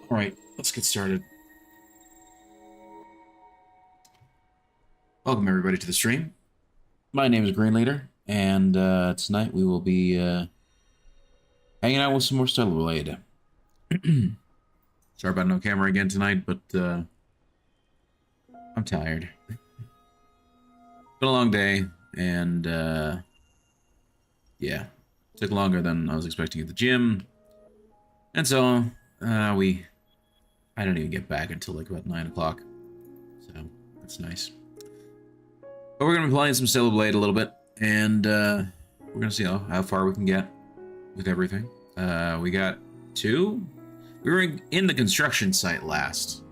Alright, let's get started. Welcome everybody to the stream. My name is Green Leader, and tonight we will be hanging out with some more Stellar Blade. Sorry about no camera again tonight, but I'm tired. Been a long day, and yeah, took longer than I was expecting at the gym. And so I don't even get back until like about 9 o'clock. So that's nice. But we're gonna be playing some Stellar Blade a little bit, and we're gonna see how far we can get with everything. We got 2. We were in the construction site last,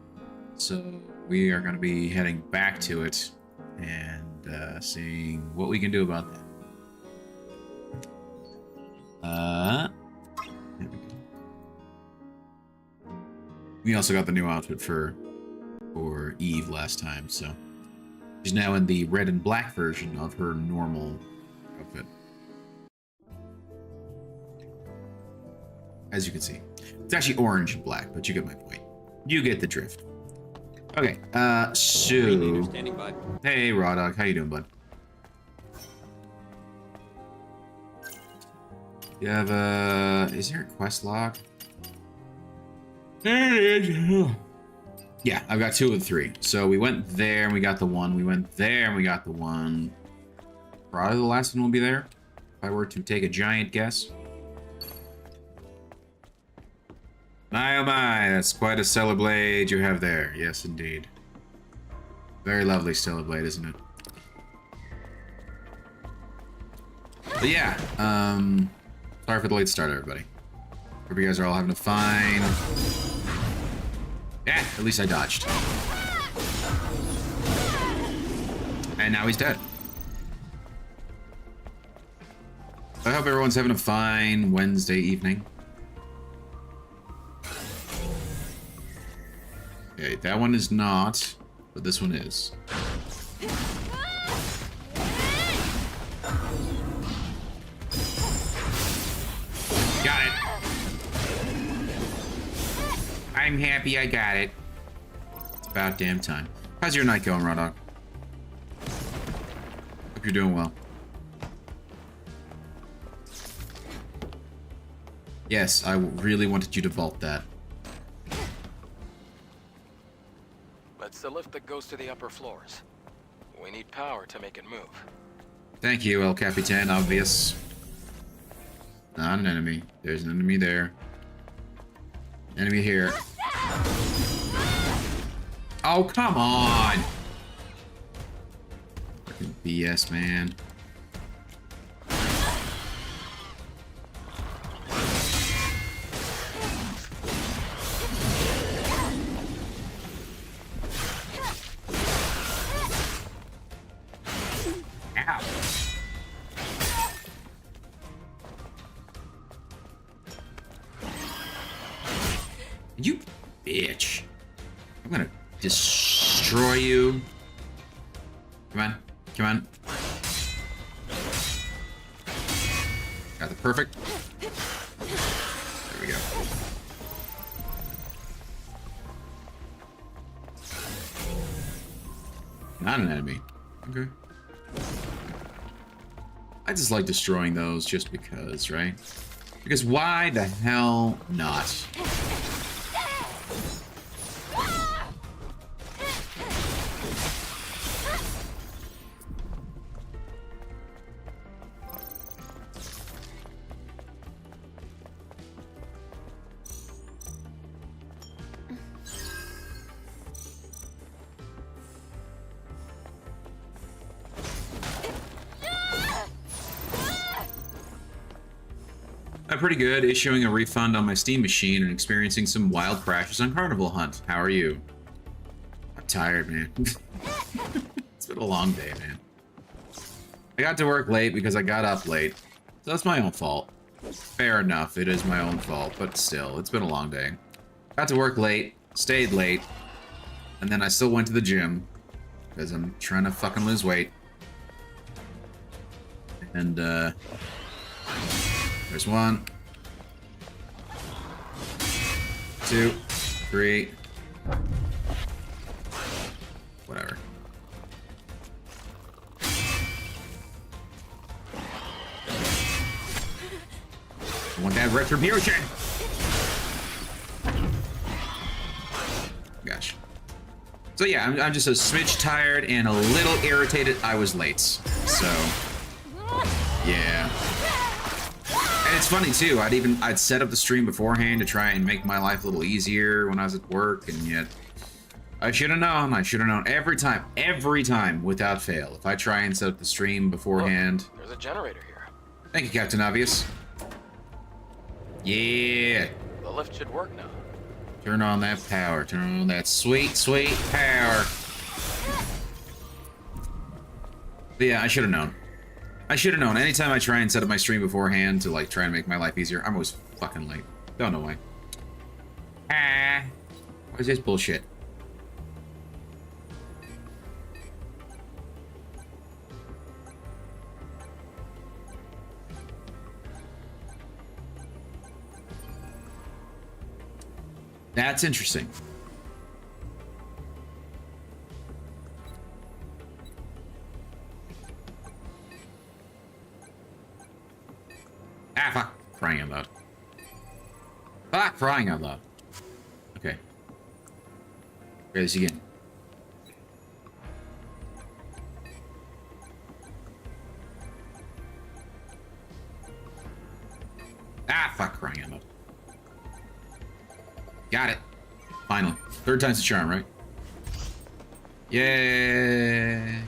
so we are gonna be heading back to it and seeing what we can do about that. There we go. We also got the new outfit for Eve last time, so she's now in the red and black version of her normal outfit. As you can see. It's actually orange and black, but you get my point. You get the drift. Okay, so... Hey, Raw Dog, how you doing, bud? You have is there a quest log? There it is. Yeah, I've got 2 of the 3. So we went there and we got the 1. We went there and we got the 1. Probably the last one will be there, if I were to take a giant guess. My oh my, that's quite a Stellar Blade you have there. Yes, indeed. Very lovely Stellar Blade, isn't it? But yeah, sorry for the late start, everybody. Hope you guys are all having a fine... Yeah, at least I dodged. And now he's dead. I hope everyone's having a fine Wednesday evening. Okay, that one is not, but this one is. Got it. I'm happy I got it. It's about damn time. How's your night going, Raw Dog? Hope you're doing well. Yes, I really wanted you to vault that. That's the lift that goes to the upper floors. We need power to make it move. Thank you, El Capitan. Obvious. Not an enemy. There's an enemy there. Enemy here. Oh, come on! Fucking BS, man. Ow. You bitch. I'm gonna destroy you. Come on. Come on. Got the perfect. There we go. Not an enemy. Okay. I just like destroying those just because, right? Because why the hell not? I'm pretty good, issuing a refund on my Steam machine and experiencing some wild crashes on Carnival Hunt. How are you? I'm tired, man. It's been a long day, man. I got to work late because I got up late. So that's my own fault. Fair enough, it is my own fault, but still, it's been a long day. Got to work late, stayed late, and then I still went to the gym because I'm trying to fucking lose weight. And, there's 1, 2, 3. Whatever. I want that retribution! Gosh. So yeah, I'm just a smidge tired and a little irritated I was late. So, yeah. And it's funny too, I'd set up the stream beforehand to try and make my life a little easier when I was at work, and yet I should have known. I should have known every time, without fail. If I try and set up the stream beforehand. Look, there's a generator here. Thank you, Captain Obvious. Yeah. The lift should work now. Turn on that power. Turn on that sweet, sweet power. But yeah, I should have known. I should have known. Anytime I try and set up my stream beforehand to like try and make my life easier, I'm always fucking late. Don't know why. What is this bullshit? That's interesting. Ah, fuck. Crying out loud. Fuck, crying out loud. Okay. Try this again. Ah, fuck, crying out loud. Got it. Finally. Third time's the charm, right? Yay.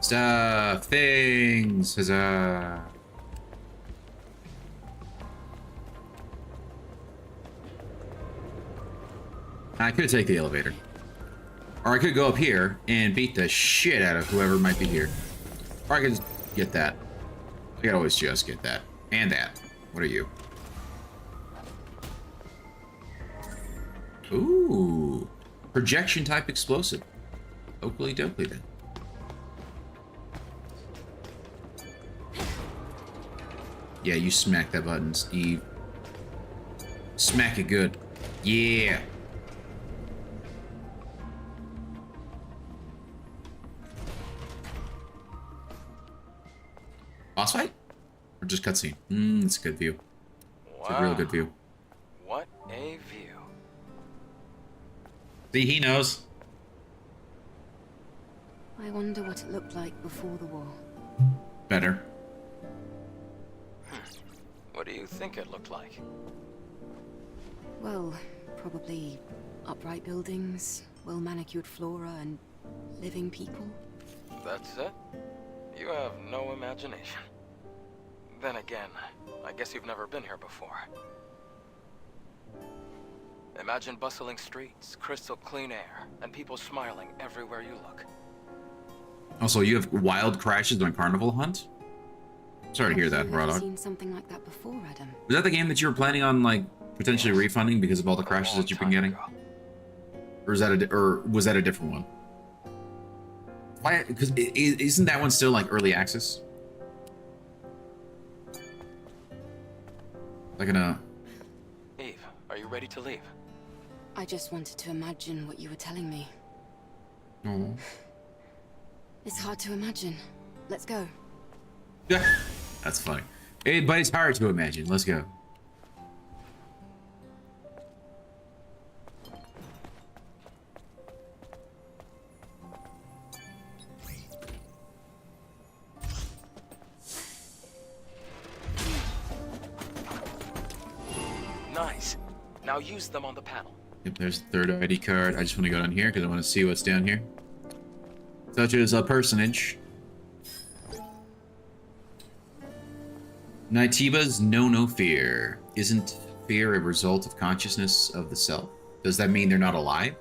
Stuff. Things. Huzzah. I could take the elevator. Or I could go up here and beat the shit out of whoever might be here. Or I could just get that. I could always just get that. And that. What are you? Ooh, projection type explosive. Oakley dokley then. Yeah, you smack that button, Steve. Smack it good. Yeah. Boss fight? Or just cutscene? It's a good view. It's a real good view. What a view. See, he knows. I wonder what it looked like before the war. Better. What do you think it looked like? Well, probably upright buildings, well-manicured flora, and living people. That's it? You have no imagination. Then again, I guess you've never been here before. Imagine bustling streets, crystal clean air, and people smiling everywhere you look. Also, you have wild crashes on Carnival Hunt? Sorry to hear that, Rodog. I've seen something like that before, Adam. Was that the game that you were planning on, like, potentially refunding because of all the crashes that you've been getting? Or was that a different one? Why? Because isn't that one still like early access? Like in a. Eve, are you ready to leave? I just wanted to imagine what you were telling me. Oh. It's hard to imagine. Let's go. Yeah, that's funny. But it's hard to imagine. Let's go. Nice. Now use them on the panel. Yep, there's the third ID card. I just want to go down here because I want to see what's down here. Such as a personage. Naitiba's Know No Fear. Isn't fear a result of consciousness of the self? Does that mean they're not alive?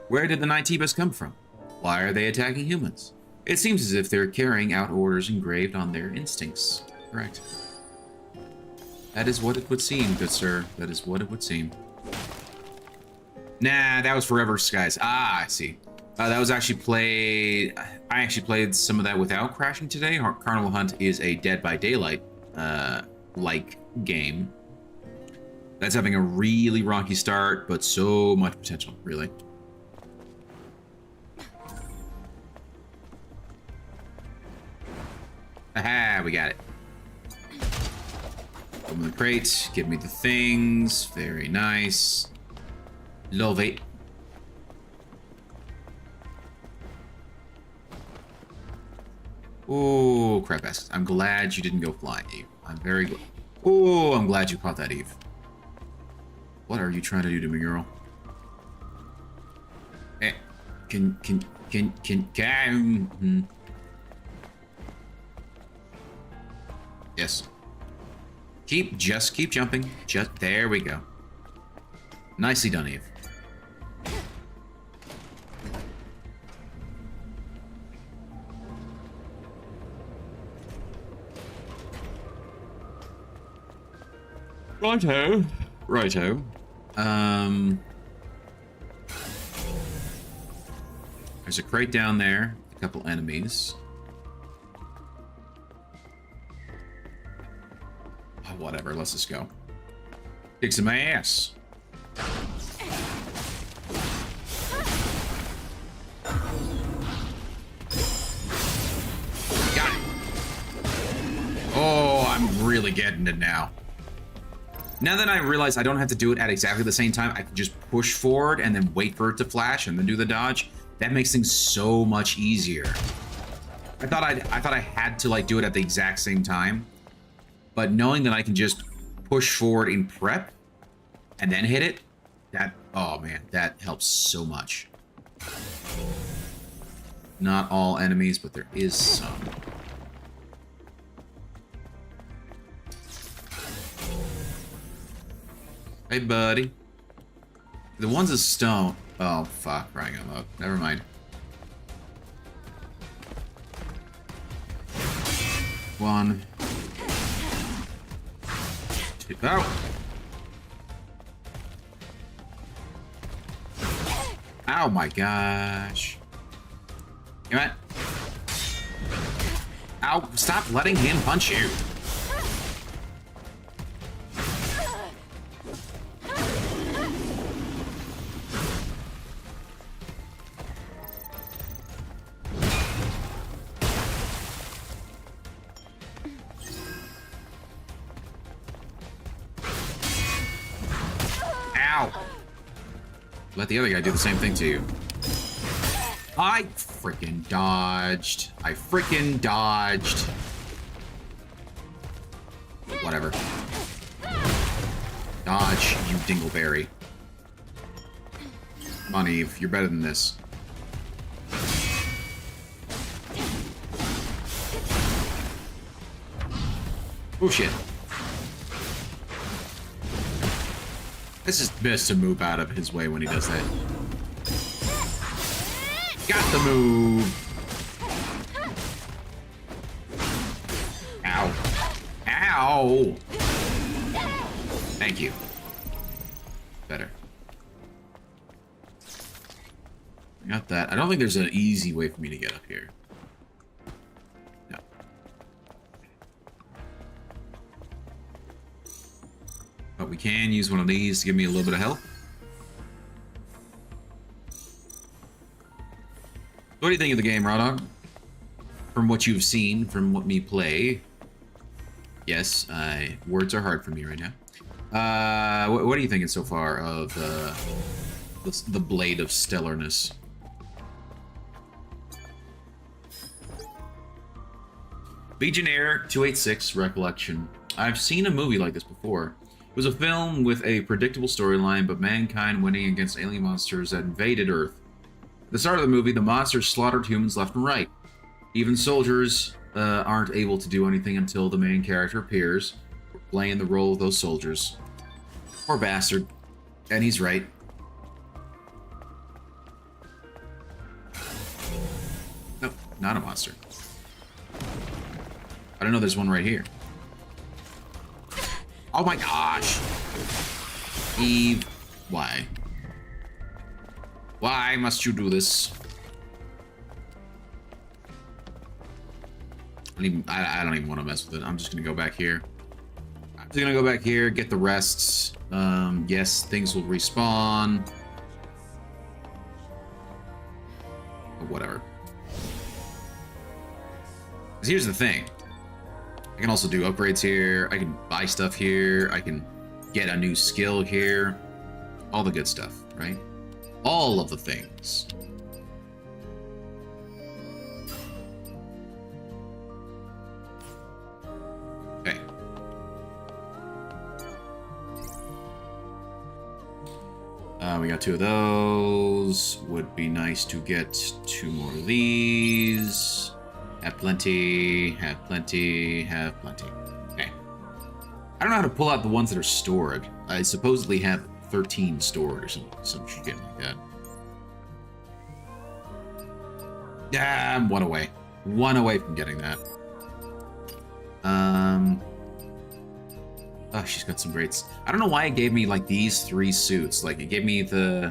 Where did the Naitibas come from? Why are they attacking humans? It seems as if they're carrying out orders engraved on their instincts. Correct. That is what it would seem, good sir. That is what it would seem. Nah, that was Forever Skies. Ah, I see. That was actually played... I actually played some of that without crashing today. Carnival Hunt is a Dead by Daylight like game. That's having a really rocky start, but so much potential, really. Aha, we got it. Open the crate, give me the things. Very nice. Love it. Oh, crap baskets. I'm glad you didn't go flying, Eve. I'm very glad. Oh, I'm glad you caught that, Eve. What are you trying to do to me, girl? Eh, can. Yes. Just keep jumping. There we go. Nicely done, Eve. Righto. Righto. There's a crate down there. A couple enemies. Oh, whatever. Let's just go. Kick some ass. Got it. Oh, I'm really getting it now. Now that I realize I don't have to do it at exactly the same time, I can just push forward and then wait for it to flash and then do the dodge. That makes things so much easier. I thought I had to like do it at the exact same time, but knowing that I can just push forward in prep and then hit it, oh man, that helps so much. Not all enemies, but there is some. Hey, buddy. The ones that stone. Oh, fuck. Crying out loud. Never mind. One. Two. Oh! Oh my gosh. You know what? Ow, stop letting him punch you. Let the other guy do the same thing to you. I freaking dodged. I freaking dodged. Whatever. Dodge, you dingleberry. Come on, Eve. You're better than this. Oh, shit. This is best to move out of his way when he does that. Got the move. Ow. Ow. Thank you. Better. I got that. I don't think there's an easy way for me to get up here. No. But we can use one of these to give me a little bit of health. What do you think of the game, Rodog? From what you've seen, from what me play. Yes, words are hard for me right now. What are you thinking so far of the Blade of Stellarness? Legionnaire 286 Recollection. I've seen a movie like this before. It was a film with a predictable storyline, but mankind winning against alien monsters that invaded Earth. At the start of the movie, the monsters slaughtered humans left and right. Even soldiers aren't able to do anything until the main character appears, playing the role of those soldiers. Poor bastard. And he's right. No, not a monster. I don't know, there's one right here. Oh my gosh. Eve, why? Why must you do this? I don't even want to mess with it. I'm just gonna go back here. I'm Just gonna go back here, get the rests. Yes, things will respawn. But whatever. Because here's the thing. I can also do upgrades here. I can buy stuff here. I can get a new skill here. All the good stuff, right? All of the things. Okay. We got 2 of those. Would be nice to get 2 more of these. Have plenty, have plenty, have plenty. Okay. I don't know how to pull out the ones that are stored. I supposedly have 13 stored or some shit like that. Yeah, I'm 1 away. 1 away from getting that. Oh, she's got some greats. I don't know why it gave me like these 3 suits. Like it gave me the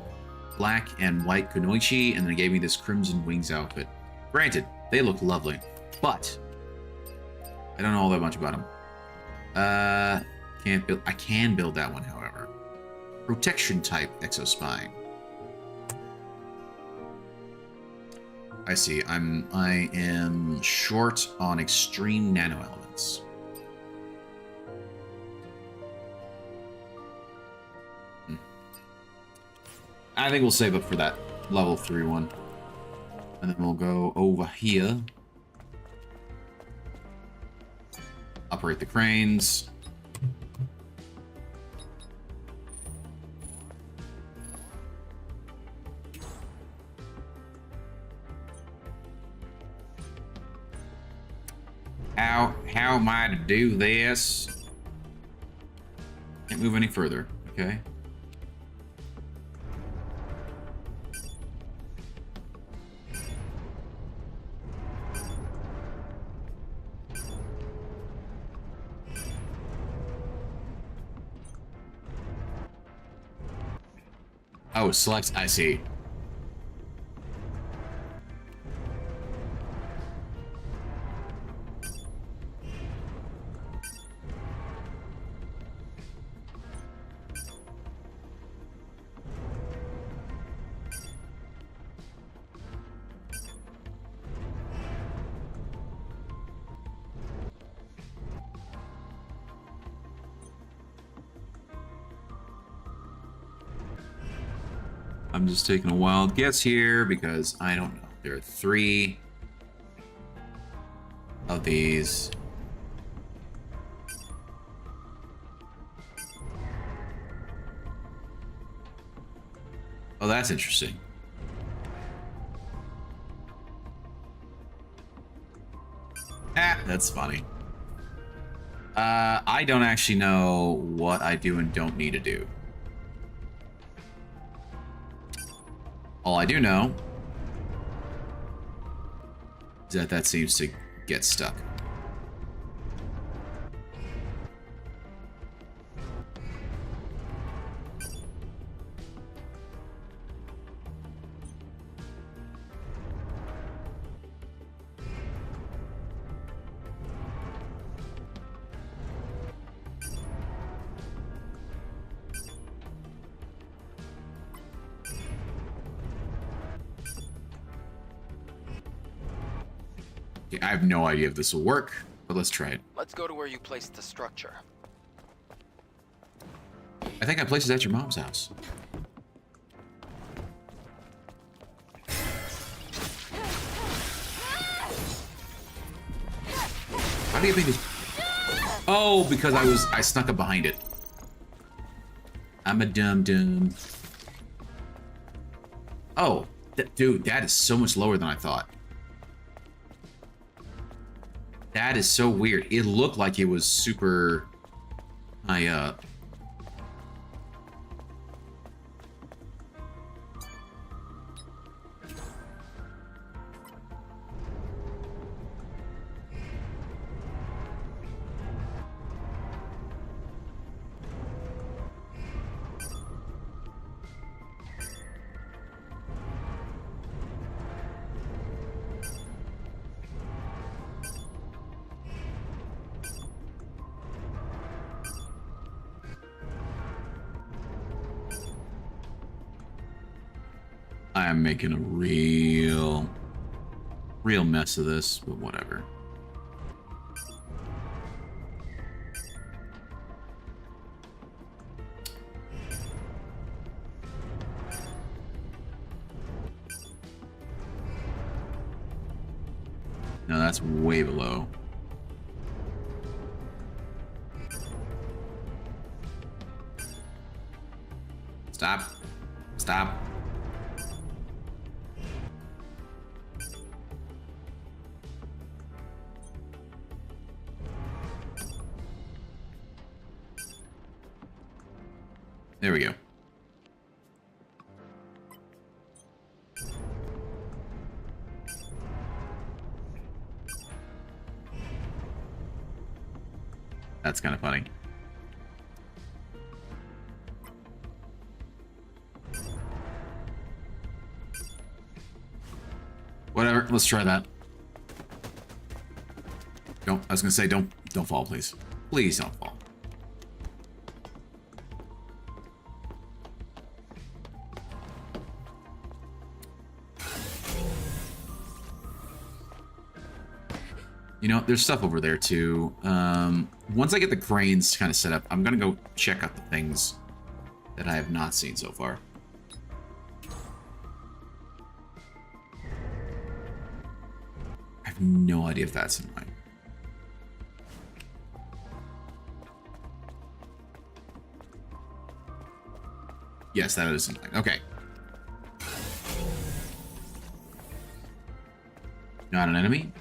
black and white kunoichi, and then it gave me this crimson wings outfit. Granted, they look lovely, but I don't know all that much about them. Can't build. I can build that one, however. Protection type exospine. I see. I am short on extreme nano elements. I think we'll save up for that level 3 one. And then we'll go over here. Operate the cranes. How am I to do this? Can't move any further, okay? Oh, select, I see. I'm just taking a wild guess here because I don't know. There are 3 of these. Oh, that's interesting. Ah, that's funny. I don't actually know what I do and don't need to do. All I do know is that that seems to get stuck. I have no idea if this will work, but let's try it. Let's go to where you placed the structure. I think I placed it at your mom's house. How do you think this? Oh, because I snuck up behind it. I'm a dum-dum. Oh, dude, that is so much lower than I thought. That is so weird. It looked like it was super high up. I'm making a real mess of this, but whatever. No, that's way below. Stop. Stop. There we go. That's kind of funny. Whatever, let's try that. Don't, I was gonna say, don't fall, please. Please don't fall. You know, there's stuff over there too. Once I get the cranes kind of set up, I'm gonna go check out the things that I have not seen so far. I have no idea if that's in mine. Yes, that is in mine. Okay. Not an enemy?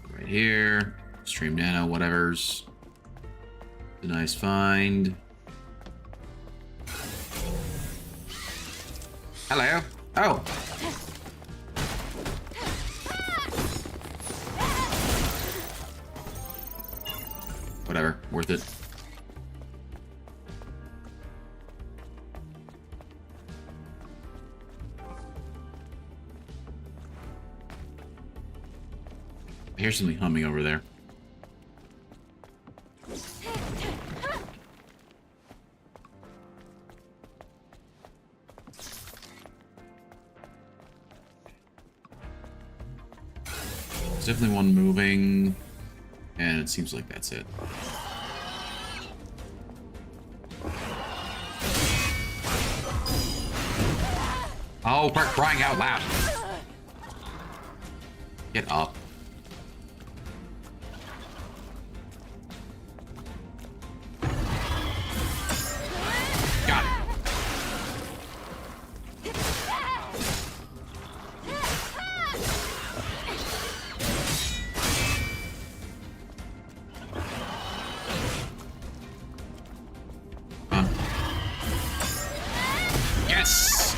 Right here. Stream nano, whatever's. A nice find. Hello. Oh. Whatever. Worth it. I hear something humming over there. There's definitely one moving, and it seems like that's it. Oh, for crying out loud! Get up. Got it. Yes!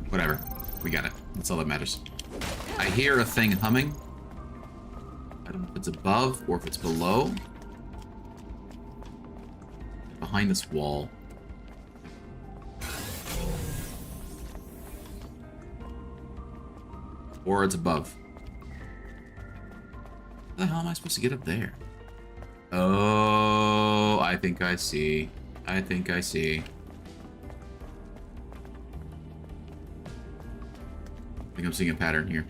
Whatever. We got it. That's all that matters. I hear a thing humming. I don't know if it's above or if it's below. Behind this wall. Or it's above. How the hell am I supposed to get up there? Oh, I think I see. I think I see. I think I'm seeing a pattern here.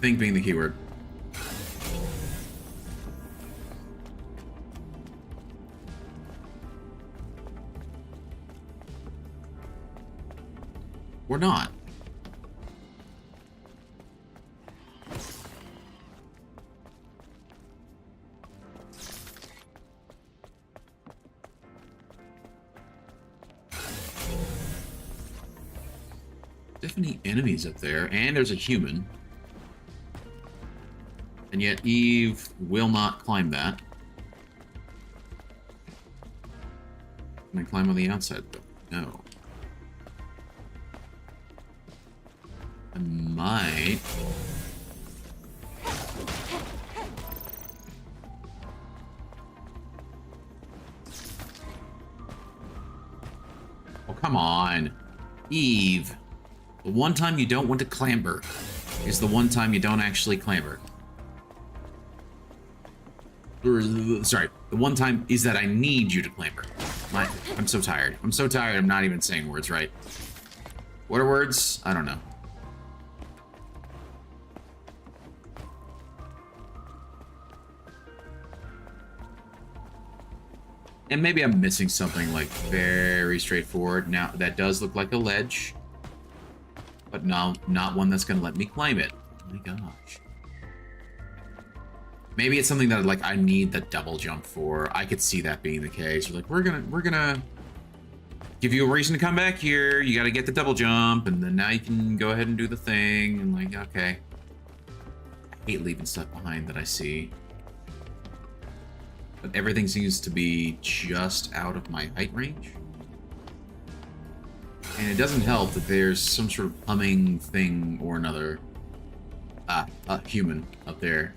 Think being the keyword. Or not. Definitely enemies up there, and there's a human. And yet Eve will not climb that. Can I climb on the outside though? No. I might. Oh, come on. Eve. The one time you don't want to clamber. is the one time you don't actually clamber. Or, sorry, the one time is that I need you to clamber. I'm so tired. I'm so tired I'm not even saying words right. What are words? I don't know. And maybe I'm missing something like very straightforward. Now, that does look like a ledge. But no, not one that's gonna let me climb it. Oh my gosh. Maybe it's something that like I need the double jump for. I could see that being the case. We're like, we're gonna give you a reason to come back here. You gotta get the double jump, and then now you can go ahead and do the thing. And like, okay. I hate leaving stuff behind that I see. But everything seems to be just out of my height range. And it doesn't help that there's some sort of humming thing or another. A human up there.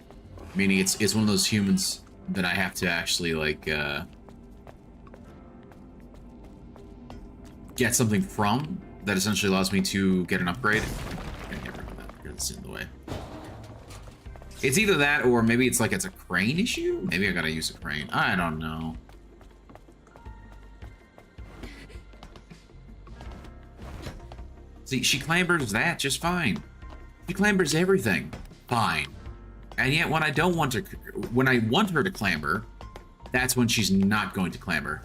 Meaning it's one of those humans that I have to actually, like, get something from that essentially allows me to get an upgrade. I'm gonna get rid of that because it's in the way. It's either that or maybe it's like it's a crane issue? Maybe I gotta use a crane. I don't know. See, she clambers that just fine. She clambers everything fine. And yet when I don't want to, when I want her to clamber, that's when she's not going to clamber.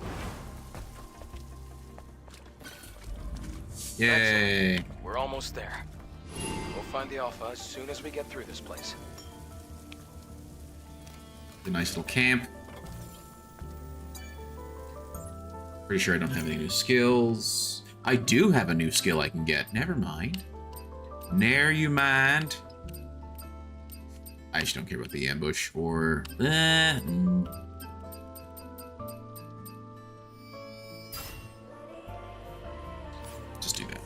Yay. Excellent. We're almost there. We'll find the Alpha as soon as we get through this place. A nice little camp. Pretty sure I don't have any new skills. I do have a new skill I can get. Never mind. Ne'er you mind. I just don't care about the ambush or... Just do that.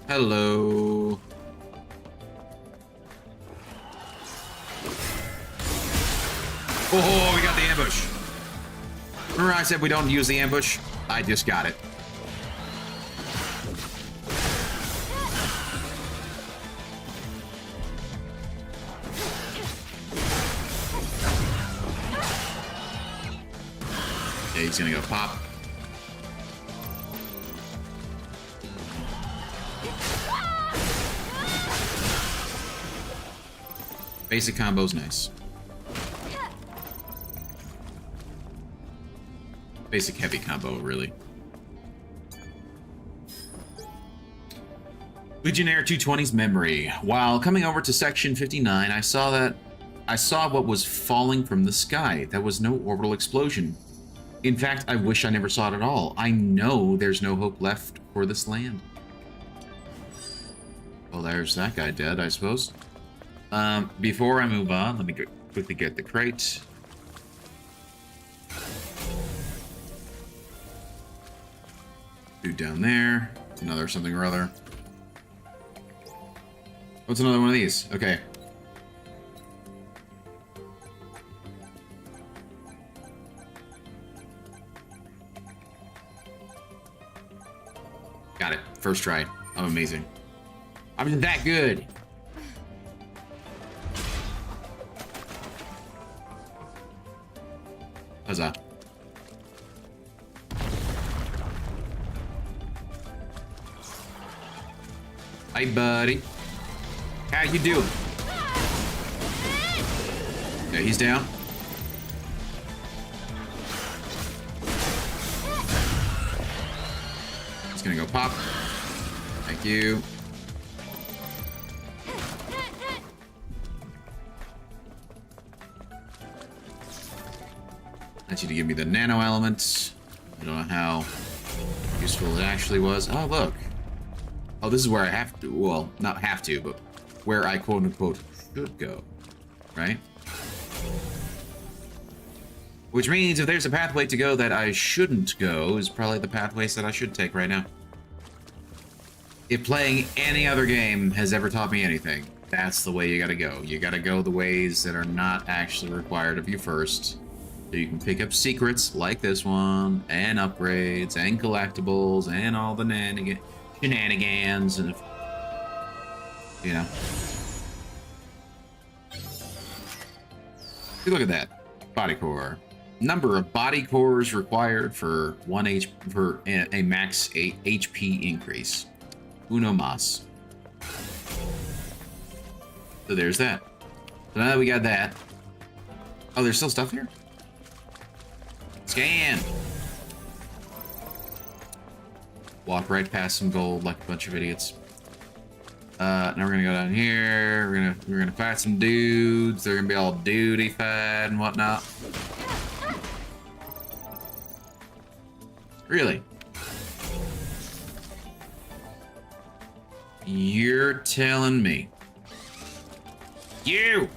Hello. Oh, we got the ambush. Remember I said we don't use the ambush? I just got it. Okay, he's gonna go pop. Basic combo's nice. Basic heavy combo, really. Legionnaire 220's memory. While coming over to section 59, I saw what was falling from the sky. That was no orbital explosion. In fact, I wish I never saw it at all. I know there's no hope left for this land. Well, there's that guy dead, I suppose. Before I move on, let me quickly get the crate. Dude down there. Another something or other. What's another one of these? Okay. Got it. First try. I'm amazing. I'm that good. Huzzah. Hi, buddy. How you doing? Yeah, he's down. He's gonna go pop. Thank you. You to give me the nano elements. I don't know how useful it actually was. Oh, look. Oh, this is where I have to, well, not have to, but where I quote-unquote should go. right? Which means if there's a pathway to go that I shouldn't go, is probably the pathways that I should take right now. If playing any other game has ever taught me anything, that's the way you gotta go. You gotta go the ways that are not actually required of you first. So you can pick up secrets like this one, and upgrades, and collectibles, and all the shenanigans, and you know. Look at that. Body core. Number of body cores required for a max HP increase. Uno mas. So there's that. So now that we got that. Oh, there's still stuff here? Scan! Walk right past some gold like a bunch of idiots. Now we're gonna go down here. We're gonna fight some dudes. They're gonna be all duty-fied and whatnot. Really? You're telling me. You!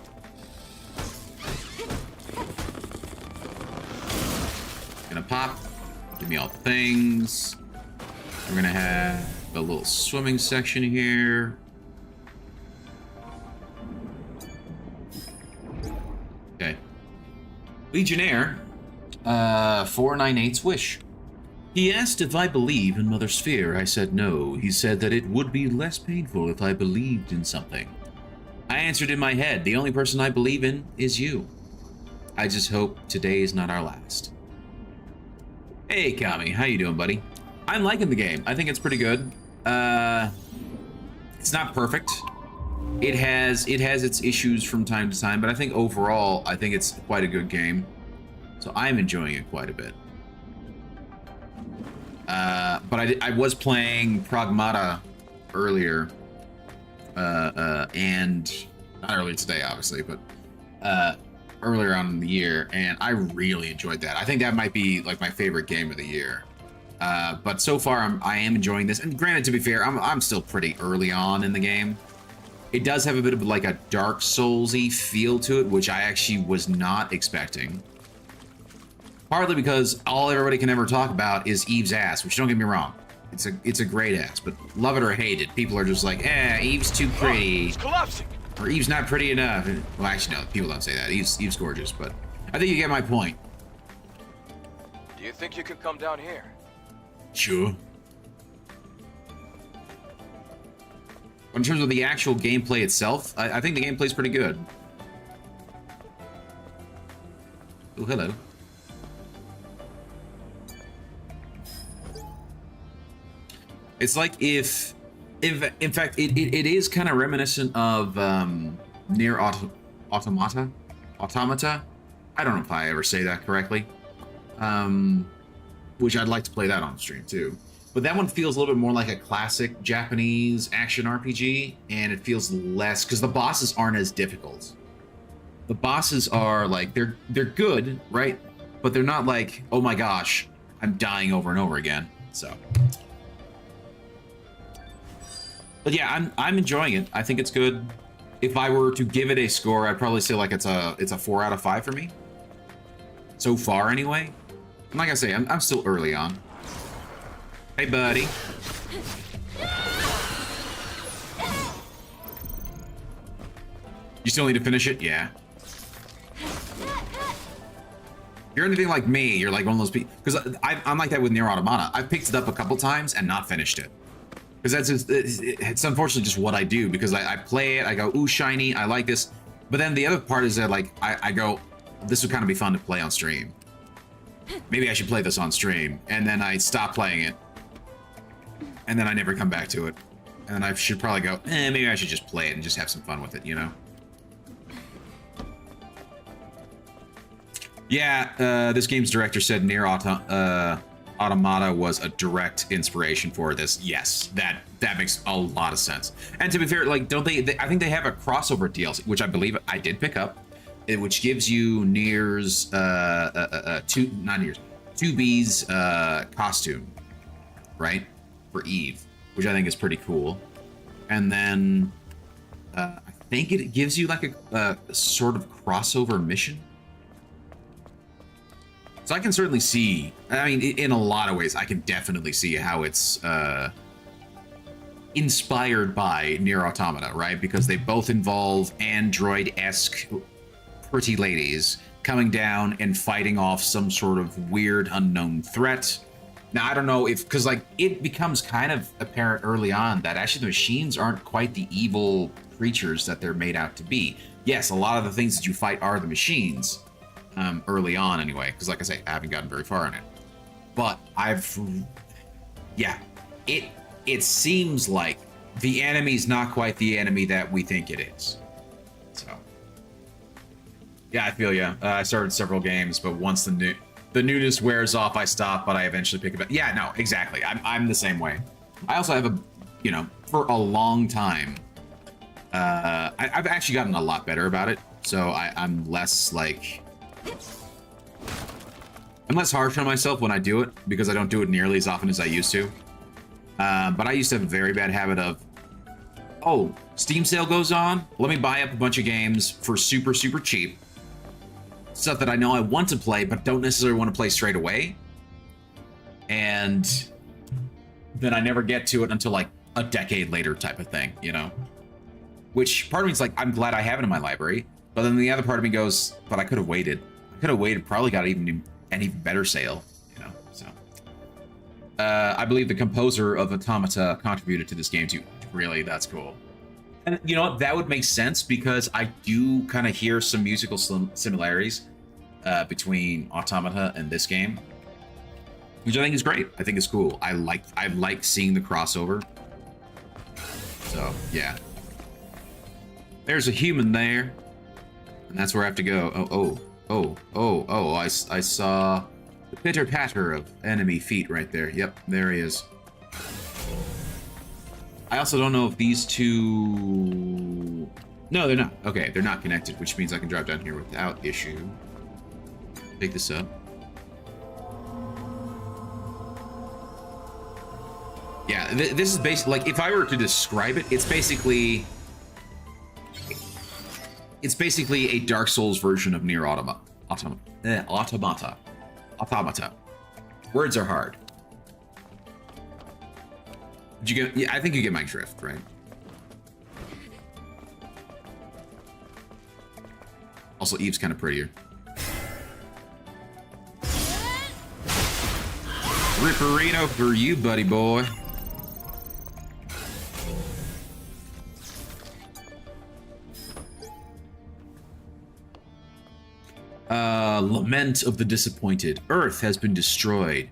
Gonna pop. Give me all the things. We're gonna have a little swimming section here. Okay. Legionnaire. 498's wish. He asked if I believe in Mother Sphere. I said no. He said that it would be less painful if I believed in something. I answered in my head, the only person I believe in is you. I just hope today is not our last. Hey, Kami. How you doing, buddy? I'm liking the game. I think it's pretty good. It's not perfect. It has its issues from time to time, but I think overall, I think it's quite a good game. So I'm enjoying it quite a bit. But I was playing Pragmata earlier, and not earlier today, obviously, but earlier on in the year, and I really enjoyed that. I think that might be like my favorite game of the year. But so far, I am enjoying this. And granted, to be fair, I'm still pretty early on in the game. It does have a bit of like a Dark Souls-y feel to it, which I actually was not expecting. Partly because all everybody can ever talk about is Eve's ass, which don't get me wrong. It's a great ass, but love it or hate it, people are just like, Eve's too pretty. It's collapsing. Or Eve's not pretty enough. Well, actually, no, people don't say that. Eve's gorgeous, but I think you get my point. Do you think you can come down here? Sure. In terms of the actual gameplay itself, I think the gameplay's pretty good. Oh, hello. It's like if in fact, it is kind of reminiscent of Nier Automata. I don't know if I ever say that correctly. Which I'd like to play that on stream too. But that one feels a little bit more like a classic Japanese action RPG, and it feels less because the bosses aren't as difficult. The bosses are like they're good, right? But they're not like, oh my gosh, I'm dying over and over again. So. But yeah, I'm enjoying it. I think it's good. If I were to give it a score, I'd probably say like it's a 4 out of 5 for me. So far, anyway. And like I say, I'm still early on. Hey, buddy. You still need to finish it? Yeah. If you're anything like me, you're like one of those people. Because I'm like that with Nier Automata. I've picked it up a couple times and not finished it. Because it's unfortunately just what I do, because I play it, I go, ooh, shiny, I like this. But then the other part is that, like, I go, this would kind of be fun to play on stream. Maybe I should play this on stream. And then I stop playing it. And then I never come back to it. And then I should probably go, maybe I should just play it and just have some fun with it, you know? Yeah, this game's director said Nier Automata was a direct inspiration for this. Yes, that makes a lot of sense. And to be fair, like, don't they I think they have a crossover DLC, which I believe I did pick up, which gives you Nier's 2B's costume, right, for Eve, which I think is pretty cool. And then I think it gives you like a sort of crossover mission. So I can certainly see, I mean, in a lot of ways, I can definitely see how it's inspired by Nier Automata, right? Because they both involve android-esque pretty ladies coming down and fighting off some sort of weird unknown threat. Now, I don't know if, because like it becomes kind of apparent early on that actually the machines aren't quite the evil creatures that they're made out to be. Yes, a lot of the things that you fight are the machines, early on anyway, because like I say, I haven't gotten very far in it. But it seems like the enemy's not quite the enemy that we think it is. So, yeah, I feel ya. I started several games, but once the newness wears off, I stop, but I eventually pick it up. Yeah, no, exactly. I'm the same way. I also have for a long time, I've actually gotten a lot better about it. So I'm less like, I'm less harsh on myself when I do it because I don't do it nearly as often as I used to. But I used to have a very bad habit of, oh, Steam sale goes on, let me buy up a bunch of games for super, super cheap. Stuff that I know I want to play, but don't necessarily want to play straight away. And then I never get to it until like a decade later type of thing, you know? Which part of me is like, I'm glad I have it in my library. But then the other part of me goes, but I could have waited. I could have waited, probably got an even better sale, you know? So, I believe the composer of Automata contributed to this game too. Really, that's cool. And you know what? That would make sense because I do kind of hear some musical similarities between Automata and this game, which I think is great. I think it's cool. I like seeing the crossover. So yeah, there's a human there, and that's where I have to go. I saw the pitter patter of enemy feet right there. Yep, there he is. I also don't know if these two... No, they're not. Okay, they're not connected, which means I can drop down here without issue. Pick this up. Yeah, this is basically, like, if I were to describe it, it's basically a Dark Souls version of Nier Automata. Words are hard. Did you get? Yeah, I think you get my drift, right? Also, Eve's kind of prettier. Ripperino for you, buddy boy. Lament of the disappointed. Earth has been destroyed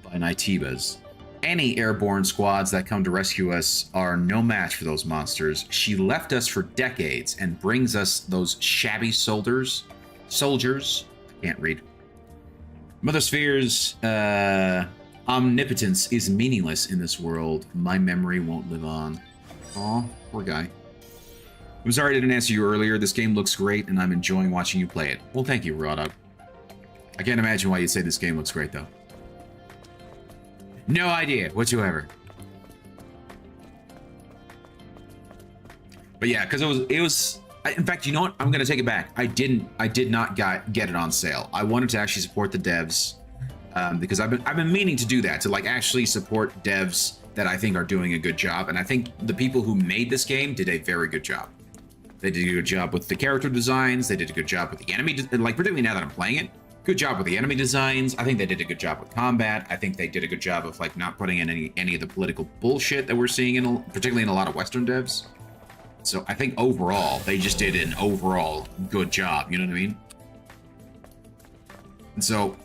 by Nitibas. Any airborne squads that come to rescue us are no match for those monsters. She left us for decades and brings us those shabby soldiers. I can't read. Mother Sphere's omnipotence is meaningless in this world. My memory won't live on. Aw, poor guy. I'm sorry I didn't answer you earlier. This game looks great and I'm enjoying watching you play it. Well, thank you, Rodog. I can't imagine why you'd say this game looks great, though. No idea whatsoever. But yeah, because it was. In fact, you know what? I'm gonna take it back. I did not get it on sale. I wanted to actually support the devs because I've been meaning to do that, to like actually support devs that I think are doing a good job, and I think the people who made this game did a very good job. They did a good job with the character designs. They did a good job with the enemy, like particularly now that I'm playing it. Good job with the enemy designs. I think they did a good job with combat. I think they did a good job of like not putting in any of the political bullshit that we're seeing in particularly in a lot of Western devs. So I think overall they just did an overall good job. You know what I mean? And so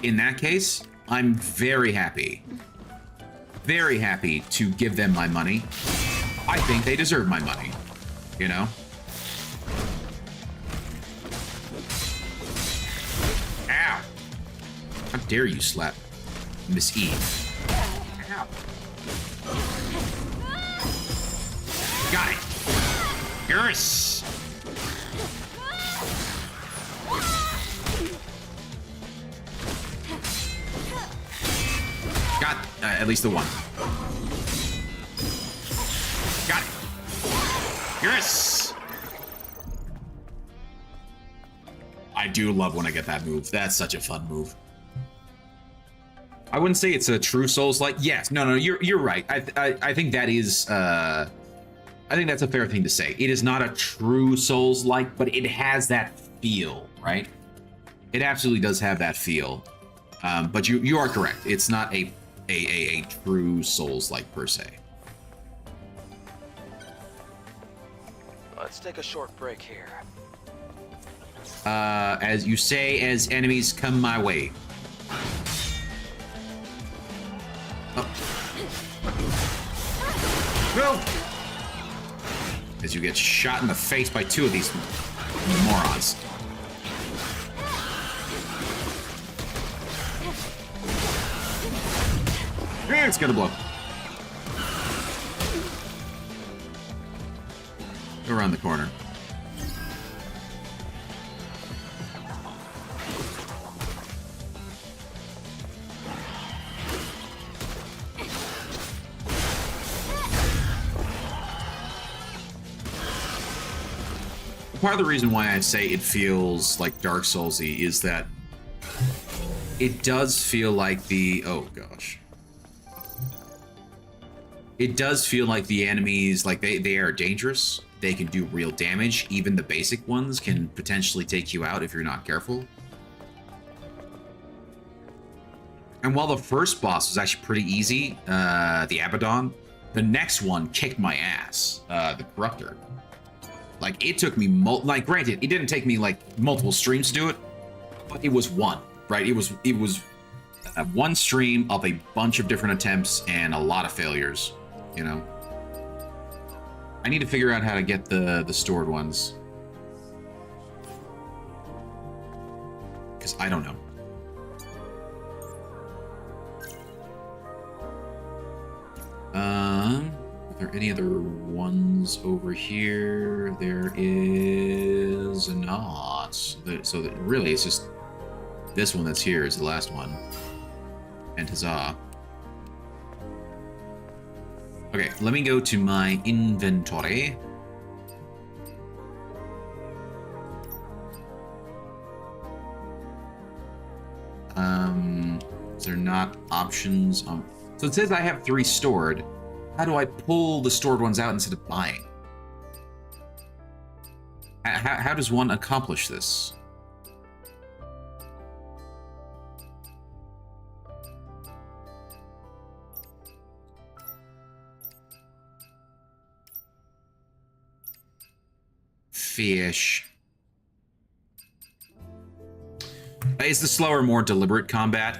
in that case, I'm very happy to give them my money. I think they deserve my money. You know? Ow! How dare you slap Miss Eve? Ow! Got it! Yes! Got at least the one. Got it! Yes! I do love when I get that move. That's such a fun move. I wouldn't say it's a true Souls-like. Yes, no, you're right. I think that is. I think that's a fair thing to say. It is not a true Souls-like, but it has that feel, right? It absolutely does have that feel. But you are correct. It's not a true Souls-like per se. Let's take a short break here. As you say, as enemies come my way. Oh. No! As you get shot in the face by two of these morons. Yeah, it's gonna blow. Go around the corner. Part of the reason why I say it feels like Dark Souls-y is that it does feel like the... Oh, gosh. It does feel like the enemies, like they are dangerous. They can do real damage. Even the basic ones can potentially take you out if you're not careful. And while the first boss was actually pretty easy, the Abaddon, the next one kicked my ass, the Corruptor. Like, it took me, like, granted, it didn't take me, like, multiple streams to do it, but it was one, right? It was one stream of a bunch of different attempts and a lot of failures, you know? I need to figure out how to get the stored ones. Because I don't know. Are there any other ones over here? There is not. So that really, it's just this one that's here is the last one. And huzzah. Okay, let me go to my inventory. Is there not options? So it says I have 3 stored. How do I pull the stored ones out instead of buying? How does one accomplish this? Fish. It's the slower, more deliberate combat.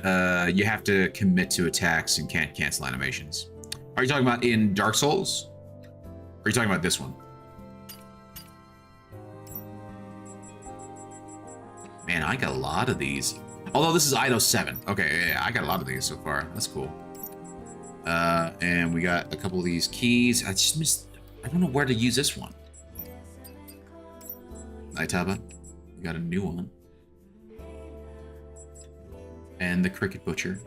You have to commit to attacks and can't cancel animations. Are you talking about in Dark Souls? Or are you talking about this one? Man, I got a lot of these. Although this is Ido 7. Okay, yeah, I got a lot of these so far. That's cool. And we got a couple of these keys. I just missed... I don't know where to use this one. Naitaba. We got a new one. And the Cricket Butcher.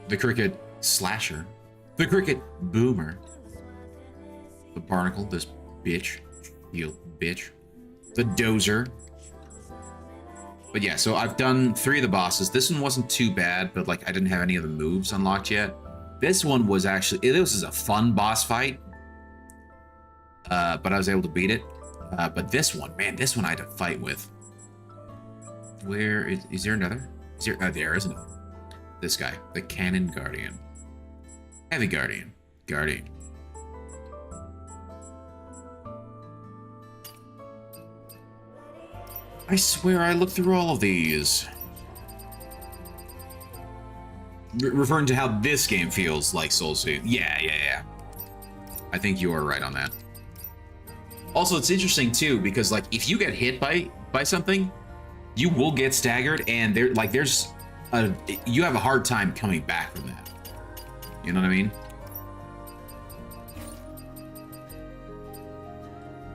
The Cricket Slasher. The Cricket Boomer. The Barnacle, this bitch. You bitch. The Dozer. But yeah, so I've done 3 of the bosses. This one wasn't too bad, but like I didn't have any of the moves unlocked yet. This one was actually, this is a fun boss fight. But I was able to beat it. But this one, man, this one I had to fight with. Where is there another? Is there, there is another. This guy, the Cannon Guardian. Heavy Guardian. Guardian. I swear I looked through all of these. Referring to how this game feels like Souls-y. Yeah. I think you are right on that. Also, it's interesting too, because like if you get hit by something, you will get staggered, and you have a hard time coming back from that. You know what I mean?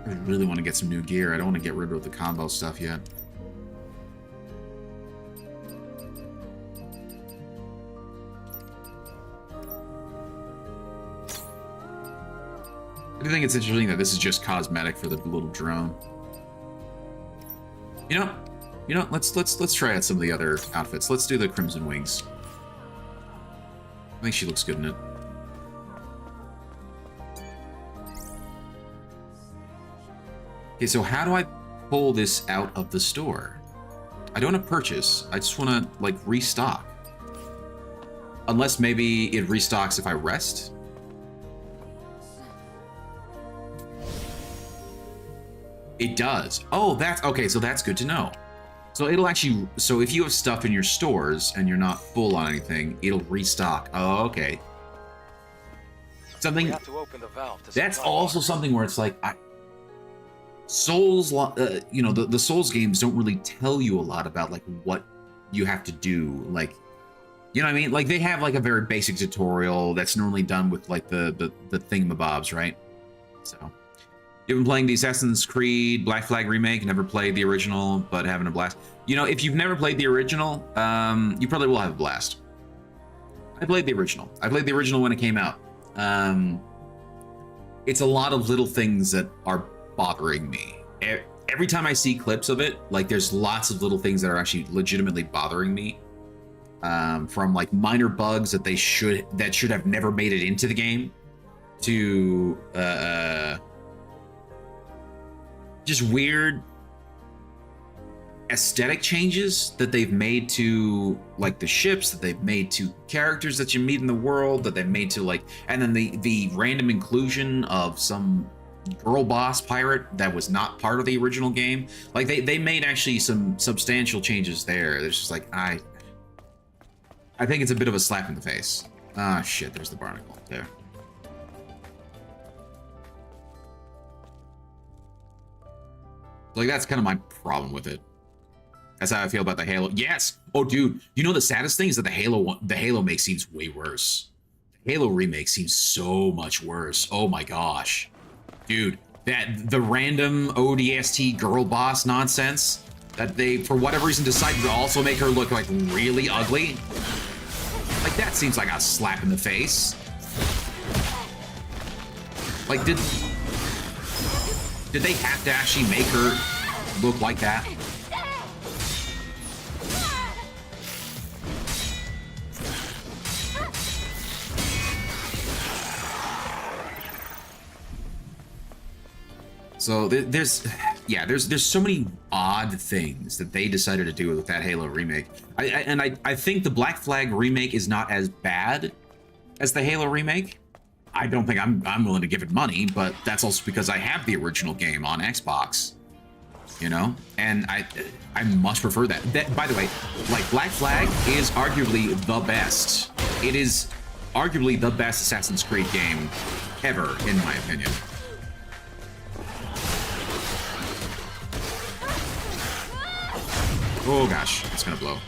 I really want to get some new gear. I don't want to get rid of the combo stuff yet. I do think it's interesting that this is just cosmetic for the little drone. You know, let's try out some of the other outfits. Let's do the Crimson Wings. I think she looks good in it. Okay, so how do I pull this out of the store? I don't want to purchase. I just want to, like, restock. Unless maybe it restocks if I rest? It does. Oh, that's... Okay, so that's good to know. So it'll actually... So if you have stuff in your stores and you're not full on anything, it'll restock. Oh, okay. Something... We have to open the valve to that's supply also water. something where it's like... Souls, you know, the Souls games don't really tell you a lot about, like, what you have to do. Like, you know what I mean? Like, they have, like, a very basic tutorial that's normally done with, like, the thingamabobs, right? So, you've been playing the Assassin's Creed Black Flag remake, never played the original, but having a blast. You know, if you've never played the original, you probably will have a blast. I played the original. I played the original when it came out. It's a lot of little things that are bothering me. Every time I see clips of it, like, there's lots of little things that are actually legitimately bothering me. From, like, minor bugs that should have never made it into the game, to just weird aesthetic changes that they've made to, like, the ships, that they've made to characters that you meet in the world, that they've made to, like, and then the random inclusion of some girl boss pirate that was not part of the original game. Like, they made actually some substantial changes there. It's just like, I think it's a bit of a slap in the face. Ah, shit, there's the barnacle there. Like, that's kind of my problem with it. That's how I feel about the Halo. Yes! Oh, dude, you know the saddest thing is that the Halo remake seems way worse. The Halo remake seems so much worse. Oh my gosh. Dude, the random ODST girl boss nonsense that they, for whatever reason, decided to also make her look, like, really ugly. Like, that seems like a slap in the face. Like, did they have to actually make her look like that? So there's so many odd things that they decided to do with that Halo remake. I think the Black Flag remake is not as bad as the Halo remake. I don't think I'm willing to give it money, but that's also because I have the original game on Xbox, you know, and I much prefer that. By the way, like, Black Flag is arguably the best. It is arguably the best Assassin's Creed game ever, in my opinion. Oh gosh, it's gonna blow.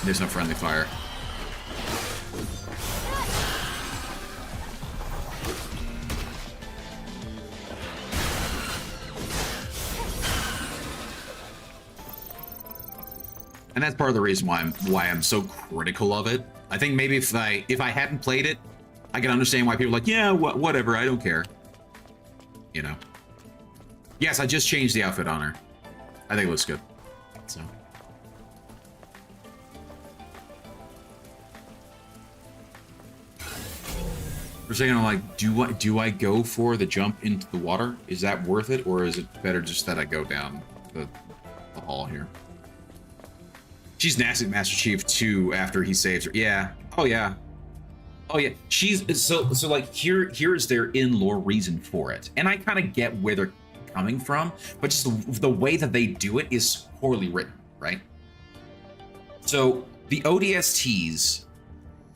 There's no friendly fire. And that's part of the reason why I'm so critical of it. I think maybe if I hadn't played it, I can understand why people are like, yeah, whatever, I don't care. You know. Yes, I just changed the outfit on her. I think it looks good. So. For a second, I'm like, do I go for the jump into the water? Is that worth it, or is it better just that I go down the hall here? She's nasty Master Chief too after he saves her. Yeah. Oh yeah. Oh yeah. She's so like here is their in-lore reason for it, and I kind of get where they're coming from, but just the way that they do it is poorly written, right? So the ODSTs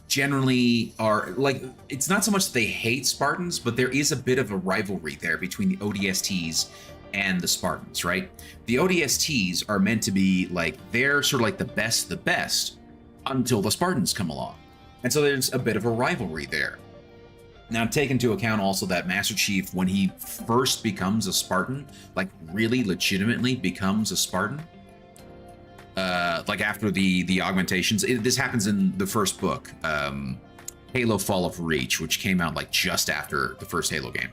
generally are like, it's not so much that they hate Spartans, but there is a bit of a rivalry there between the ODSTs and the Spartans, right? The ODSTs are meant to be like, they're sort of like the best until the Spartans come along. And so there's a bit of a rivalry there. Now, take into account also that Master Chief, when he first becomes a Spartan, like really legitimately becomes a Spartan, like after the augmentations, this happens in the first book, Halo Fall of Reach, which came out like just after the first Halo game.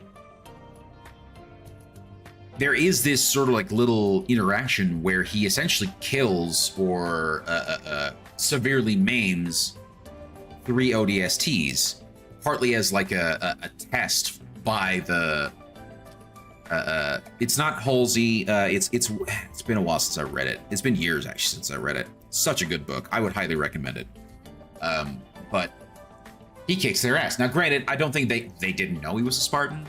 There is this sort of like little interaction where he essentially kills or severely maims 3 ODSTs, partly as like a test by the. It's not Halsey. It's been a while since I read it. It's been years actually since I read it. Such a good book. I would highly recommend it. But he kicks their ass. Now, granted, I don't think they didn't know he was a Spartan.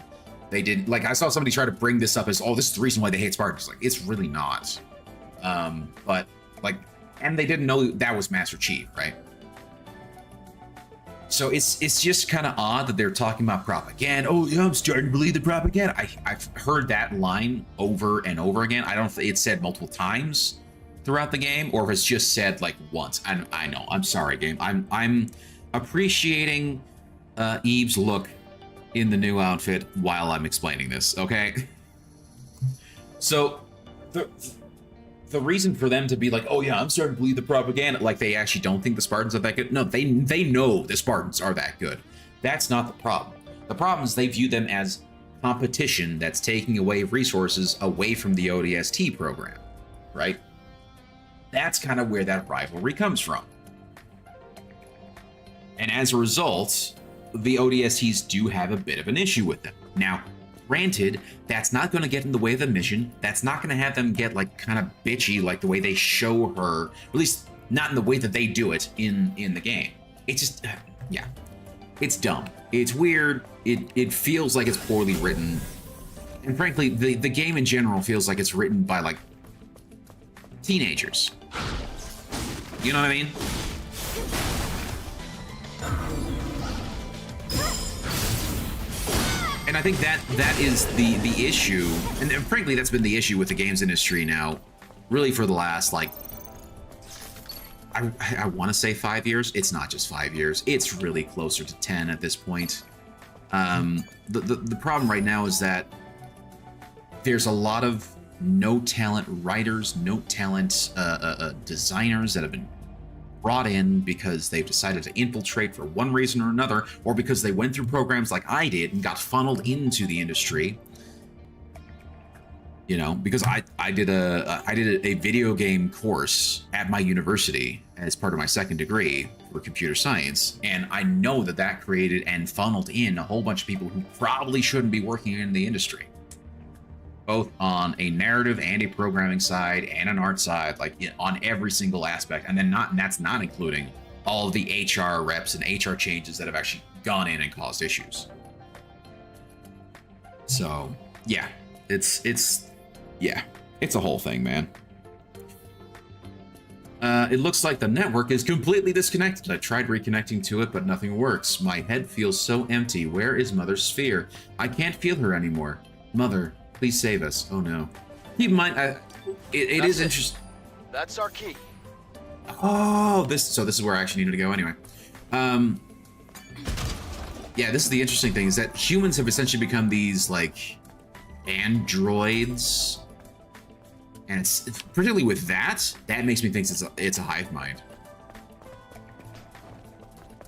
They didn't, like, I saw somebody try to bring this up as, oh, this is the reason why they hate Spartans. Like, it's really not. But, like, and they didn't know that was Master Chief, right? So it's just kind of odd that they're talking about propaganda. Oh, yeah, I'm starting to believe the propaganda. I've heard that line over and over again. I don't think it's said multiple times throughout the game, or if it's just said, like, once. I know. I'm sorry, game. I'm appreciating Eve's look in the new outfit while I'm explaining this, okay? So the reason for them to be like, oh yeah, I'm starting to believe the propaganda, like they actually don't think the Spartans are that good. No, they know the Spartans are that good. That's not the problem. The problem is they view them as competition that's taking away resources away from the ODST program, right? That's kind of where that rivalry comes from. And as a result, the ODSTs do have a bit of an issue with them. Now, granted, that's not going to get in the way of the mission. That's not going to have them get, like, kind of bitchy like the way they show her, or at least not in the way that they do it in the game. It's just, yeah, it's dumb. It's weird. It feels like it's poorly written. And frankly, the game in general feels like it's written by, like, teenagers. You know what I mean? And I think that is the issue, and frankly, that's been the issue with the games industry now, really for the last, like, I want to say 5 years. It's not just 5 years. It's really closer to 10 at this point. The problem right now is that there's a lot of no-talent writers, no-talent designers that have been brought in because they've decided to infiltrate for one reason or another, or because they went through programs like I did and got funneled into the industry. You know, because I did a video game course at my university as part of my second degree for computer science, and I know that created and funneled in a whole bunch of people who probably shouldn't be working in the industry, both on a narrative and a programming side and an art side, like on every single aspect. And then that's not including all of the HR reps and HR changes that have actually gone in and caused issues. So yeah, it's a whole thing, man. It looks like the network is completely disconnected. I tried reconnecting to it, but nothing works. My head feels so empty. Where is Mother's sphere? I can't feel her anymore. Mother, please save us. Oh no. Keep in mind, it is interesting. That's our key. Oh, this is where I actually needed to go anyway. Yeah, this is the interesting thing, is that humans have essentially become these, like, androids. And it's particularly with that makes me think it's a hive mind.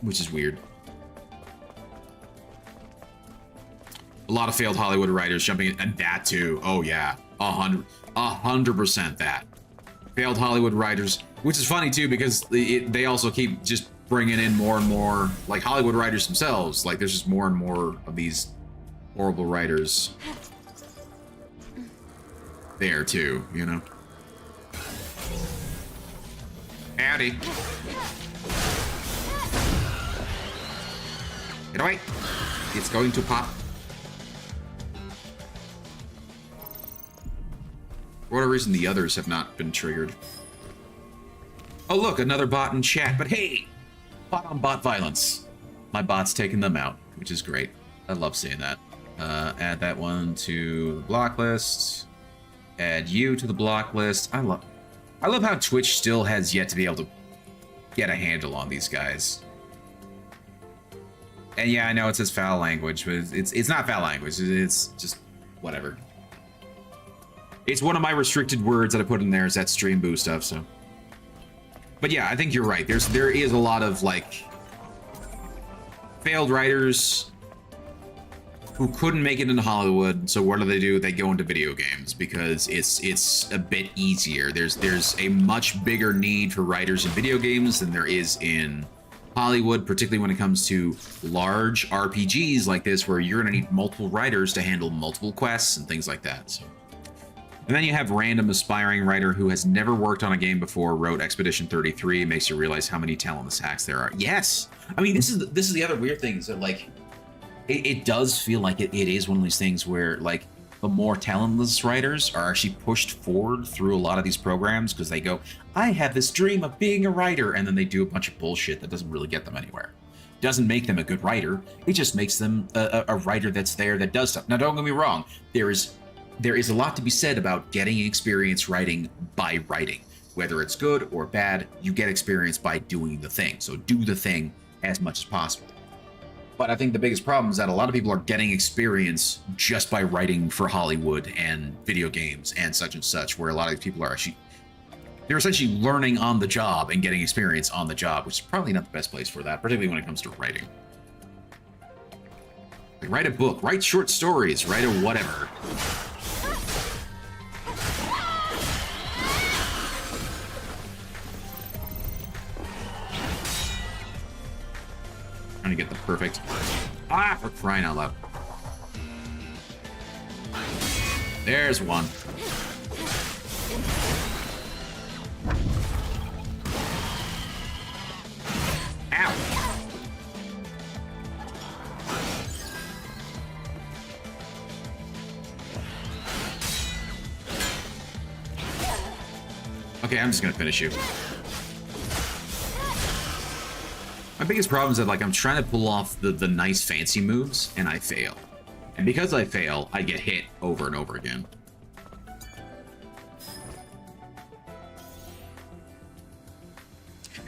Which is weird. A lot of failed Hollywood writers jumping in, and that too. Oh yeah, 100% that. Failed Hollywood writers, which is funny too, because they also keep just bringing in more and more, like, Hollywood writers themselves. Like, there's just more and more of these horrible writers there too, you know. Howdy. Get away. It's going to pop. For whatever reason, the others have not been triggered. Oh look, another bot in chat, but hey! Bot on bot violence. My bot's taking them out, which is great. I love seeing that. Add that one to the block list. Add you to the block list. I love how Twitch still has yet to be able to get a handle on these guys. And yeah, I know it says foul language, but it's not foul language. It's just whatever. It's one of my restricted words that I put in there is that stream boo stuff, so. But yeah, I think you're right. There is a lot of, like, failed writers who couldn't make it into Hollywood. So what do? They go into video games because it's a bit easier. There's a much bigger need for writers in video games than there is in Hollywood, particularly when it comes to large RPGs like this, where you're going to need multiple writers to handle multiple quests and things like that. So. And then you have random aspiring writer who has never worked on a game before, wrote Expedition 33, makes you realize how many talentless hacks there are. Yes! I mean, this is the other weird thing, is that, like, it does feel like it is one of these things where, like, the more talentless writers are actually pushed forward through a lot of these programs because they go, I have this dream of being a writer, and then they do a bunch of bullshit that doesn't really get them anywhere. Doesn't make them a good writer, it just makes them a writer that's there that does stuff. Now, don't get me wrong, there is a lot to be said about getting experience writing by writing. Whether it's good or bad, you get experience by doing the thing. So do the thing as much as possible. But I think the biggest problem is that a lot of people are getting experience just by writing for Hollywood and video games and such, where a lot of people are they're essentially learning on the job and getting experience on the job, which is probably not the best place for that, particularly when it comes to writing. Like, write a book, write short stories, write a whatever. Trying to get the perfect... Ah, for crying out loud. There's one. Ow! Okay, I'm just gonna finish you. My biggest problem is that, like, I'm trying to pull off the nice fancy moves, and I fail. And because I fail, I get hit over and over again.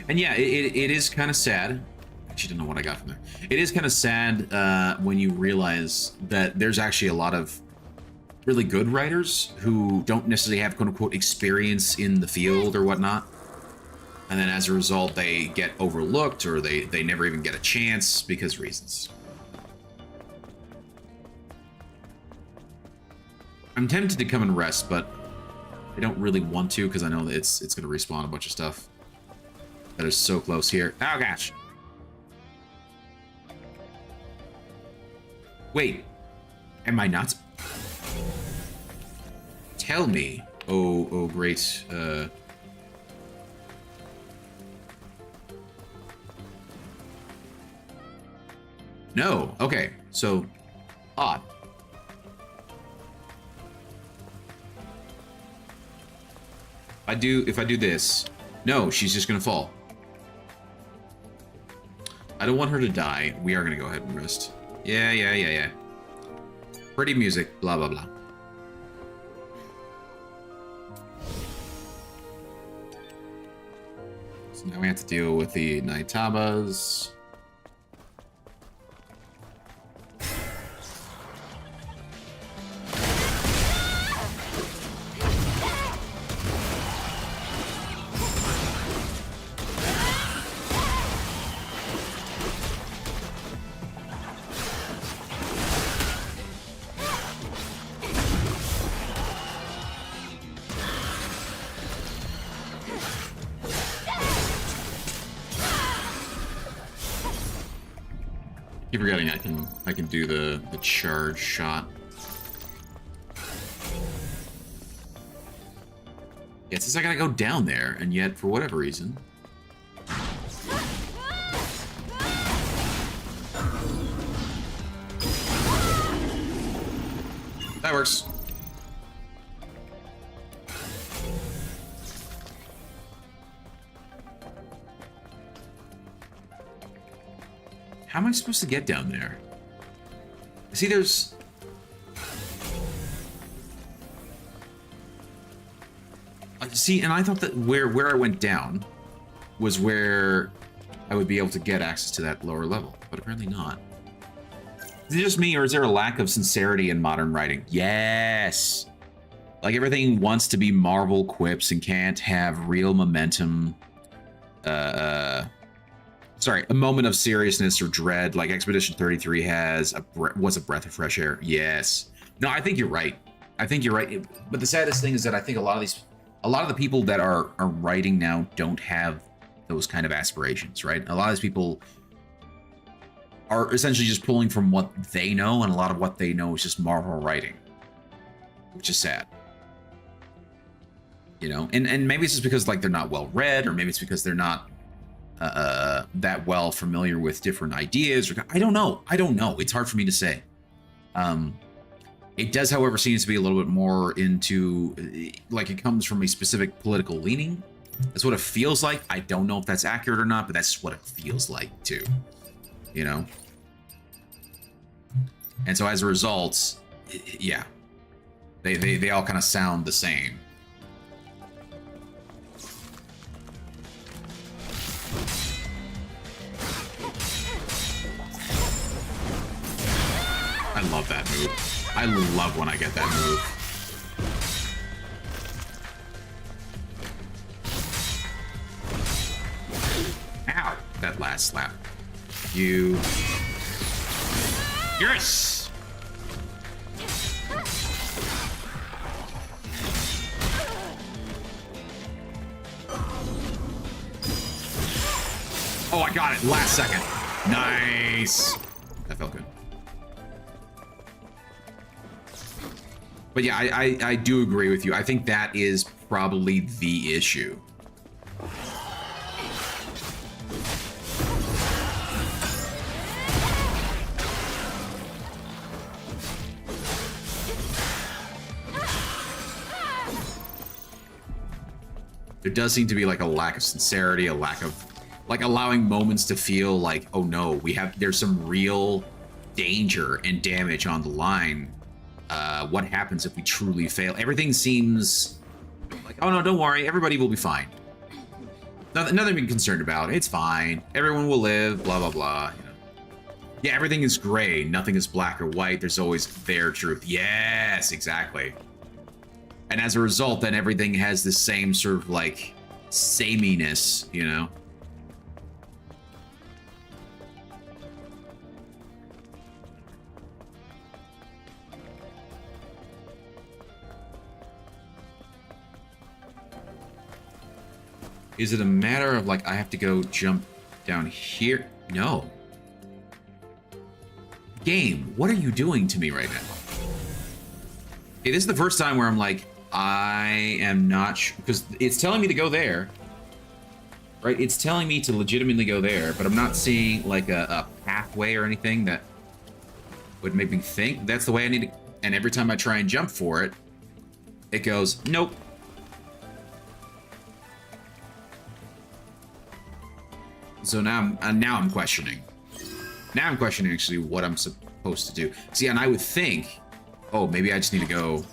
And yeah, it is kind of sad. Actually, don't know what I got from there. It is kind of sad when you realize that there's actually a lot of really good writers who don't necessarily have quote-unquote experience in the field or whatnot. And then as a result, they get overlooked, or they never even get a chance because reasons. I'm tempted to come and rest, but I don't really want to because I know that it's going to respawn a bunch of stuff that is so close here. Oh gosh. Wait, am I not? Tell me. Oh great. No. Okay. So, odd. If I do this, no, she's just gonna fall. I don't want her to die. We are gonna go ahead and rest. Yeah. Pretty music. Blah blah blah. So now we have to deal with the Naitabas. Keep forgetting I can do the charge shot. Yeah, it says I gotta go down there, and yet for whatever reason. That works. How am I supposed to get down there? See, there's... See, and I thought that where I went down was where I would be able to get access to that lower level, but apparently not. Is it just me, or is there a lack of sincerity in modern writing? Yes! Like, everything wants to be Marvel quips and can't have real momentum, sorry, a moment of seriousness or dread, like Expedition 33 has, was a breath of fresh air. Yes. No, I think you're right. I think you're right. But the saddest thing is that I think a lot of the people that are writing now don't have those kind of aspirations, right? A lot of these people are essentially just pulling from what they know, and a lot of what they know is just Marvel writing, which is sad. You know, and maybe it's just because like they're not well read, or maybe it's because they're not that well familiar with different ideas. Or I don't know. It's hard for me to say. It does, however, seems to be a little bit more into like it comes from a specific political leaning. That's what it feels like. I don't know if that's accurate or not, but that's what it feels like too. You know. And so as a result, yeah, they all kind of sound the same. I love that move. I love when I get that move. Ow! That last slap. You... Yes! Oh, I got it. Last second. Nice. That felt good. But yeah, I do agree with you. I think that is probably the issue. There does seem to be like a lack of sincerity, a lack of like allowing moments to feel like, oh no, there's some real danger and damage on the line. What happens if we truly fail? Everything seems like, oh no, don't worry, everybody will be fine. Nothing to be concerned about. It's fine. Everyone will live, blah, blah, blah. You know. Yeah, everything is gray. Nothing is black or white. There's always their truth. Yes, exactly. And as a result, then everything has the same sort of like sameness, you know? Is it a matter of like I have to go jump down here? No. Game, what are you doing to me right now? Okay, this is the first time where I'm like, I am not sure, because it's telling me to go there, right? It's telling me to legitimately go there, but I'm not seeing like a pathway or anything that would make me think that's the way I need to. And every time I try and jump for it, it goes, nope. So now I'm questioning. Now I'm questioning actually what I'm supposed to do. See, and I would think, oh, maybe I just need to go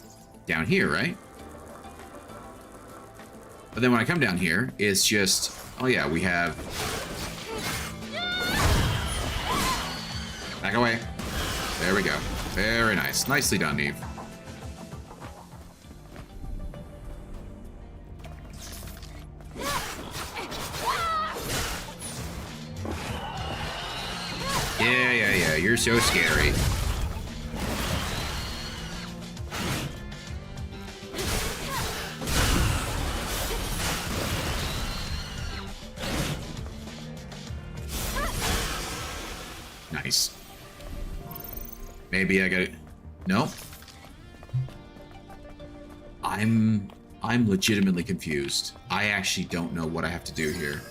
down here, right? But then when I come down here, it's just, oh yeah, we have... Back away. There we go. Very nice. Nicely done, Eve. Yeah, you're so scary. Nice. Maybe I gotta... No? I'm legitimately confused. I actually don't know what I have to do here.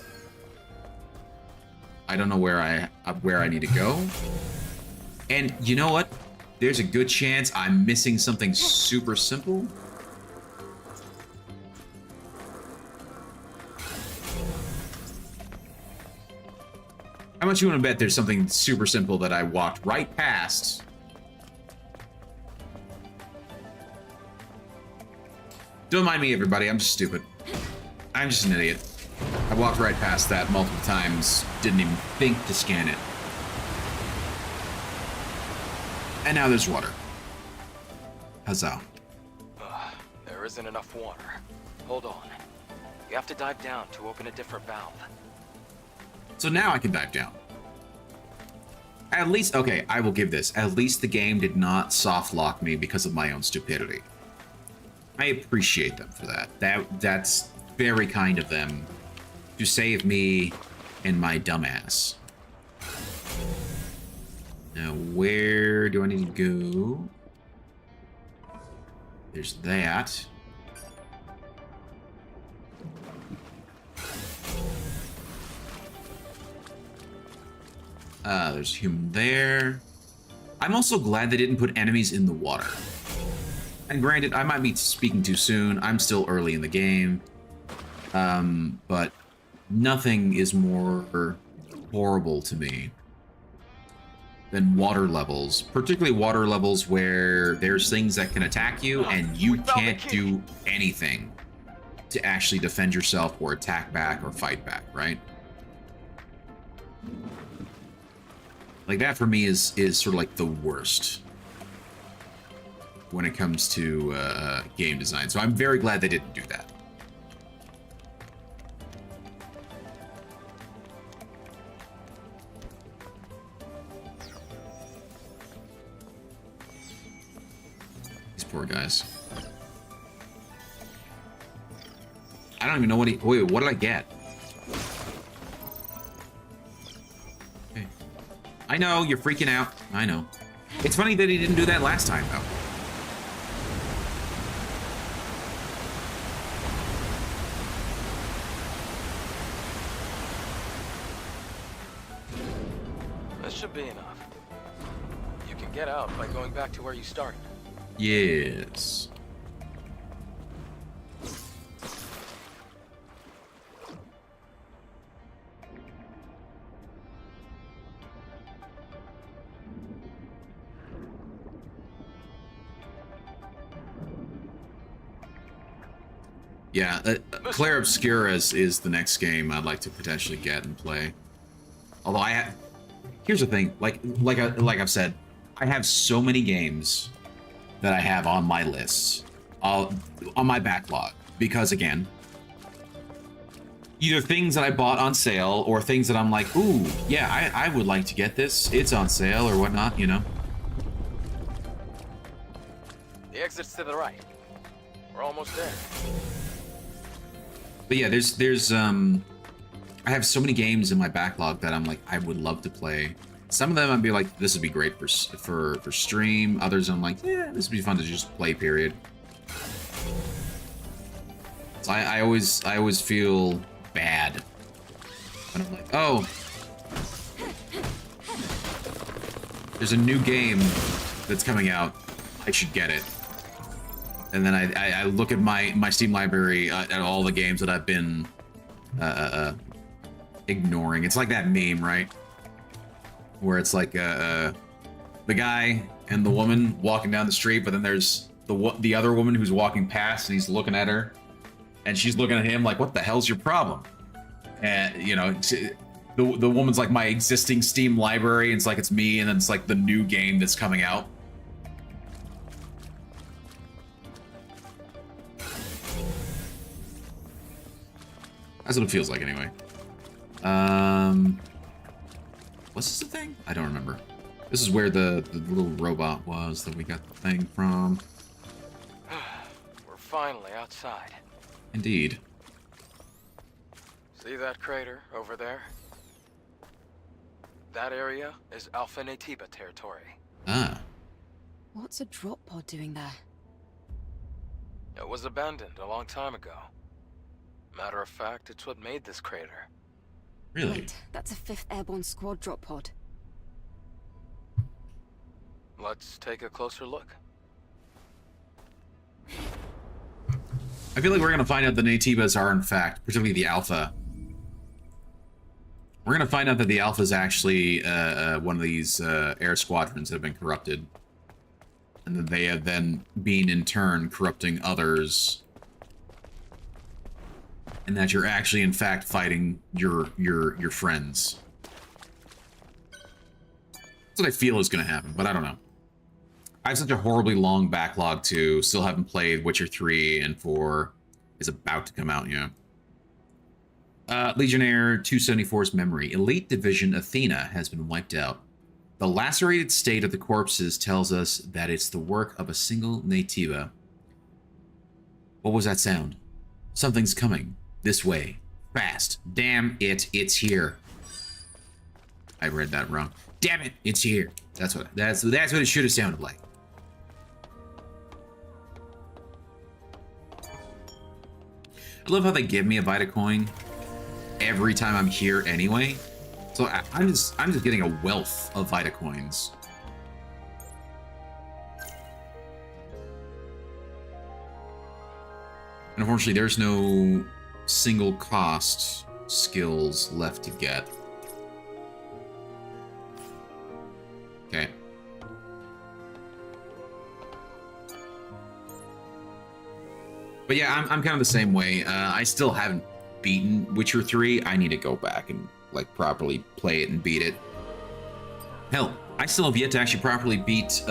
I don't know where I need to go. And you know what? There's a good chance I'm missing something super simple. How much you want to bet there's something super simple that I walked right past? Don't mind me, everybody. I'm just stupid. I'm just an idiot. I walked right past that multiple times, didn't even think to scan it. And now there's water. Huzzah. There isn't enough water. Hold on. You have to dive down to open a different valve. So now I can dive down. At least, okay, I will give this. At least the game did not soft lock me because of my own stupidity. I appreciate them for that. That's very kind of them to save me and my dumbass. Now, where do I need to go? There's that. There's a human there. I'm also glad they didn't put enemies in the water. And granted, I might be speaking too soon. I'm still early in the game. But nothing is more horrible to me than water levels. Particularly water levels where there's things that can attack you and you can't do anything to actually defend yourself or attack back or fight back, right? Like that for me is sort of like the worst when it comes to game design. So I'm very glad they didn't do that. These poor guys. I don't even know what he... Wait, what did I get? Okay. I know, you're freaking out. I know. It's funny that he didn't do that last time, though. This should be enough. You can get out by going back to where you started. Yes. Yeah, Claire Obscura is the next game I'd like to potentially get and play. Although here's the thing, like I've said, I have so many games that I have on my list, on my backlog, because again, either things that I bought on sale or things that I'm like, ooh, yeah, I would like to get this. It's on sale or whatnot, you know. The exit's to the right. We're almost there. But yeah, there's I have so many games in my backlog that I'm like, I would love to play. Some of them I'd be like, this would be great for stream. Others I'm like, yeah, this would be fun to just play, period. So I always feel bad when I'm like, oh, there's a new game that's coming out, I should get it. And then I look at my Steam library at all the games that I've been ignoring. It's like that meme, right? Where it's like the guy and the woman walking down the street, but then there's the other woman who's walking past and he's looking at her, and she's looking at him like, "What the hell's your problem?" And you know, the woman's like my existing Steam library, and it's like it's me, and then it's like the new game that's coming out. That's what it feels like, anyway. Was this the thing? I don't remember. This is where the little robot was that we got the thing from. We're finally outside. Indeed. See that crater over there? That area is Alpha Natiba territory. Ah. What's a drop pod doing there? It was abandoned a long time ago. Matter of fact, it's what made this crater. Really? Wait, that's a 5th Airborne Squad drop pod. Let's take a closer look. I feel like we're gonna find out the Natibas are, in fact, particularly the Alpha. We're gonna find out that the Alpha is actually one of these air squadrons that have been corrupted, and that they have then been in turn corrupting others, and that you're actually, in fact, fighting your friends. That's what I feel is gonna happen, but I don't know. I have such a horribly long backlog too. Still haven't played Witcher 3, and 4 is about to come out, you know. Legionnaire 274's memory. Elite Division Athena has been wiped out. The lacerated state of the corpses tells us that it's the work of a single nativa. What was that sound? Something's coming. This way. Fast. Damn it, it's here. I read that wrong. Damn it, it's here. That's what it should have sounded like. I love how they give me a Vita coin every time I'm here anyway. So I'm just getting a wealth of Vita coins. And unfortunately, there's no single cost skills left to get. Okay. But yeah, I'm kind of the same way. I still haven't beaten Witcher 3. I need to go back and like properly play it and beat it. Hell, I still have yet to actually properly beat.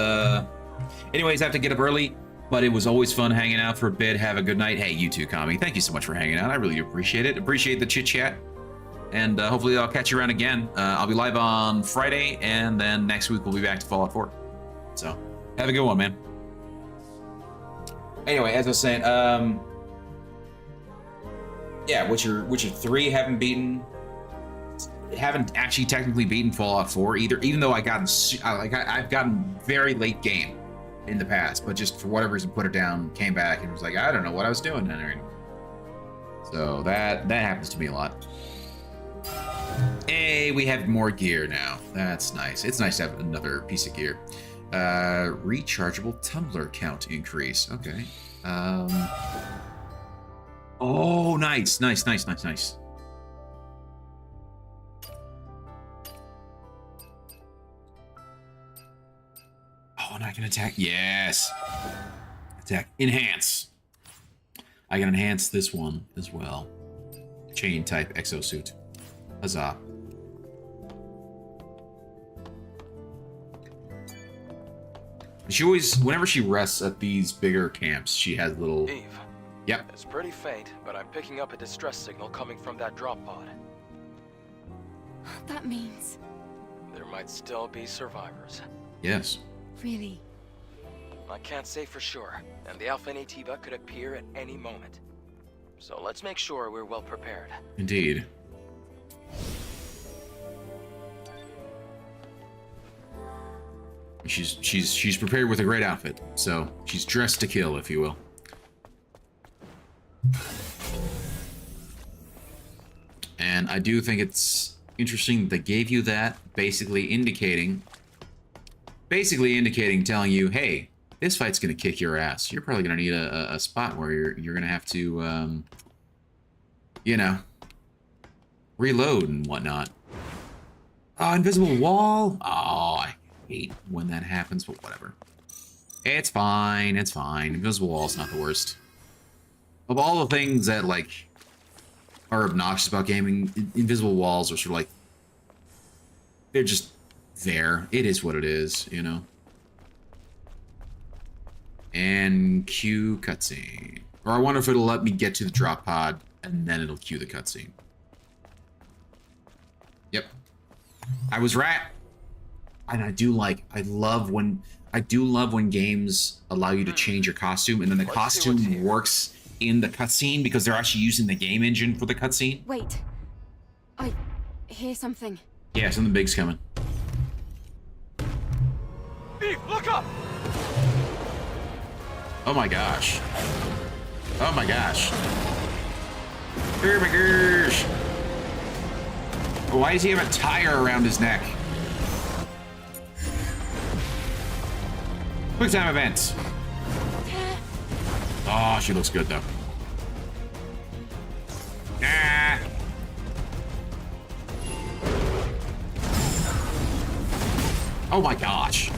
Anyways, I have to get up early, but it was always fun hanging out for a bit. Have a good night. Hey, you too, Kami. Thank you so much for hanging out. I really appreciate it. Appreciate the chit chat. And hopefully I'll catch you around again. I'll be live on Friday, and then next week we'll be back to Fallout 4. So have a good one, man. Anyway, as I was saying, yeah, Witcher 3 haven't actually technically beaten Fallout 4 either, even though I've gotten very late game in the past, but just for whatever reason put it down, came back and was like, I don't know what I was doing. So that happens to me a lot. Hey, we have more gear now. That's nice. It's nice to have another piece of gear. Rechargeable tumbler count increase. Okay. Oh, nice. Oh, and I can attack. Yes. Attack. Enhance. I can enhance this one as well. Chain type exosuit. Huzzah. She always, whenever she rests at these bigger camps, she has little... Eve. Yep. It's pretty faint, but I'm picking up a distress signal coming from that drop pod. That means... There might still be survivors. Yes. Really? I can't say for sure, and the Alpha Nativa could appear at any moment. So let's make sure we're well prepared. Indeed. She's prepared with a great outfit, so she's dressed to kill, if you will. And I do think it's interesting that they gave you that, basically indicating, telling you, hey, this fight's gonna kick your ass. You're probably gonna need a spot where you're gonna have to, you know, reload and whatnot. Oh, invisible wall. Oh, I hate when that happens, but whatever. It's fine. It's fine. Invisible wall's not the worst. Of all the things that like are obnoxious about gaming, invisible walls are sort of like, they're just there. It is what it is, you know. And cue cutscene. Or I wonder if it'll let me get to the drop pod and then it'll cue the cutscene. Yep. I was right. And I love when games allow you to change your costume and then the costume works in the cutscene because they're actually using the game engine for the cutscene. Wait. I hear something. Yeah, something big's coming. Eve, look up! Oh my gosh. Oh my gosh. Oh my gosh. Why does he have a tire around his neck? Quick time event. Oh, she looks good though. Ah. Oh my gosh.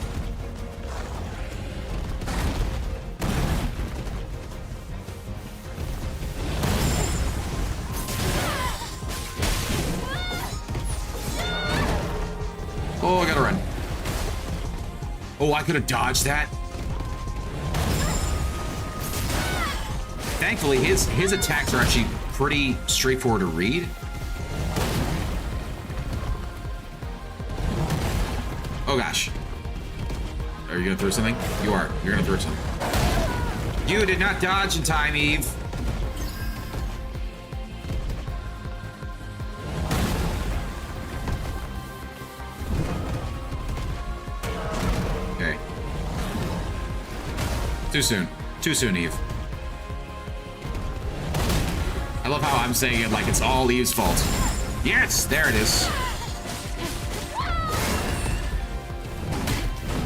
Oh, I gotta run. Oh, I could have dodged that. Thankfully, his attacks are actually pretty straightforward to read. Oh gosh. Are you gonna throw something? You are. You're gonna throw something. You did not dodge in time, Eve. Okay. Too soon. Too soon, Eve. I love how I'm saying it like it's all Eve's fault. Yes, there it is.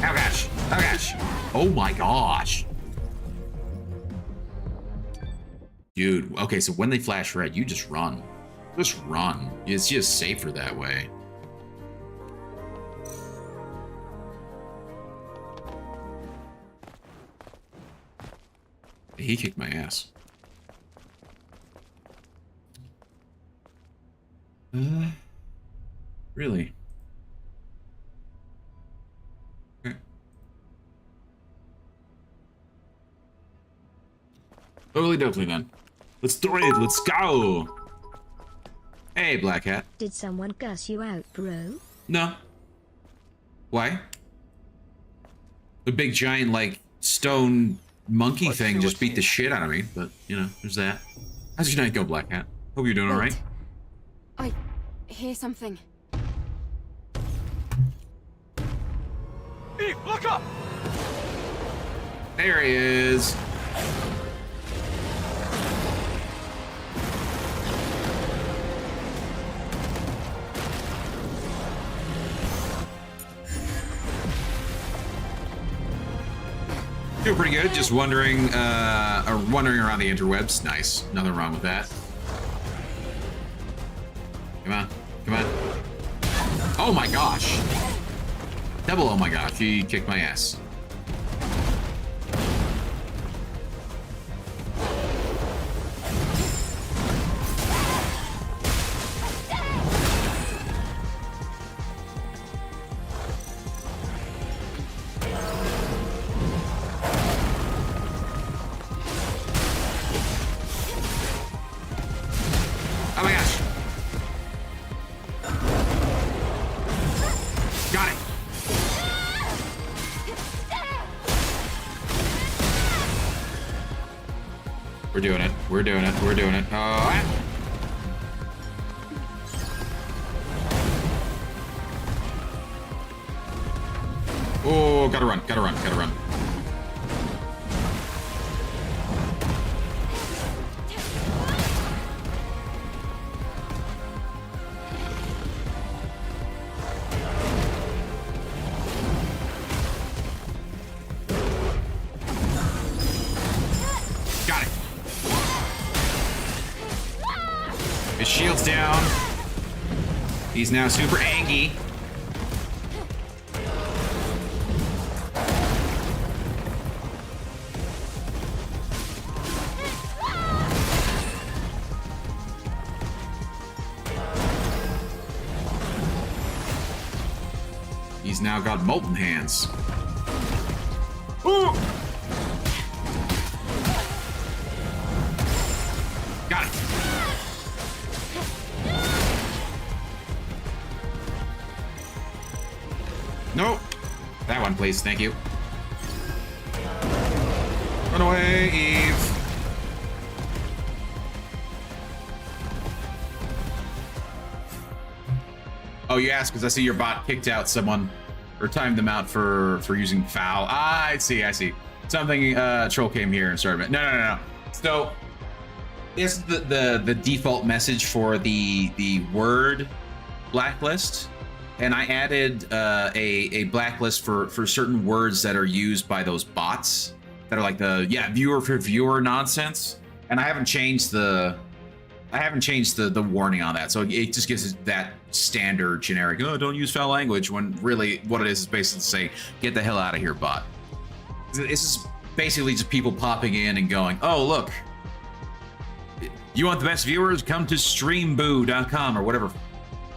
Oh gosh. Oh gosh. Oh my gosh. Dude, okay, so when they flash red, you just run. Just run. It's just safer that way. He kicked my ass. Really? Okay. Totally dokley then. Let's do it. Let's go. Hey, Black Hat. Did someone cuss you out, bro? No. Why? The big giant like stone monkey thing just beat the shit out of me, but you know, there's that. How's your night go, Black Hat? Hope you're doing all right. I hear something. Eve, look up! There he is. Doing pretty good. Just wandering around the interwebs. Nice. Nothing wrong with that. Come on. Come on. Oh my gosh. Double oh my gosh. He kicked my ass. Oh my gosh. Got it. We're doing it. We're doing it. We're doing it. Oh, gotta run. Gotta run. Gotta run. Got it. His shield's down. He's now super angry. He's now got molten hands. Ooh! Got it. Nope. That one, please. Thank you. Run away, Eve. Oh, you asked because I see your bot kicked out someone or timed them out for using foul. Ah, I see. Something troll came here and started. No. So this is the default message for the word blacklist, and I added a blacklist for certain words that are used by those bots that are like the viewer for viewer nonsense, and I haven't changed the warning on that, so it just gives it that standard generic, oh, don't use foul language, when really what it is basically saying, get the hell out of here, bot. This is basically just people popping in and going, oh, look, you want the best viewers? Come to streamboo.com or whatever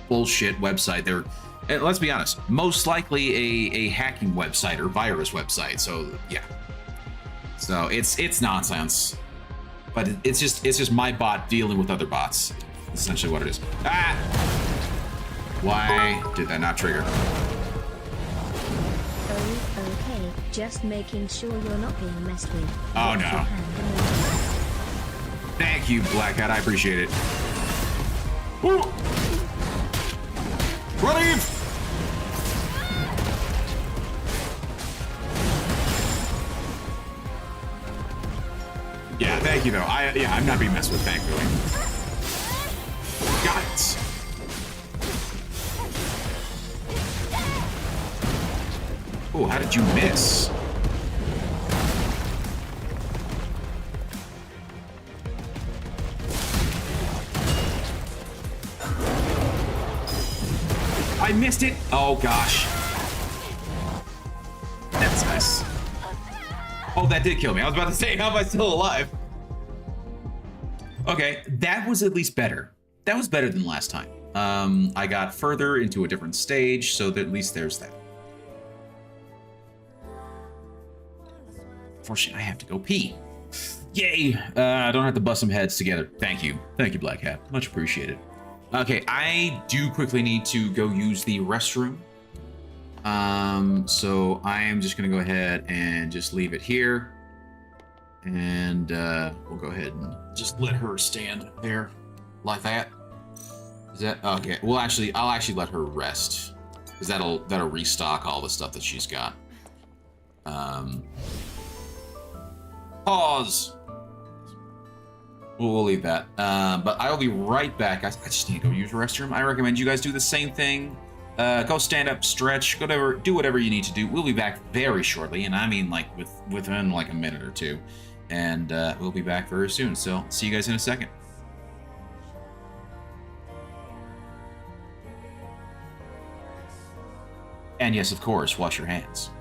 bullshit website they're, and let's be honest, most likely a hacking website or virus website, so yeah. So it's nonsense. But it's just my bot dealing with other bots. That's essentially what it is. Ah! Why did that not trigger? Oh, okay. Just making sure you're not being messed with. Oh, Wash no. your hand immediately. Thank you, Black Hat. I appreciate it. Woo! Relief! Yeah, thank you, though. I'm not being messed with, thankfully. Got it. Oh, how did you miss? I missed it. Oh, gosh. That's nice. Oh, that did kill me. I was about to say, how am I still alive? Okay, that was at least better. That was better than last time. I got further into a different stage, so that at least there's that. Unfortunately, I have to go pee. Yay! I don't have to bust some heads together. Thank you. Thank you, Black Hat. Much appreciated. Okay, I do quickly need to go use the restroom. So I am just gonna go ahead and just leave it here. And we'll go ahead and just let her stand there like that. Is that okay? Well, actually, I'll actually let her rest, because that'll restock all the stuff that she's got. Pause. We'll leave that. But I'll be right back. I just need to go use the restroom. I recommend you guys do the same thing. Go stand up, stretch, do whatever you need to do. We'll be back very shortly, and I mean like within like a minute or two. And we'll be back very soon. So see you guys in a second. And yes, of course, wash your hands.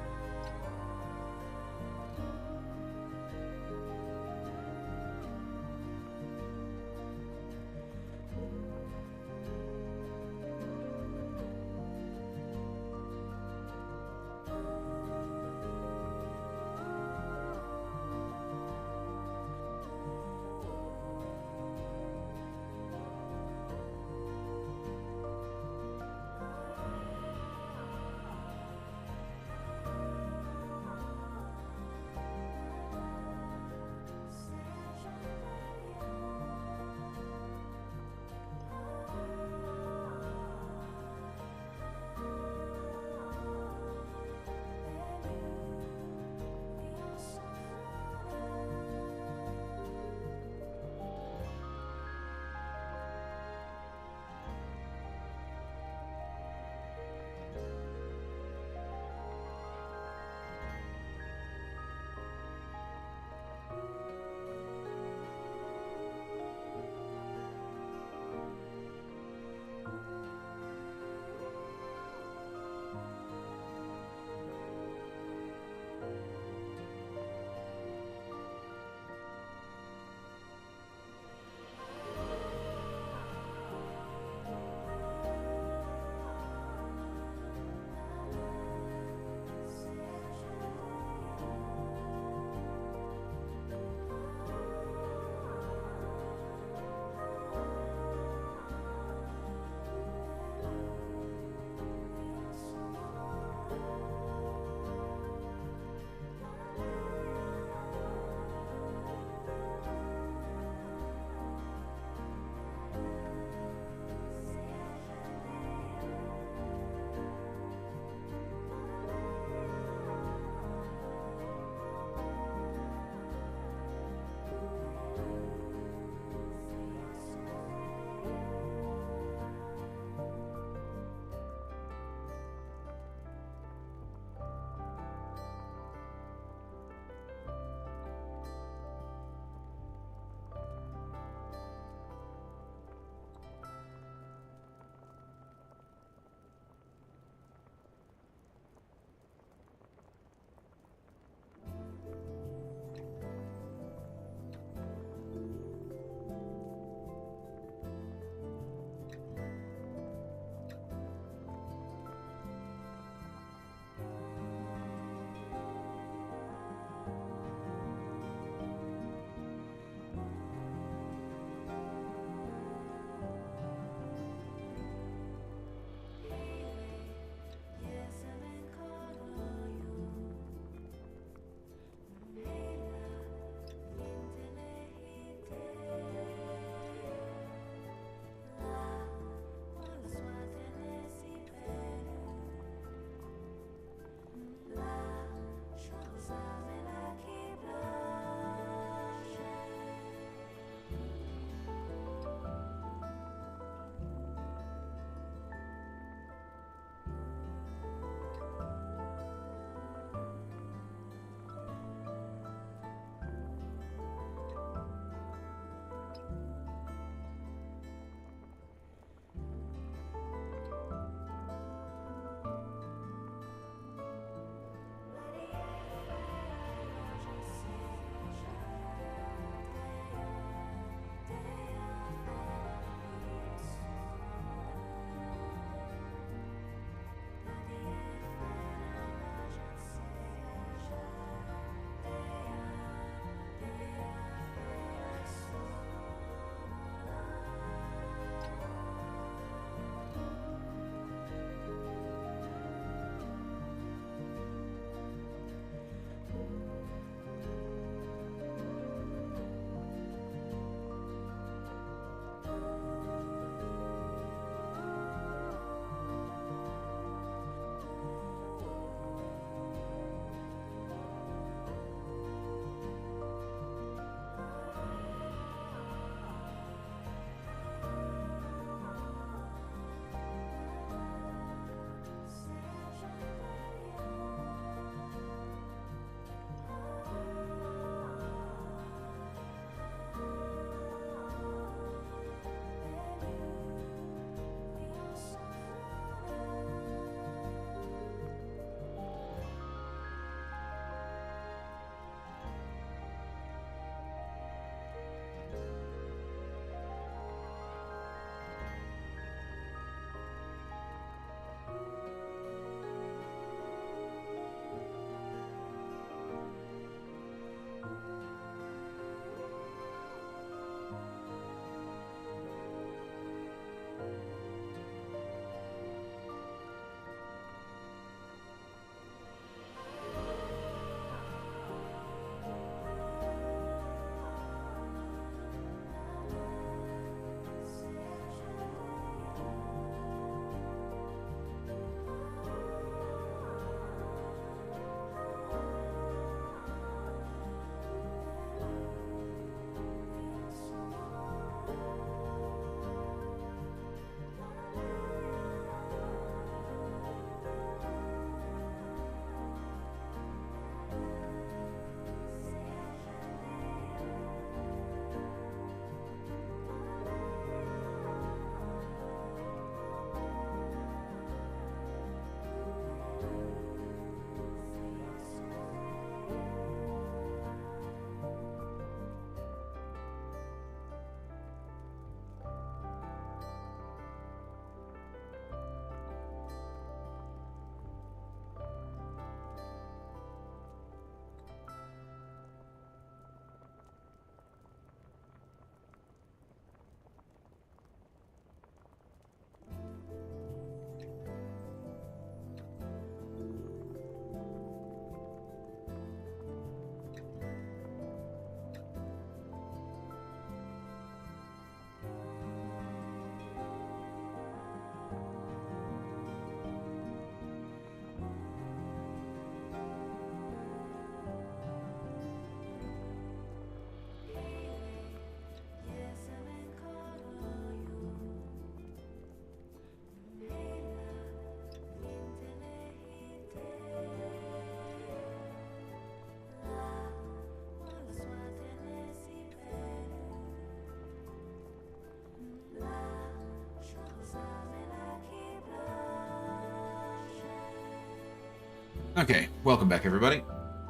Okay, welcome back, everybody.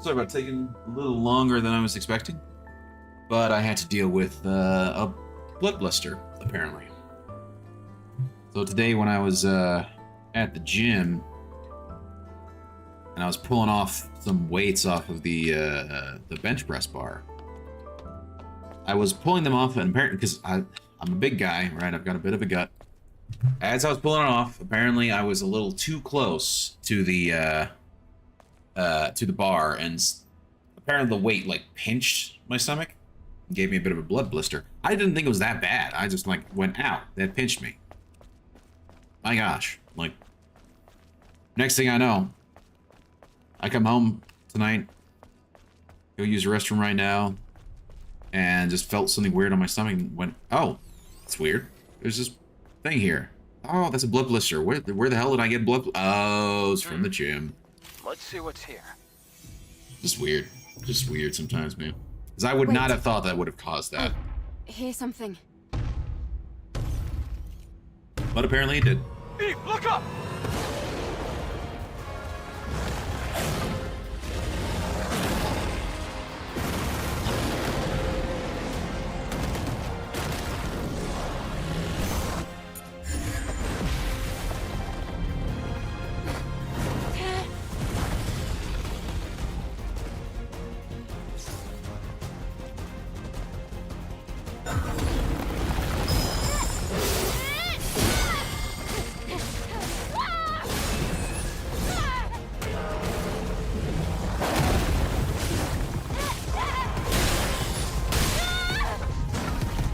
Sorry about taking a little longer than I was expecting, but I had to deal with a blood blister, apparently. So today, when I was at the gym, and I was pulling off some weights off of the bench press bar, I was pulling them off, and apparently, because I'm a big guy, right? I've got a bit of a gut. As I was pulling it off, apparently I was a little too close to the bar, and apparently the weight like pinched my stomach and gave me a bit of a blood blister. I didn't think it was that bad. I just like went, ow, that pinched me. My gosh. Like, next thing I know, I come home tonight, go use the restroom right now, and just felt something weird on my stomach and went, oh, it's weird. There's this thing here. Oh, that's a blood blister. Where the hell did I get blood? Oh, it's from the gym. Let's see what's here. Just weird. Just weird sometimes, man. Because I would Wait. not have thought that would have caused that. Here's something. But apparently it did. Eve, look up!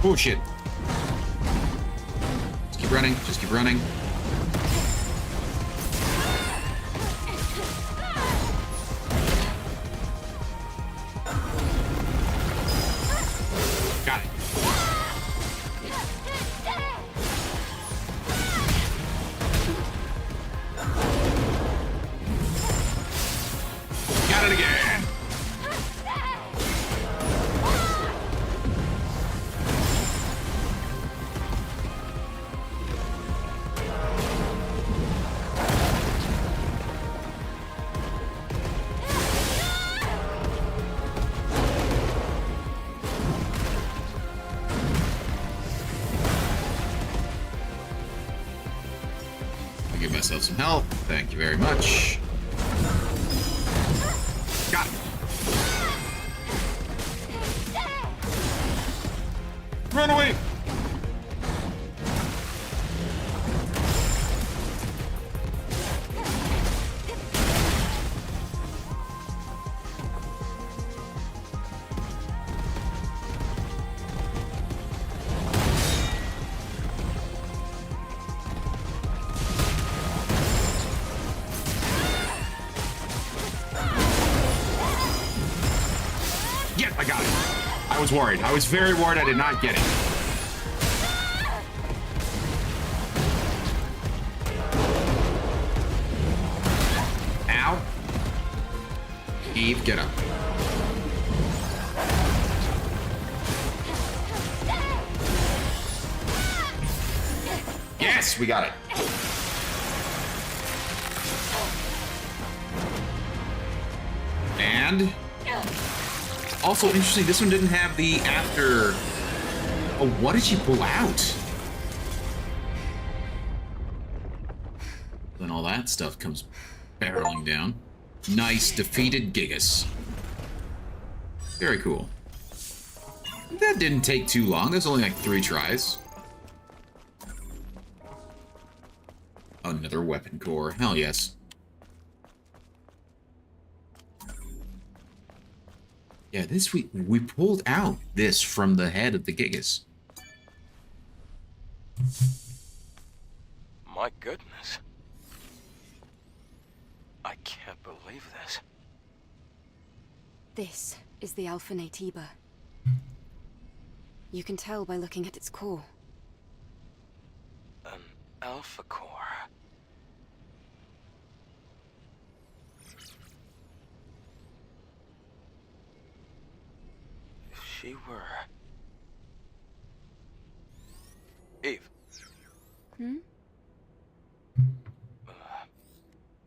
Oh shit. Just keep running. Just keep running. Got it. Got it again. I'll give myself some health. Thank you very much. Got it. Run away! Yes, I got it. I was worried. I was very worried I did not get it. Ow. Eve, get up. Yes, we got it. And also interesting, this one didn't have the after. Oh, what did she pull out? Then all that stuff comes barreling down. Nice, defeated Gigas. Very cool. That didn't take too long. There's only like 3 tries. Another weapon core. Hell yes. Yeah, this we pulled out this from the head of the Gigas. My goodness. I can't believe this. This is the Alpha Natiba. You can tell by looking at its core. An Alpha Core. If she were... Eve. Hmm?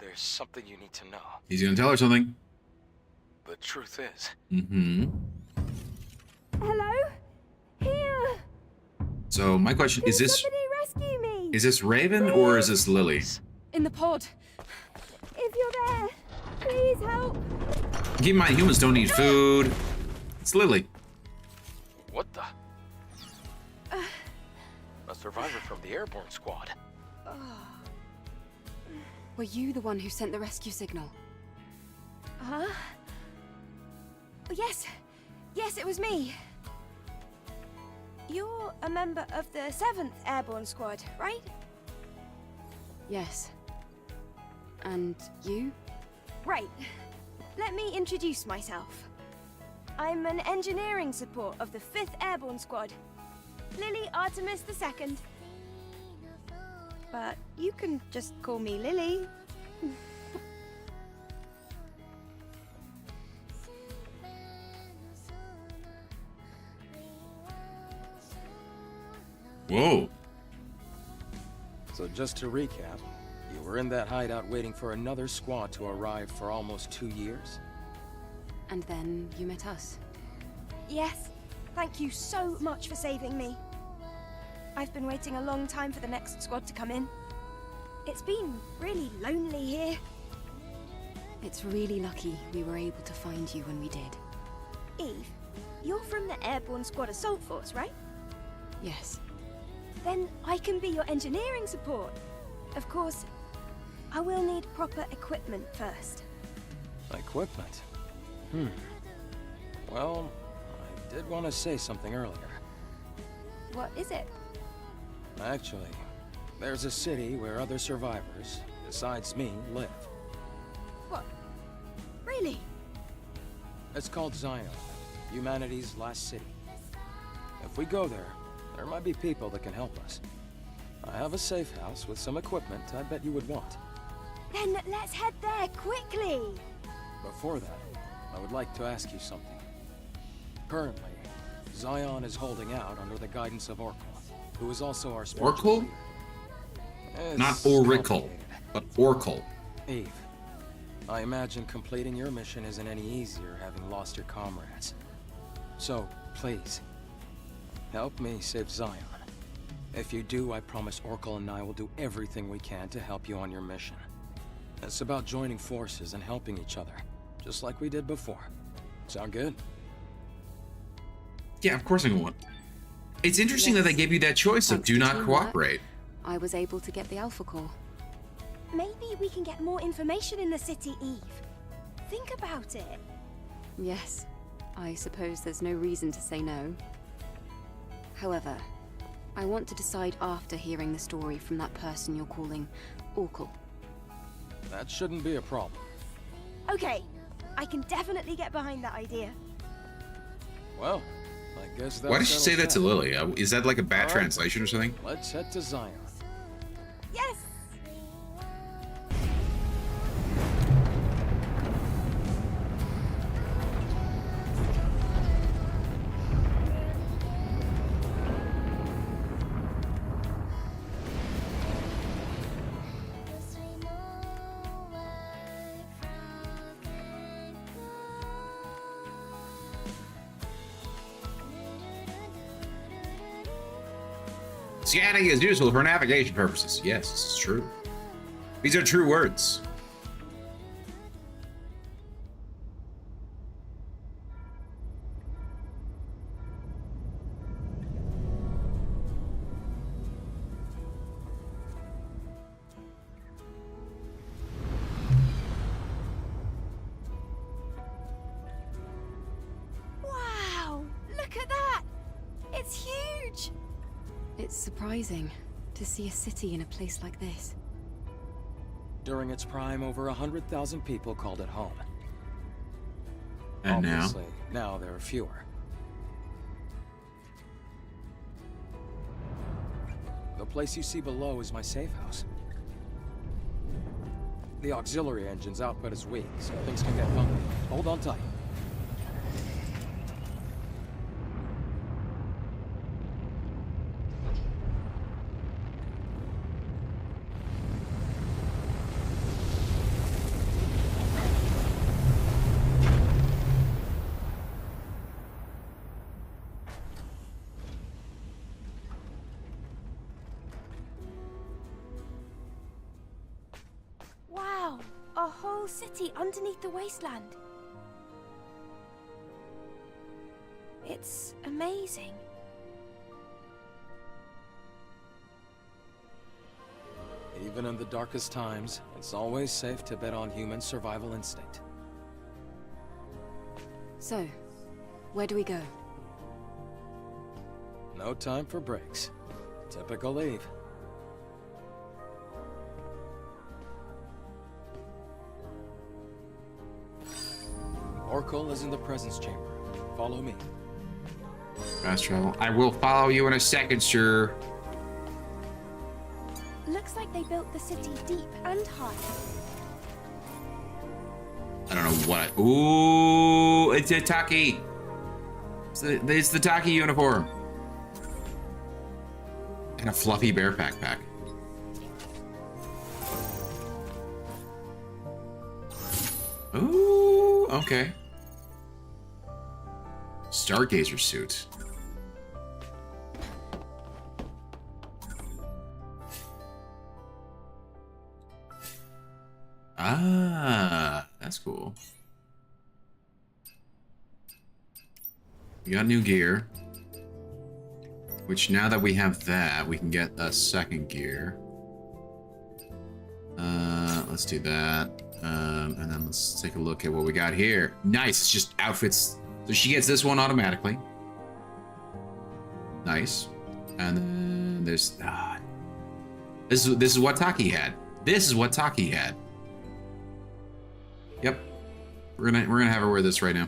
there's something you need to know. He's gonna tell her something. The truth is, Mm-hmm. Hello? Here! So my question is this: Somebody rescue me! is this Raven or is this Lily? In the pod. If you're there, please help! Keep in mind, humans don't need food. It's Lily. what the? A survivor from the airborne squad. Were you the one who sent the rescue signal? Huh? Yes. Yes, it was me. You're a member of the 7th Airborne Squad, right? Yes. And you? Right. Let me introduce myself. I'm an engineering support of the 5th Airborne Squad. Lily Artemis II. But you can just call me Lily. Whoa. So just to recap, you were in that hideout waiting for another squad to arrive for almost 2 years? And then you met us. Yes. Thank you so much for saving me. I've been waiting a long time for the next squad to come in. It's been really lonely here. It's really lucky we were able to find you when we did. Eve, you're from the Airborne Squad Assault Force, right? Yes. Then I can be your engineering support. Of course, I will need proper equipment first. Equipment? Well, I did want to say something earlier. What is it? Actually, there's a city where other survivors, besides me, live. What? Really? It's called Zion, humanity's last city. If we go there, there might be people that can help us. I have a safe house with some equipment I bet you would want. Then let's head there quickly! Before that, I would like to ask you something. Currently, Zion is holding out under the guidance of Oracle, who is also our spiritual Oracle? leader. It's Not Oracle, complicated. but Oracle. Eve, I imagine completing your mission isn't any easier having lost your comrades. So, please, help me save Zion. If you do, I promise Oracle and I will do everything we can to help you on your mission. It's about joining forces and helping each other, just like we did before. Sound good? Yeah, of course I want. It's interesting that they gave you that choice of Thanks do to not teamwork. cooperate. I was able to get the Alpha Core. Maybe we can get more information in the city, Eve. Think about it. Yes. I suppose there's no reason to say no. However, I want to decide after hearing the story from that person you're calling Oracle. That shouldn't be a problem. Okay, I can definitely get behind that idea. Well, I guess that Why did she say that to settles Lily? Is that like a bad Alright. translation or something? Let's head to Zion. Yes! Scanning is useful for navigation purposes. Yes, this is true. These are true words. Wow! Look at that! It's huge! It's surprising to see a city in a place like this. During its prime, over 100,000 people called it home. And now? Obviously, now there are fewer. The place you see below is my safe house. The auxiliary engine's output is weak, so things can get bumpy. Hold on tight. city underneath the wasteland. It's amazing. Even in the darkest times, it's always safe to bet on human survival instinct. So, where do we go? No time for breaks. Typical Eve. Oracle is in the presence chamber. Follow me. Fast travel. I will follow you in a second, sir. Looks like they built the city deep and high. I don't know what. Ooh, it's a Taki. It's the Taki uniform. And a fluffy bear backpack. Ooh, okay. Stargazer suit. Ah, that's cool. We got new gear. Which, now that we have that, we can get a second gear. Let's do that. And then let's take a look at what we got here. Nice, it's just outfits. So she gets this one automatically. Nice. And then there's... This is what Taki had. This is what Taki had. Yep. We're gonna have her wear this right now.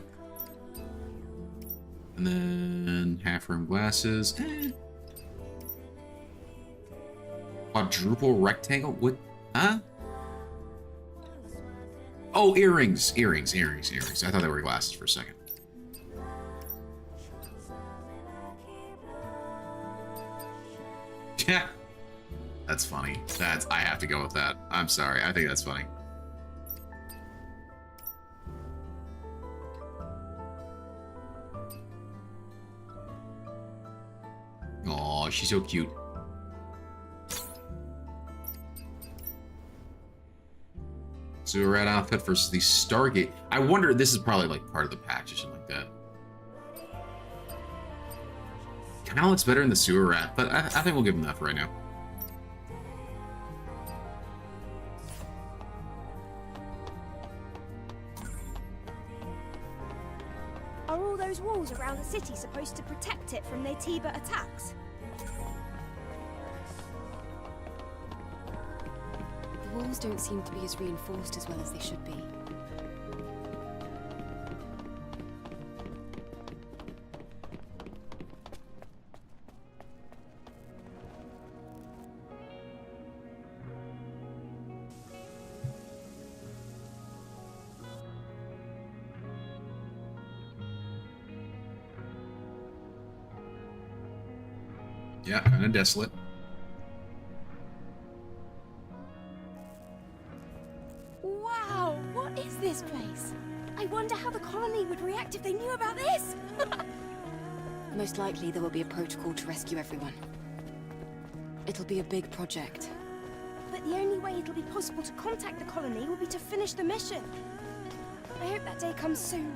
And then half-room glasses. Quadruple rectangle? What? Huh? Oh, earrings. Earrings. I thought they were glasses for a second. Yeah. That's funny. I have to go with that. I'm sorry. I think that's funny. Aw, she's so cute. So a red outfit versus the Stargate. I wonder, this is probably like part of the patch or something like that. Kind of looks better in the sewer rat, but I think we'll give him that for right now. Are all those walls around the city supposed to protect it from Naytiba attacks? The walls don't seem to be as reinforced as well as they should be. Yeah, kind of desolate. Wow, what is this place? I wonder how the colony would react if they knew about this. Most likely there will be a protocol to rescue everyone. It'll be a big project. But the only way it'll be possible to contact the colony will be to finish the mission. I hope that day comes soon.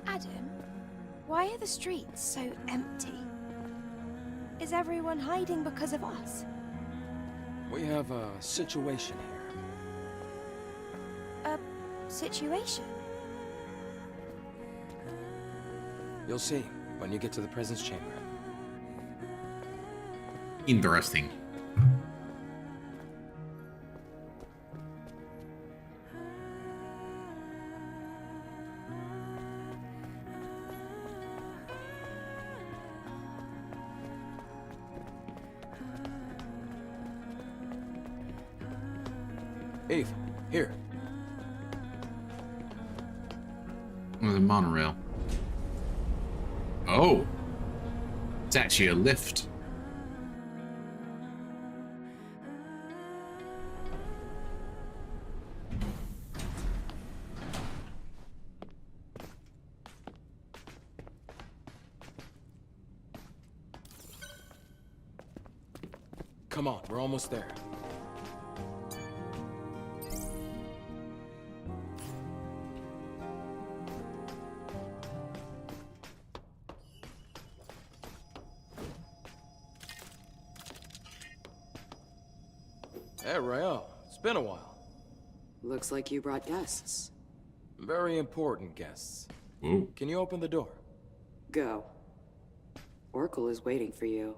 Adam, why are the streets so empty? Is everyone hiding because of us? We have a situation here. A situation? You'll see when you get to the presence chamber. Interesting. Eve, here. With a monorail. Oh! It's actually a lift. Come on, we're almost there. Hey, Rael. It's been a while. Looks like you brought guests. Very important guests. Whoa. Can you open the door? Go. Oracle is waiting for you.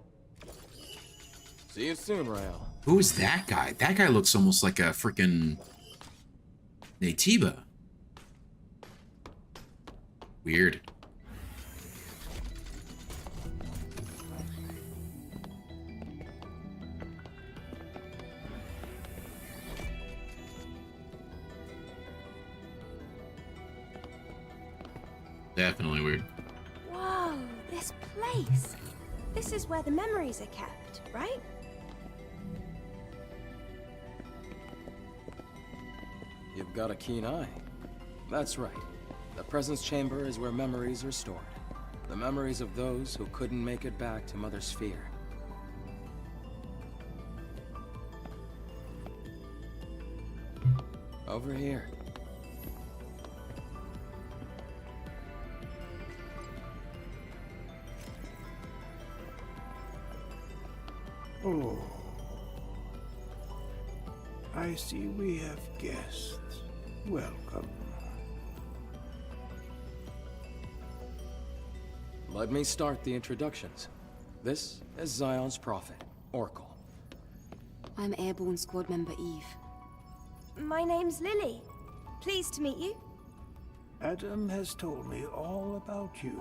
See you soon, Rael. Who is that guy? That guy looks almost like a freaking Natiba. Weird. Definitely weird. Whoa, this place. This is where the memories are kept, right? You've got a keen eye. That's right. The presence chamber is where memories are stored. The memories of those who couldn't make it back to Mother Sphere. Over here. Oh. I see we have guests. Welcome. Let me start the introductions. This is Zion's prophet, Oracle. I'm Airborne Squad Member Eve. My name's Lily. Pleased to meet you. Adam has told me all about you.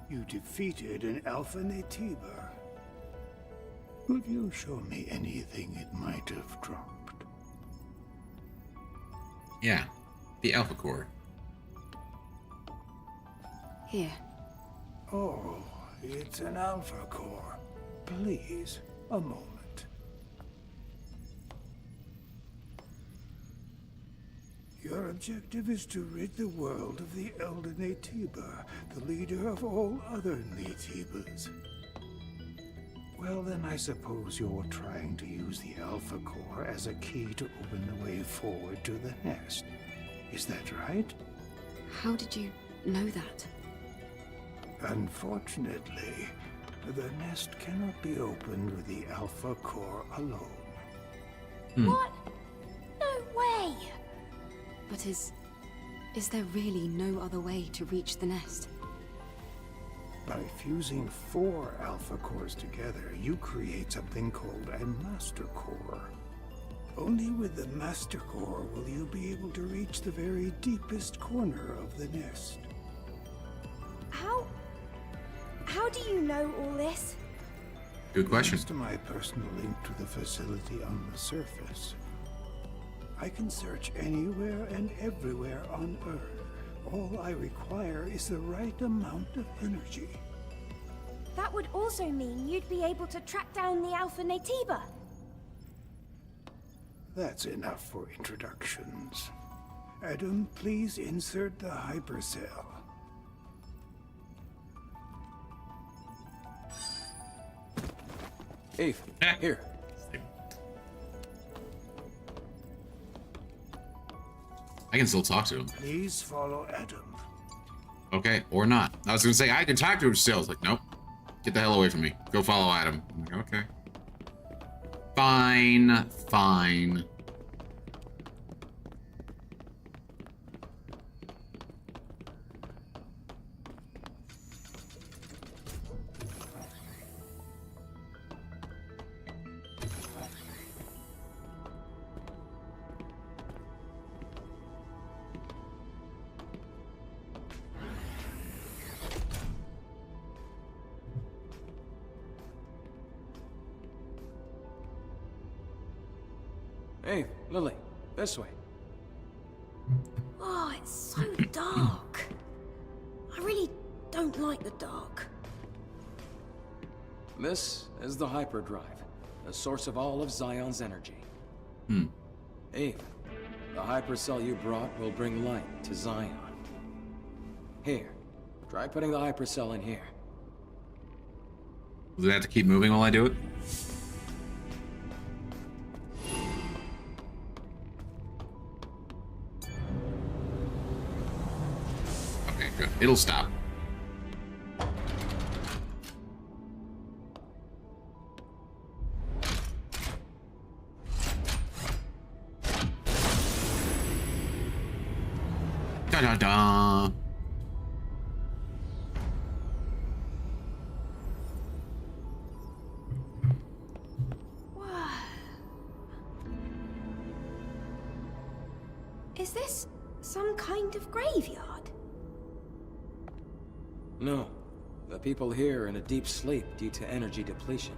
You defeated an Alpha Natiba. Could you show me anything it might have dropped? Yeah, the Alpha Core. Here. Oh, it's an Alpha Core. Please, a moment. Your objective is to rid the world of the Elder Natiba, the leader of all other Natibas. Well, then I suppose you're trying to use the Alpha Core as a key to open the way forward to the nest. Is that right? How did you know that? Unfortunately, the nest cannot be opened with the Alpha Core alone. What? No way! But is there really no other way to reach the nest? By fusing 4 Alpha Cores together, you create something called a Master Core. Only with the Master Core will you be able to reach the very deepest corner of the nest. How do you know all this? Good question. Thanks to my personal link to the facility on the surface. I can search anywhere and everywhere on Earth. All I require is the right amount of energy. That would also mean you'd be able to track down the Alpha Natiba. That's enough for introductions. Adam, please insert the hypercell. Eve, here. I can still talk to him. Please follow Adam. Okay, or not. I was gonna say I can talk to him still. It's like, nope. Get the hell away from me. Go follow Adam. I'm like, okay. Fine, fine. Hey, Lily, this way. Oh, it's so dark. I really don't like the dark. This is the hyperdrive, the source of all of Zion's energy. Eve, the hypercell you brought will bring light to Zion. Here, try putting the hypercell in here. Does it have to keep moving while I do it? Good. It'll stop. Da-da-da. Is this some kind of graveyard? No. The people here are in a deep sleep due to energy depletion.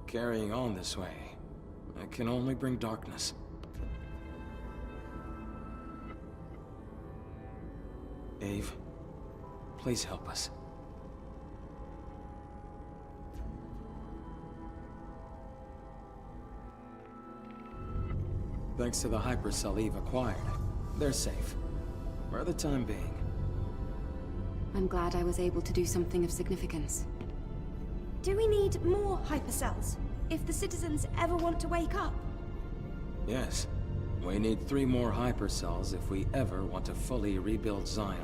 Carrying on this way, it can only bring darkness. Eve, please help us. Thanks to the hypercell Eve acquired, they're safe. For the time being. I'm glad I was able to do something of significance. Do we need more hypercells if the citizens ever want to wake up? Yes. We need 3 more hypercells if we ever want to fully rebuild Zion.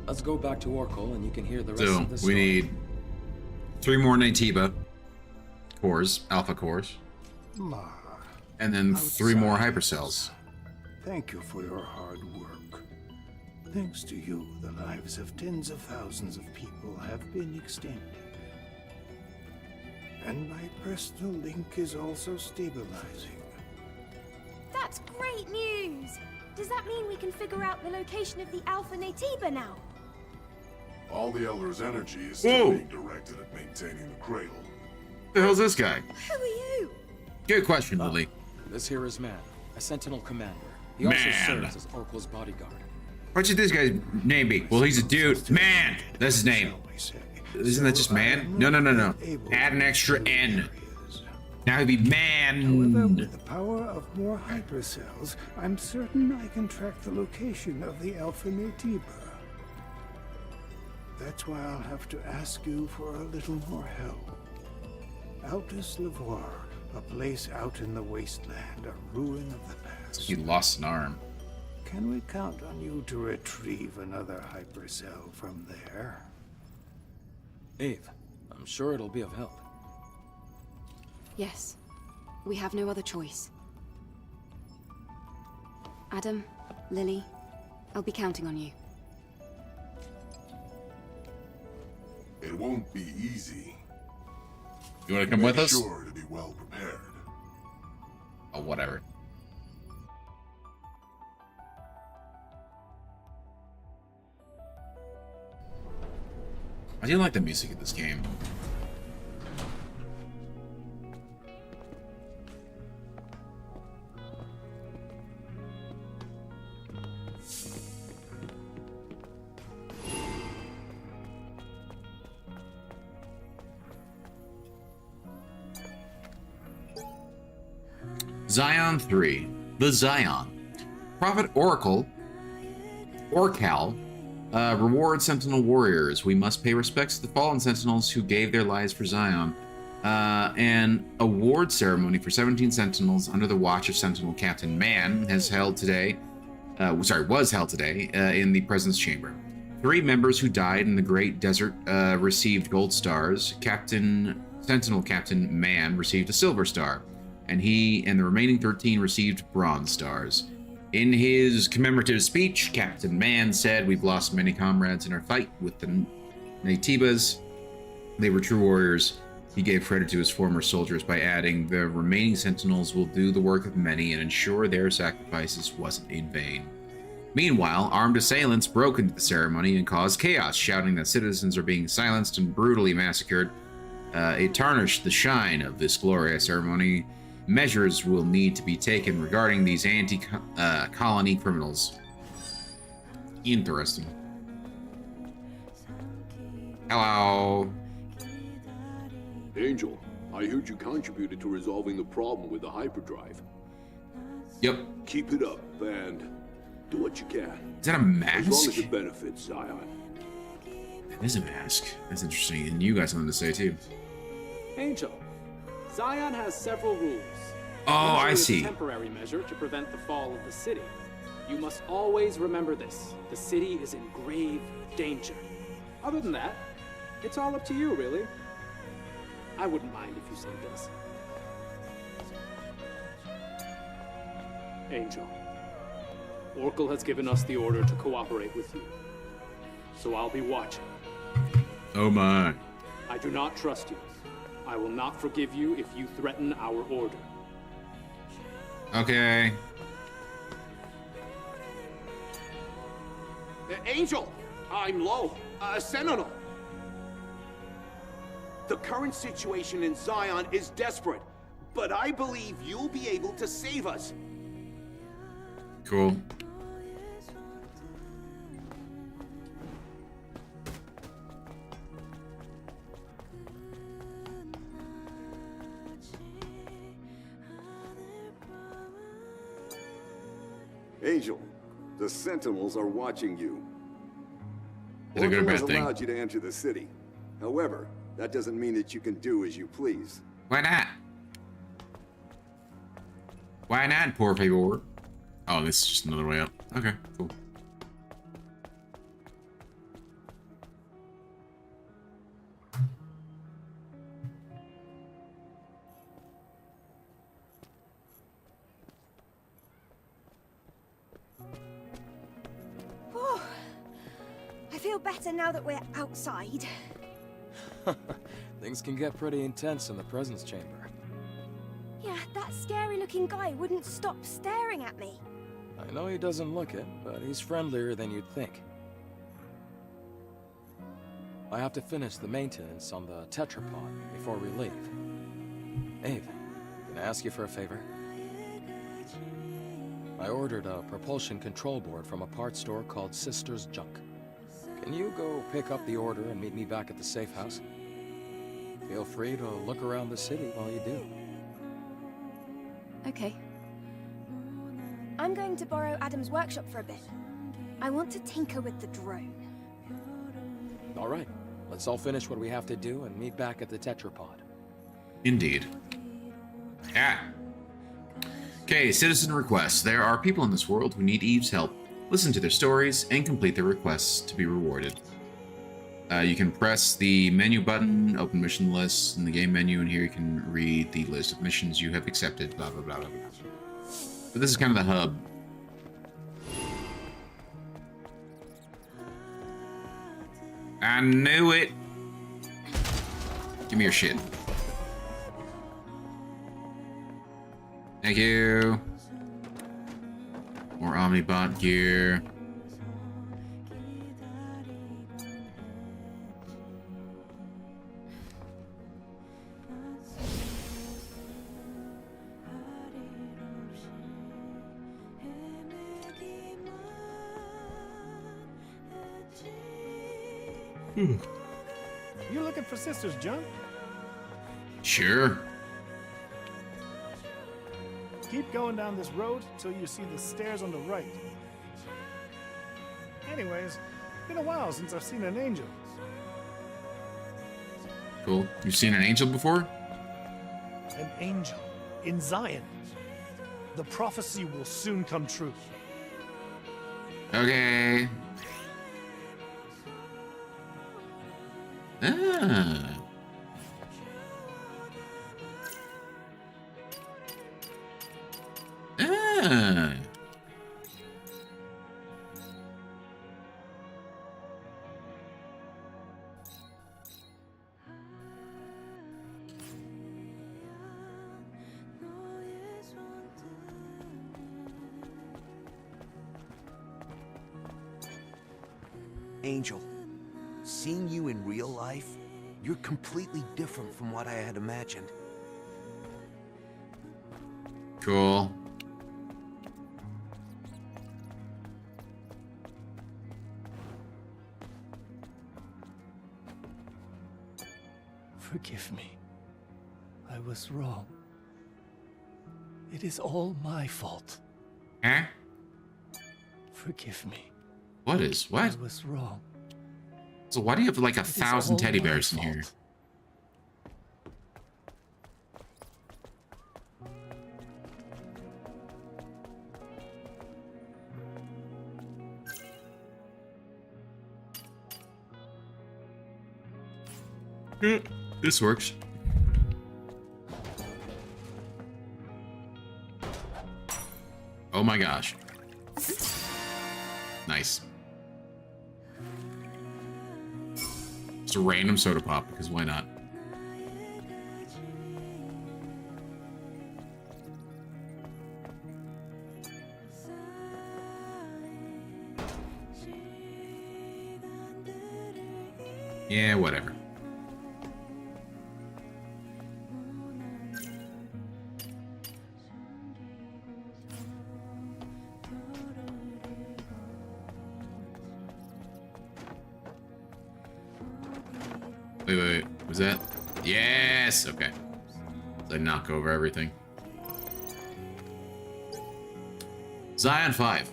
Let's go back to Oracle and you can hear the rest So of the we story. need 3 more Natiba cores, alpha cores, Ma, and then 3 more outside. hypercells. Thank you for your hard work. Thanks to you, the lives of tens of thousands of people have been extended. And my personal link is also stabilizing. That's great news! Does that mean we can figure out the location of the Alpha Natiba now? All the Elder's energy is still Whoa. being directed at maintaining the cradle. Who the hell's this guy? Who are you? Good question, Lily. This here is Man, a Sentinel commander. He also Man. serves as Oracle's bodyguard. What should this guy's name be? Well, he's a dude. Man! That's his name. Shall we say. Isn't that just So man? I'm No, no, no, no. not able Add an to extra build N. areas. Now he'd be However, man. with the power of more hypercells, I'm certain I can track the location of the Alpha Natiba. That's why I'll have to ask you for a little more help. Altus Levoir, a place out in the wasteland, a ruin of the past. He lost an arm. Can we count on you to retrieve another hypercell from there? Eve, I'm sure it'll be of help. Yes. We have no other choice. Adam, Lily, I'll be counting on you. It won't be easy. You want to come Make with us? sure to be well prepared. Oh, whatever. I do like the music of this game. Zion 3. The Zion. Prophet Oracle, Orcal, reward Sentinel warriors. We must pay respects to the fallen Sentinels who gave their lives for Zion. An award ceremony for 17 Sentinels under the watch of Sentinel Captain Man was held today in the Presence Chamber. 3 members who died in the Great Desert received gold stars. Sentinel Captain Man received a silver star, and he and the remaining 13 received bronze stars. In his commemorative speech, Captain Man said, "We've lost many comrades in our fight with the Natibas. They were true warriors." He gave credit to his former soldiers by adding, "The remaining Sentinels will do the work of many and ensure their sacrifices wasn't in vain." Meanwhile, armed assailants broke into the ceremony and caused chaos, shouting that citizens are being silenced and brutally massacred. It tarnished the shine of this glorious ceremony. Measures will need to be taken regarding these anti-colony criminals. Interesting. Hello. Angel, I heard you contributed to resolving the problem with the hyperdrive. Yep. Keep it up and do what you can. Is that a As long mask? as it benefits Zion. That is a mask. That's interesting. And you got something to say too. Angel, Zion has several rules. Oh, I Usually it's see. a temporary measure to prevent the fall of the city. You must always remember this. The city is in grave danger. Other than that, it's all up to you, really. I wouldn't mind if you said this. Angel, Oracle has given us the order to cooperate with you. So I'll be watching. Oh my. I do not trust you. I will not forgive you if you threaten our order. Okay. Angel, I'm low. Sentinel. The current situation in Zion is desperate, but I believe you'll be able to save us. Cool. Angel, the Sentinels are watching you. Is it a good or Oracle bad has thing? allowed you to enter the city. However, that doesn't mean that you can do as you please. Why not? Why not, por favor? Oh, this is just another way up. Okay, cool. Whew. I feel better now that we're outside. Things can get pretty intense in the presence chamber. Yeah, that scary-looking guy wouldn't stop staring at me. I know he doesn't look it, but he's friendlier than you'd think. I have to finish the maintenance on the tetrapod before we leave. Ave, can I ask you for a favor? I ordered a propulsion control board from a parts store called Sister's Junk. Can you go pick up the order and meet me back at the safe house? Feel free to look around the city while you do. Okay. I'm going to borrow Adam's workshop for a bit. I want to tinker with the drone. All right, let's all finish what we have to do and meet back at the tetrapod. Indeed. Yeah. Okay, citizen requests. There are people in this world who need Eve's help. Listen to their stories and complete their requests to be rewarded. You can press the menu button, open mission lists in the game menu, and here you can read the list of missions you have accepted, blah, blah, blah, blah, blah. But this is kind of the hub. I knew it! Give me your shit. Thank you. More Omnibot gear. You looking for Sister's Junk? Sure. Keep going down this road till you see the stairs on the right. Anyways, been a while since I've seen an angel. Cool. You've seen an angel before? An angel in Zion. The prophecy will soon come true. Okay. Ah. Ah. Angel, seeing you in real life, you're completely different from what I had imagined. Cool. Forgive me. I was wrong. It is all my fault. Huh? Forgive me. What is? What? I was wrong. So why do you have like 1,000 all teddy my bears in here? fault. Yeah, this works. Oh my gosh. Nice. Just a random soda pop, because why not? Yeah, whatever. Wait. Was that? Yes! Okay. So I knock over everything. Zion 5.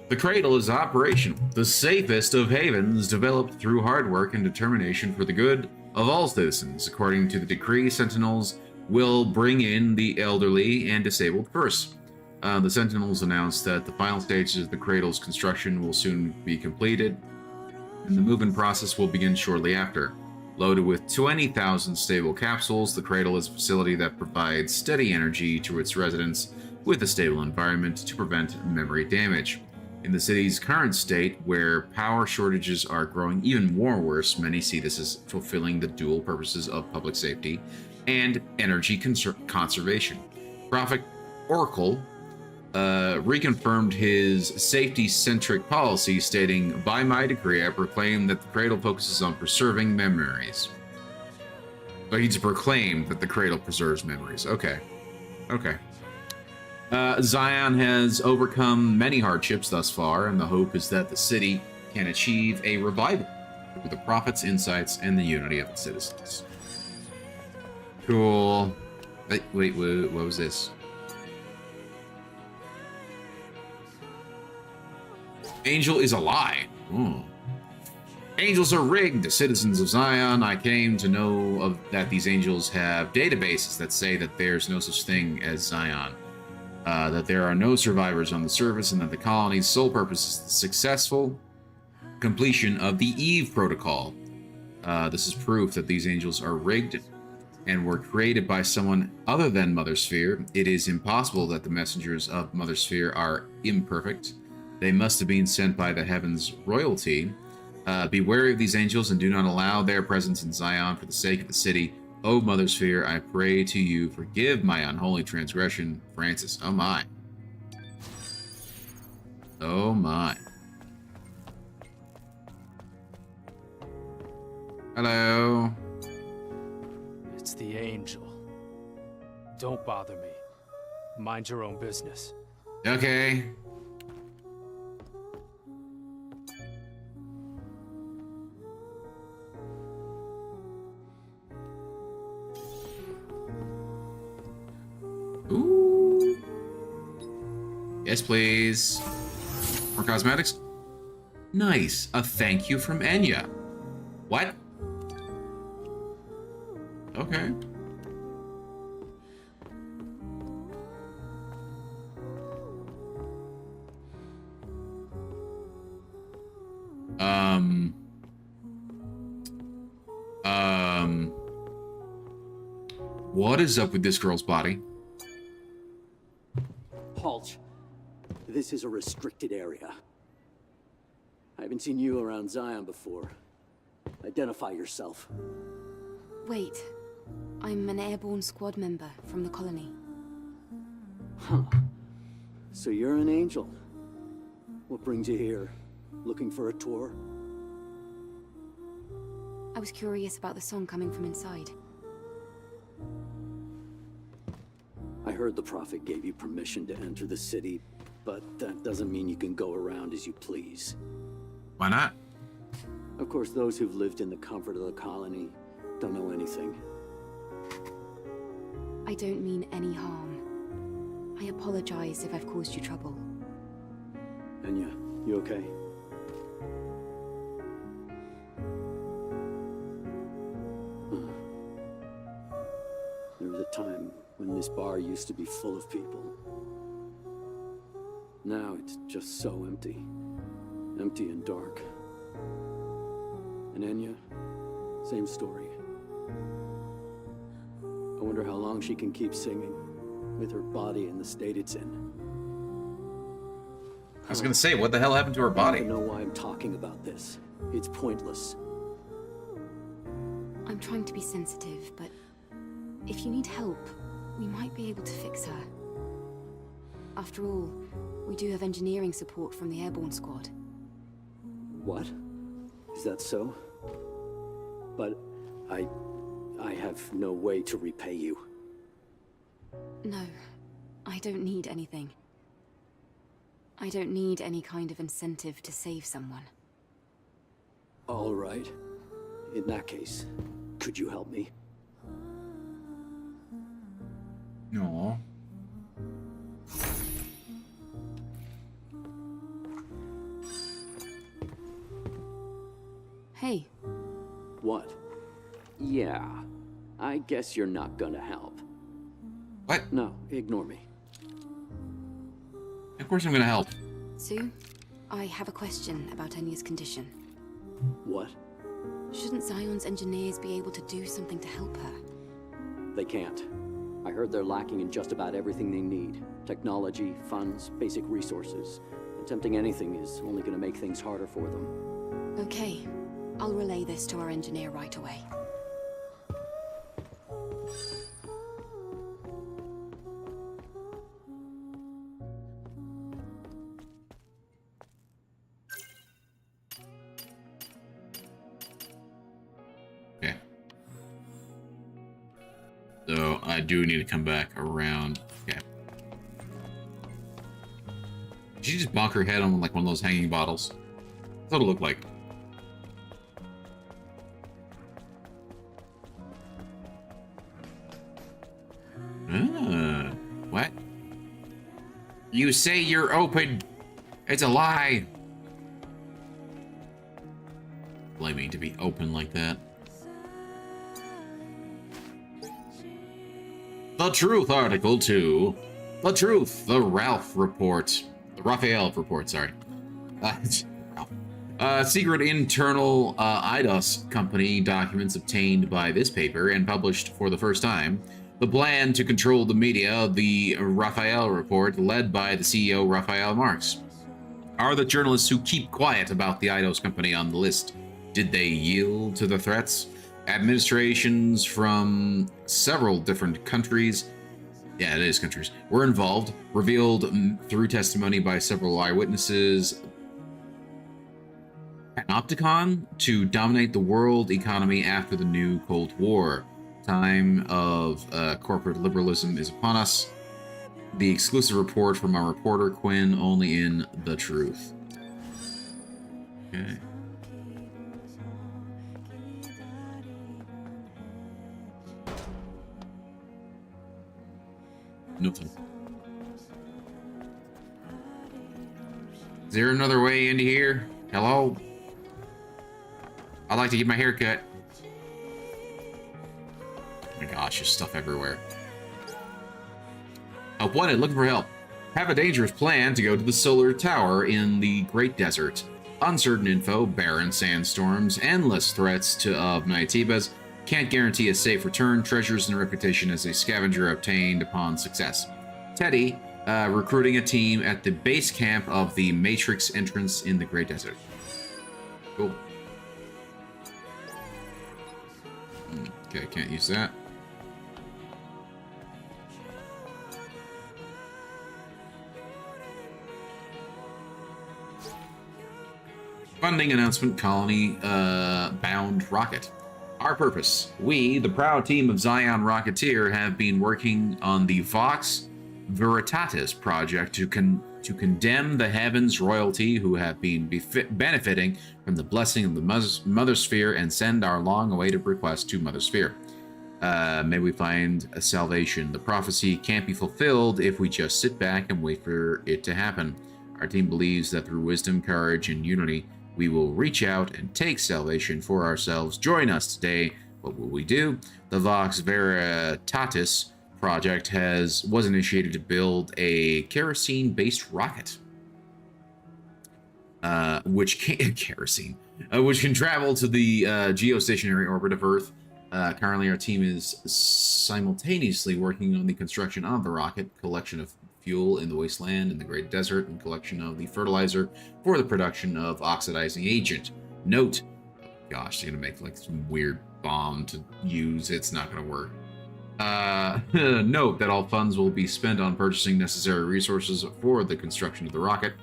The Cradle is operational. The safest of havens developed through hard work and determination for the good of all citizens. According to the decree, Sentinels will bring in the elderly and disabled first. The Sentinels announced that the final stages of the Cradle's construction will soon be completed, and the move-in process will begin shortly after. Loaded with 20,000 stable capsules, the Cradle is a facility that provides steady energy to its residents with a stable environment to prevent memory damage. In the city's current state, where power shortages are growing even more worse, many see this as fulfilling the dual purposes of public safety and energy conservation. Prophet Oracle reconfirmed his safety-centric policy, stating, "By my decree, I proclaim that the Cradle focuses on preserving memories." But he's proclaimed that the Cradle preserves memories. Okay. Zion has overcome many hardships thus far, and the hope is that the city can achieve a revival through the Prophet's insights and the unity of its citizens. Cool. Wait, what was this? Angel is a lie. Ooh. Angels are rigged. Citizens of Zion, I came to know that these angels have databases that say that there's no such thing as Zion. That there are no survivors on the surface, and that the colony's sole purpose is the successful completion of the Eve Protocol. This is proof that these angels are rigged and were created by someone other than Mother Sphere. It is impossible that the messengers of Mother Sphere are imperfect. They must have been sent by the heavens' royalty. Be wary of these angels and do not allow their presence in Zion for the sake of the city. O Mother Sphere, I pray to you, forgive my unholy transgression. Francis, oh my. Oh my. Hello. It's the angel. Don't bother me. Mind your own business. Okay. Ooh. Yes, please. More cosmetics? Nice. A thank you from Enya. What? Okay. What is up with this girl's body? Halt. This is a restricted area. I haven't seen you around Zion before. Identify yourself. Wait. I'm an airborne squad member from the colony. Huh. So you're an angel. What brings you here? Looking for a tour? I was curious about the song coming from inside. I heard the Prophet gave you permission to enter the city, but that doesn't mean you can go around as you please. Why not? Of course, those who've lived in the comfort of the colony don't know anything. I don't mean any harm. I apologize if I've caused you trouble. Enya, you okay? There was a time when this bar used to be full of people. Now it's just so empty. Empty and dark. And Enya, same story. I wonder how long she can keep singing, with her body in the state it's in. I was gonna say, what the hell happened to her I body? don't know why I'm talking about this. It's pointless. I'm trying to be sensitive, but if you need help, we might be able to fix her. After all, we do have engineering support from the airborne squad. What? Is that so? But I have no way to repay you. No, I don't need anything. I don't need any kind of incentive to save someone. All right. In that case, could you help me? No. Hey. What? Yeah. I guess you're not gonna help. What? No, ignore me. Of course I'm gonna help. Sue, I have a question about Enya's condition. What? Shouldn't Zion's engineers be able to do something to help her? They can't. I heard they're lacking in just about everything they need. Technology, funds, basic resources. Attempting anything is only gonna make things harder for them. Okay, I'll relay this to our engineer right away. Okay. So I do need to come back around. Okay. Did she just bonk her head on like one of those hanging bottles? That's what it looked like. What? You say you're open. It's a lie. Claiming to be open like that. The Truth Article 2. The Truth, the Ralph Report. The Raphael Report, sorry. Secret internal IDOS company documents obtained by this paper and published for the first time. The plan to control the media, the Raphael Report, led by the CEO Raphael Marx. Are the journalists who keep quiet about the IDOS company on the list? Did they yield to the threats? Administrations from several different countries, yeah, it is countries, were involved, revealed through testimony by several eyewitnesses. Panopticon to dominate the world economy after the new Cold War. Time of corporate liberalism is upon us. The exclusive report from our reporter Quinn, only in The Truth. Okay. Nothing. Is there another way into here? Hello? I'd like to get my hair cut. Oh my gosh, there's stuff everywhere. Wanted, looking for help. Have a dangerous plan to go to the solar tower in the Great Desert. Uncertain info, barren sandstorms, endless threats of Naitibas. Can't guarantee a safe return. Treasures and reputation as a scavenger obtained upon success. Teddy, recruiting a team at the base camp of the Matrix entrance in the Great Desert. Cool. Okay, can't use that. Funding announcement, colony bound rocket. Our purpose. We, the proud team of Zion Rocketeer, have been working on the Vox Veritatis project to condemn the heavens royalty who have been benefiting from the blessing of the Mother Sphere and send our long-awaited request to Mother Sphere. May we find a salvation. The prophecy can't be fulfilled if we just sit back and wait for it to happen. Our team believes that through wisdom, courage, and unity, we will reach out and take salvation for ourselves. Join us today. What will we do? The Vox Veritatis project was initiated to build a kerosene-based rocket, which can travel to the geostationary orbit of Earth Currently, our team is simultaneously working on the construction of the rocket, collection of fuel in the wasteland and the Great Desert, and collection of the fertilizer for the production of oxidizing agent. Note, gosh, they're gonna make like some weird bomb to use. It's not gonna work. Note that all funds will be spent on purchasing necessary resources for the construction of the rocket.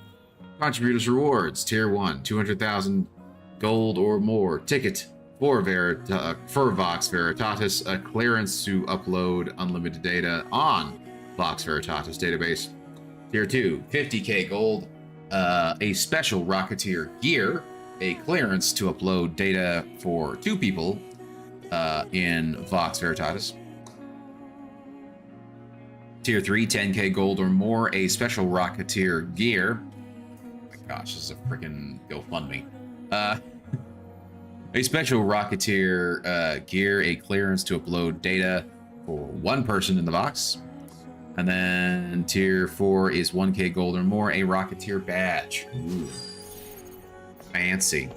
Contributors rewards: Tier 1, 200,000 gold or more. Ticket for Vox Veritatis, a clearance to upload unlimited data on Vox Veritatis database. Tier 2, 50k gold, a special Rocketeer gear, a clearance to upload data for 2 people in Vox Veritatis. Tier 3, 10k gold or more, a special Rocketeer gear. Oh my gosh, this is a freaking GoFundMe. A special Rocketeer gear, a clearance to upload data for 1 person in the box. And then Tier 4 is 1k gold or more, a Rocketeer badge. Ooh. Fancy.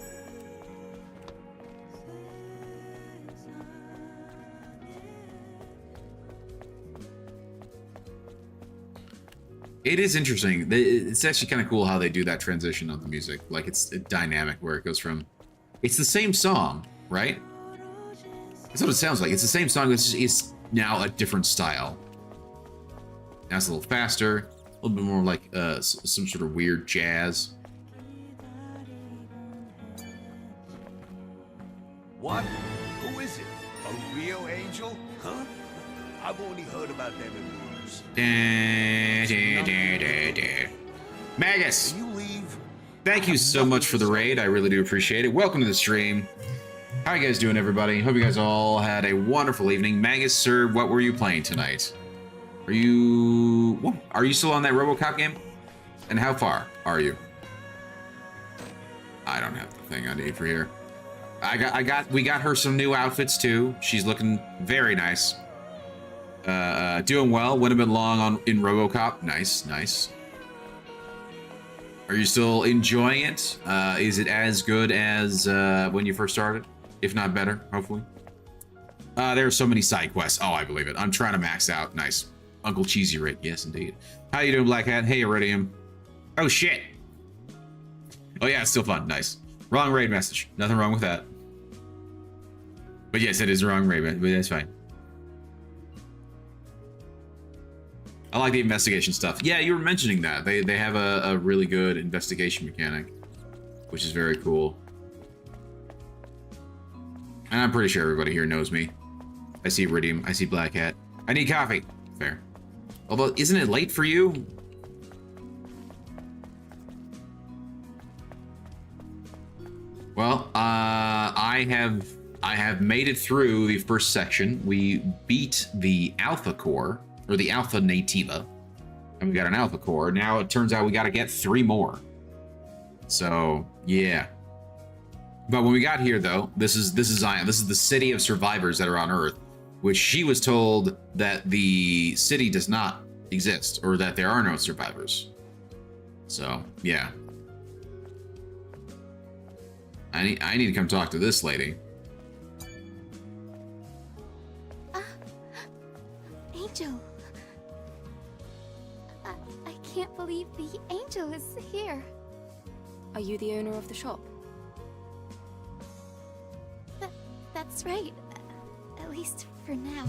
It is interesting. It's actually kind of cool how they do that transition of the music. Like, it's dynamic where it goes from... It's the same song, right? That's what it sounds like. It's the same song. It's now a different style. Now it's a little faster. A little bit more like some sort of weird jazz. What? Who is it? A real angel? Huh? I've only heard about them in movies. Magus! Can you leave? Thank you so much for the raid. I really do appreciate it. Welcome to the stream. How you guys doing, everybody? Hope you guys all had a wonderful evening. Magus, sir, what were you playing tonight? Are you still on that RoboCop game? And how far are you? I don't have the thing I need for here. We got her some new outfits too. She's looking very nice. Doing well. Went a bit long in RoboCop. Nice, nice. Are you still enjoying it? Is it as good as when you first started? If not better, hopefully. There are so many side quests. Oh, I believe it. I'm trying to max out. Nice. Uncle Cheesy Rick. Yes, indeed. How you doing, Black Hat? Hey, Iridium. Oh, shit. Oh, yeah, it's still fun. Nice. Wrong raid message. Nothing wrong with that. But yes, it is a wrong raid, but that's fine. I like the investigation stuff. Yeah, you were mentioning that. They have a really good investigation mechanic, which is very cool. And I'm pretty sure everybody here knows me. I see Iridium. I see Black Hat. I need coffee. Fair. Although, isn't it late for you? Well, I have made it through the first section. We beat the Alpha Core, or the Alpha Nativa, and we got an Alpha Core. Now it turns out we got to get 3 more. So yeah. But when we got here, though, this is Zion. This is the city of survivors that are on Earth, which she was told that the city does not exist, or that there are no survivors. So yeah. I need to come talk to this lady. Angel. I can't believe the angel is here. Are you the owner of the shop? That's right. At least for now.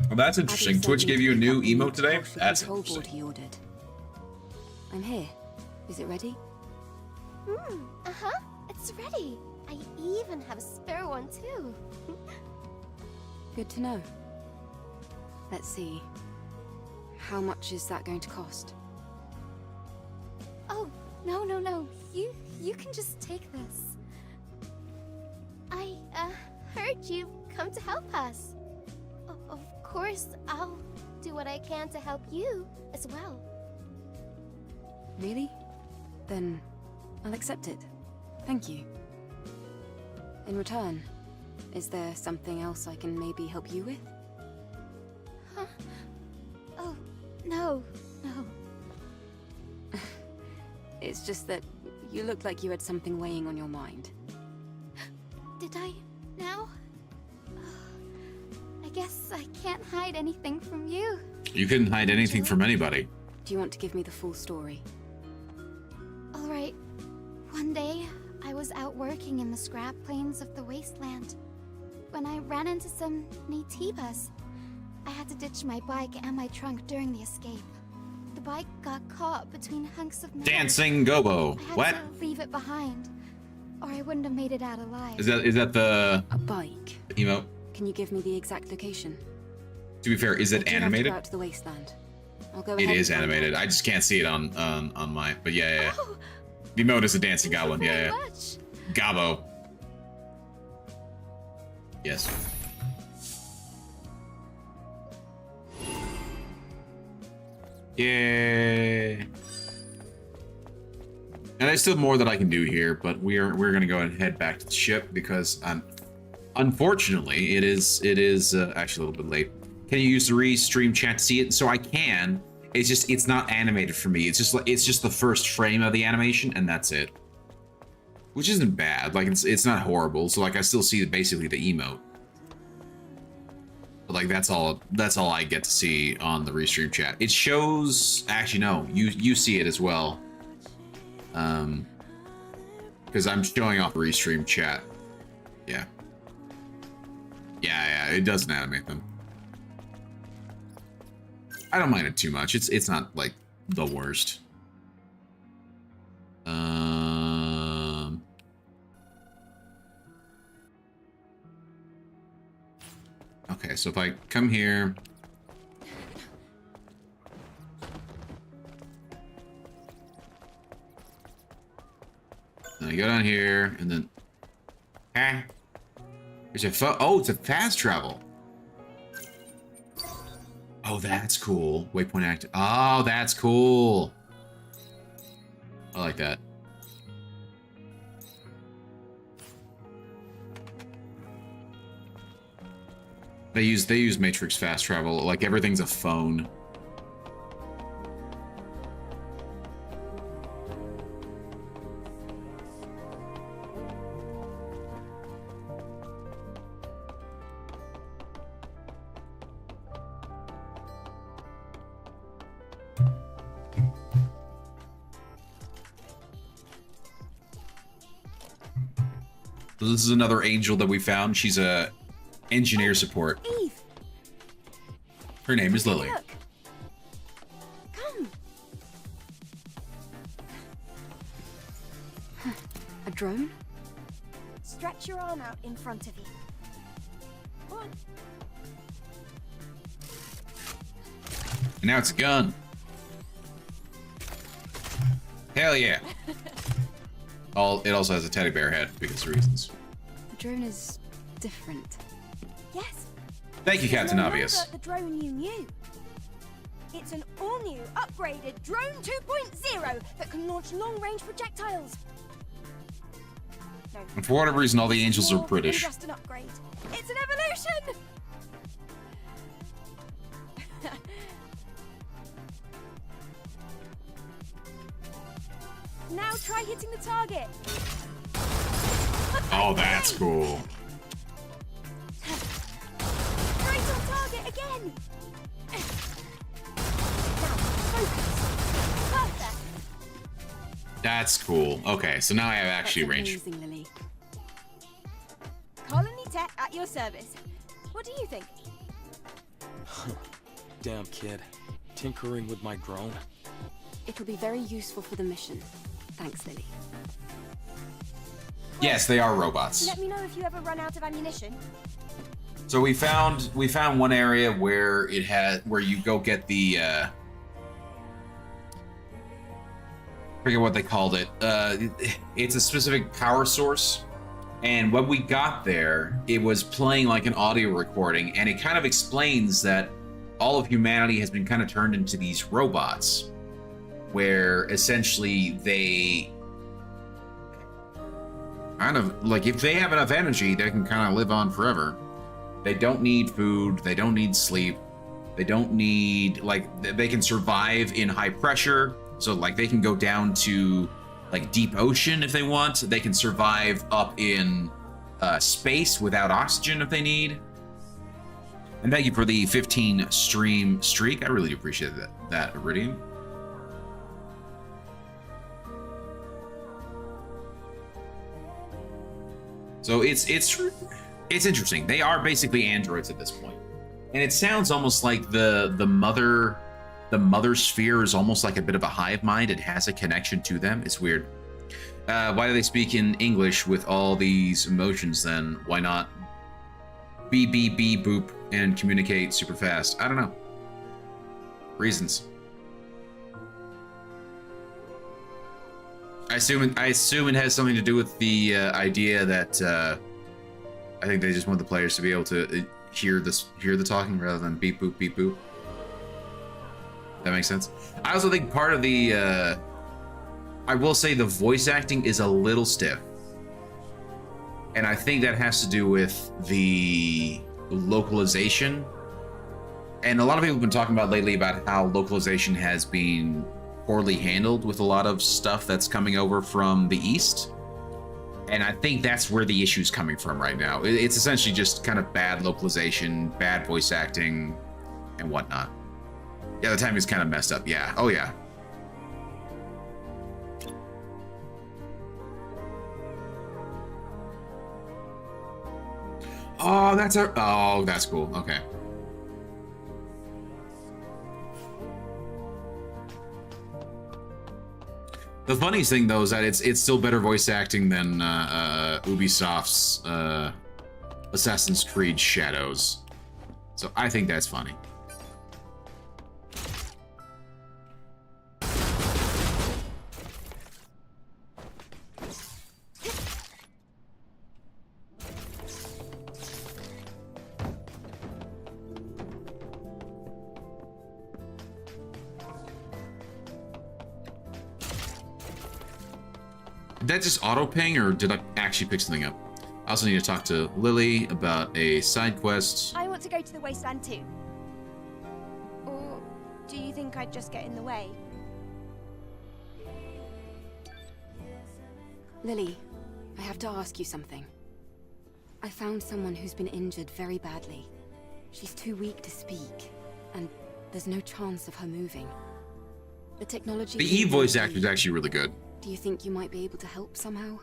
Well, that's interesting. Twitch gave you a new emote today? That's interesting. He ordered. I'm here. Is it ready? Uh-huh. It's ready. I even have a spare one, too. Good to know. Let's see. How much is that going to cost? Oh, no. You can just take this. I, heard you've come to help us. Of course, I'll do what I can to help you as well. Really? Then I'll accept it. Thank you. In return, is there something else I can maybe help you with? Huh? Oh, no. It's just that you looked like you had something weighing on your mind. Did I now? guess I can't hide anything from you. You couldn't hide anything from anybody. Do you want to give me the full story? All right. One day, I was out working in the scrap plains of the wasteland when I ran into some Naytibas. I had to ditch my bike and my trunk during the escape. The bike got caught between hunks of metal. Dancing Gobo. What? I had to leave it behind, or I wouldn't have made it out alive. Is that the A bike? emote? Can you give me the exact location? To be fair, is it Do you have to animated? go out to the wasteland. I'll go It ahead is and find animated. out. I just can't see it on my. But yeah. Oh, The emote is a dancing goblin. very Yeah. much. Gobbo. Yes. Yay. And there's still more that I can do here, but we're gonna go ahead and head back to the ship because unfortunately it is actually a little bit late. Can you use the restream chat to see it? So I can. It's not animated for me. It's just the first frame of the animation and that's it. Which isn't bad. Like it's not horrible. So like I still see basically the emote. But like that's all I get to see on the restream chat. It shows actually no, you see it as well. Because I'm showing off the restream chat. Yeah. Yeah, it doesn't animate them. I don't mind it too much. It's not like the worst. Okay, so if I come here. Then I go down here and then. Ah. There's a oh, it's a fast travel. Oh, that's cool. Waypoint active. Oh, that's cool. I like that. They use Matrix fast travel. Like everything's a phone. So this is another angel that we found. She's a engineer support. Eve. Her name is Lily. Look. Come. A drone? Stretch your arm out in front of you. Go on. And now it's a gun. Hell yeah. It also has a teddy bear head because of reasons. The drone is different. Yes. Thank you, Captain No Obvious. longer the drone you knew. It's an all-new, upgraded Drone 2.0 that can launch long-range projectiles. No. And for whatever reason, all the angels are More than British. just an upgrade. It's an evolution. Now try hitting the target. Oh, that's cool. Right on target again. Now focus. Perfect. That's cool. Okay, so now I have actually That's range. amazing, Lily. Colony Tech at your service. What do you think? Damn kid. Tinkering with my drone. It'll be very useful for the mission. Thanks, Lily. Yes, they are robots. Let me know if you ever run out of ammunition. So we found one area where you go get the forget what they called it. It's a specific power source. And when we got there, it was playing like an audio recording, and it kind of explains that all of humanity has been kind of turned into these robots, where essentially they kind of like if they have enough energy, they can kind of live on forever. They don't need food, they don't need sleep, they don't need they can survive in high pressure. So like they can go down to like deep ocean if they want. They can survive up in space without oxygen if they need. And thank you for the 15 stream streak. I really appreciate that Iridium. So it's interesting. They are basically androids at this point. And it sounds almost like the mother sphere is almost like a bit of a hive mind. It has a connection to them. It's weird. Why do they speak in English with all these emotions then? Why not beep, beep, beep, boop, and communicate super fast? I don't know. Reasons. I assume it has something to do with the idea that I think they just want the players to be able to hear the talking rather than beep, boop, beep, boop. That makes sense. I also think part of the I will say the voice acting is a little stiff. And I think that has to do with the localization. And a lot of people have been talking about lately about how localization has been poorly handled with a lot of stuff that's coming over from the East. And I think that's where the issue's coming from right now. It's essentially just kind of bad localization, bad voice acting, and whatnot. Yeah, the timing's kind of messed up. Yeah. Oh, yeah. Oh, that's cool. Okay. The funniest thing though is that it's still better voice acting than Ubisoft's Assassin's Creed Shadows. So I think that's funny. Did that just auto ping, or did I actually pick something up? I also need to talk to Lily about a side quest. I want to go to the wasteland too. Or do you think I'd just get in the way? Lily, I have to ask you something. I found someone who's been injured very badly. She's too weak to speak, and there's no chance of her moving. The technology... The Eve voice actor is actually really good. Do you think you might be able to help somehow?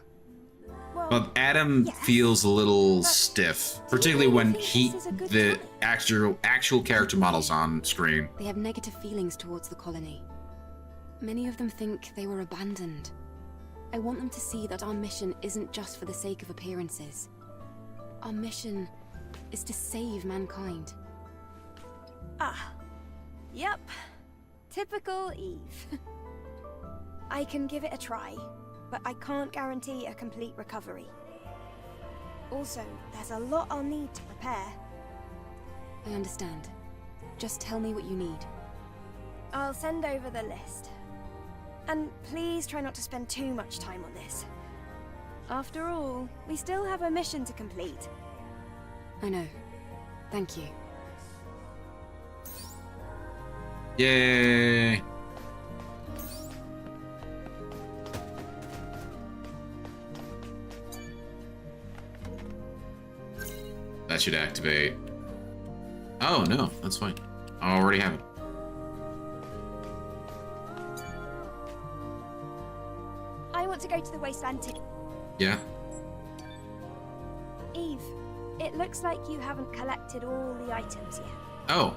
Well, Adam feels a little stiff, particularly when the actual character model's on screen. They have negative feelings towards the colony. Many of them think they were abandoned. I want them to see that our mission isn't just for the sake of appearances. Our mission is to save mankind. Ah, yep. Typical Eve. I can give it a try, but I can't guarantee a complete recovery. Also, there's a lot I'll need to prepare. I understand. Just tell me what you need. I'll send over the list. And please try not to spend too much time on this. After all, we still have a mission to complete. I know. Thank you. Yay! That should activate. Oh, no, that's fine. I already have it. I want to go to the wasteland too. Yeah? Eve, it looks like you haven't collected all the items yet. Oh.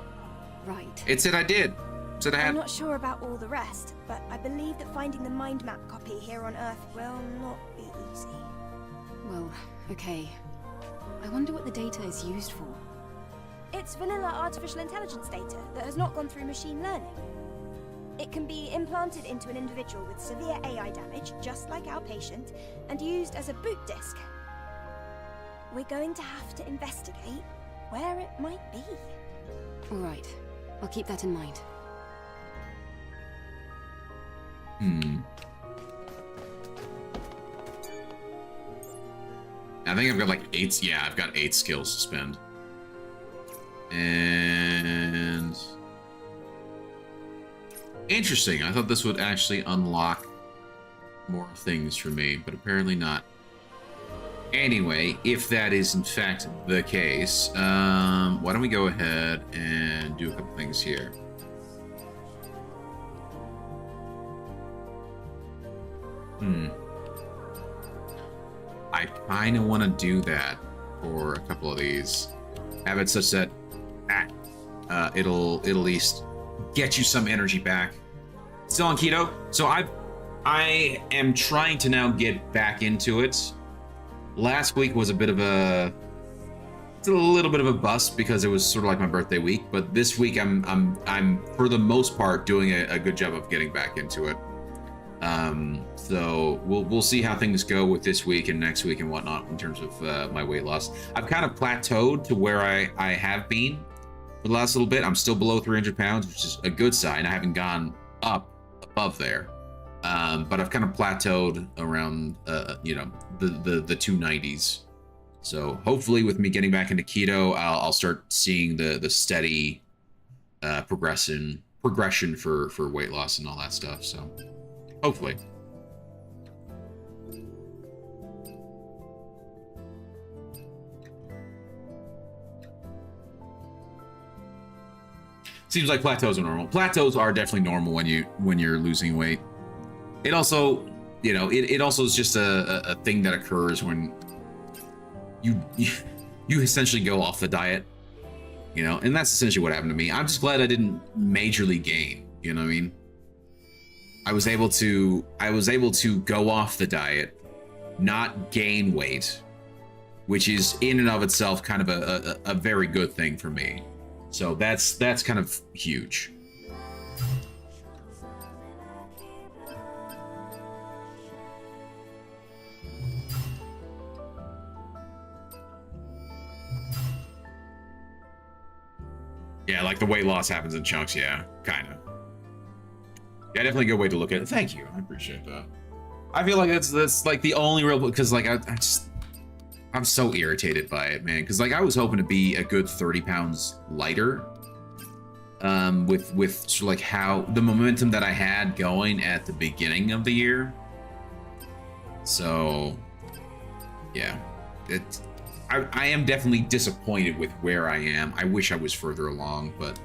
Right. It said I did. It said I had. I'm not sure about all the rest, but I believe that finding the mind map copy here on Earth will not be easy. Well, okay. I wonder what the data is used for. It's vanilla artificial intelligence data that has not gone through machine learning. It can be implanted into an individual with severe AI damage, just like our patient, and used as a boot disk. We're going to have to investigate where it might be. All right. I'll keep that in mind. I think I've got like 8. Yeah, I've got 8 skills to spend. And interesting. I thought this would actually unlock more things for me, but apparently not. Anyway, if that is in fact the case, why don't we go ahead and do a couple things here. I kind of want to do that for a couple of these. Have it such that it'll at least get you some energy back. Still on keto, so I am trying to now get back into it. Last week was a little bit of a bust because it was sort of like my birthday week, but this week I'm for the most part doing a good job of getting back into it. So we'll see how things go with this week and next week and whatnot in terms of my weight loss. I've kind of plateaued to where I have been for the last little bit. I'm still below 300 pounds, which is a good sign. I haven't gone up above there. But I've kind of plateaued around, you know, the 290s. So hopefully with me getting back into keto, I'll start seeing the steady progression for weight loss and all that stuff. So hopefully. Seems like plateaus are normal. Plateaus are definitely normal when you're losing weight. It also, you know, it also is just a thing that occurs when you essentially go off the diet, you know, and that's essentially what happened to me. I'm just glad I didn't majorly gain, you know what I mean? I was able to go off the diet, not gain weight, which is in and of itself kind of a very good thing for me. So that's kind of huge. Yeah, like the weight loss happens in chunks, yeah, kind of. Yeah, definitely a good way to look at it. Thank you, I appreciate that. I feel like that's like the only real, because like I'm so irritated by it, man. Because like I was hoping to be a good 30 pounds lighter, with sort of like how the momentum that I had going at the beginning of the year. So, yeah, I am definitely disappointed with where I am. I wish I was further along, but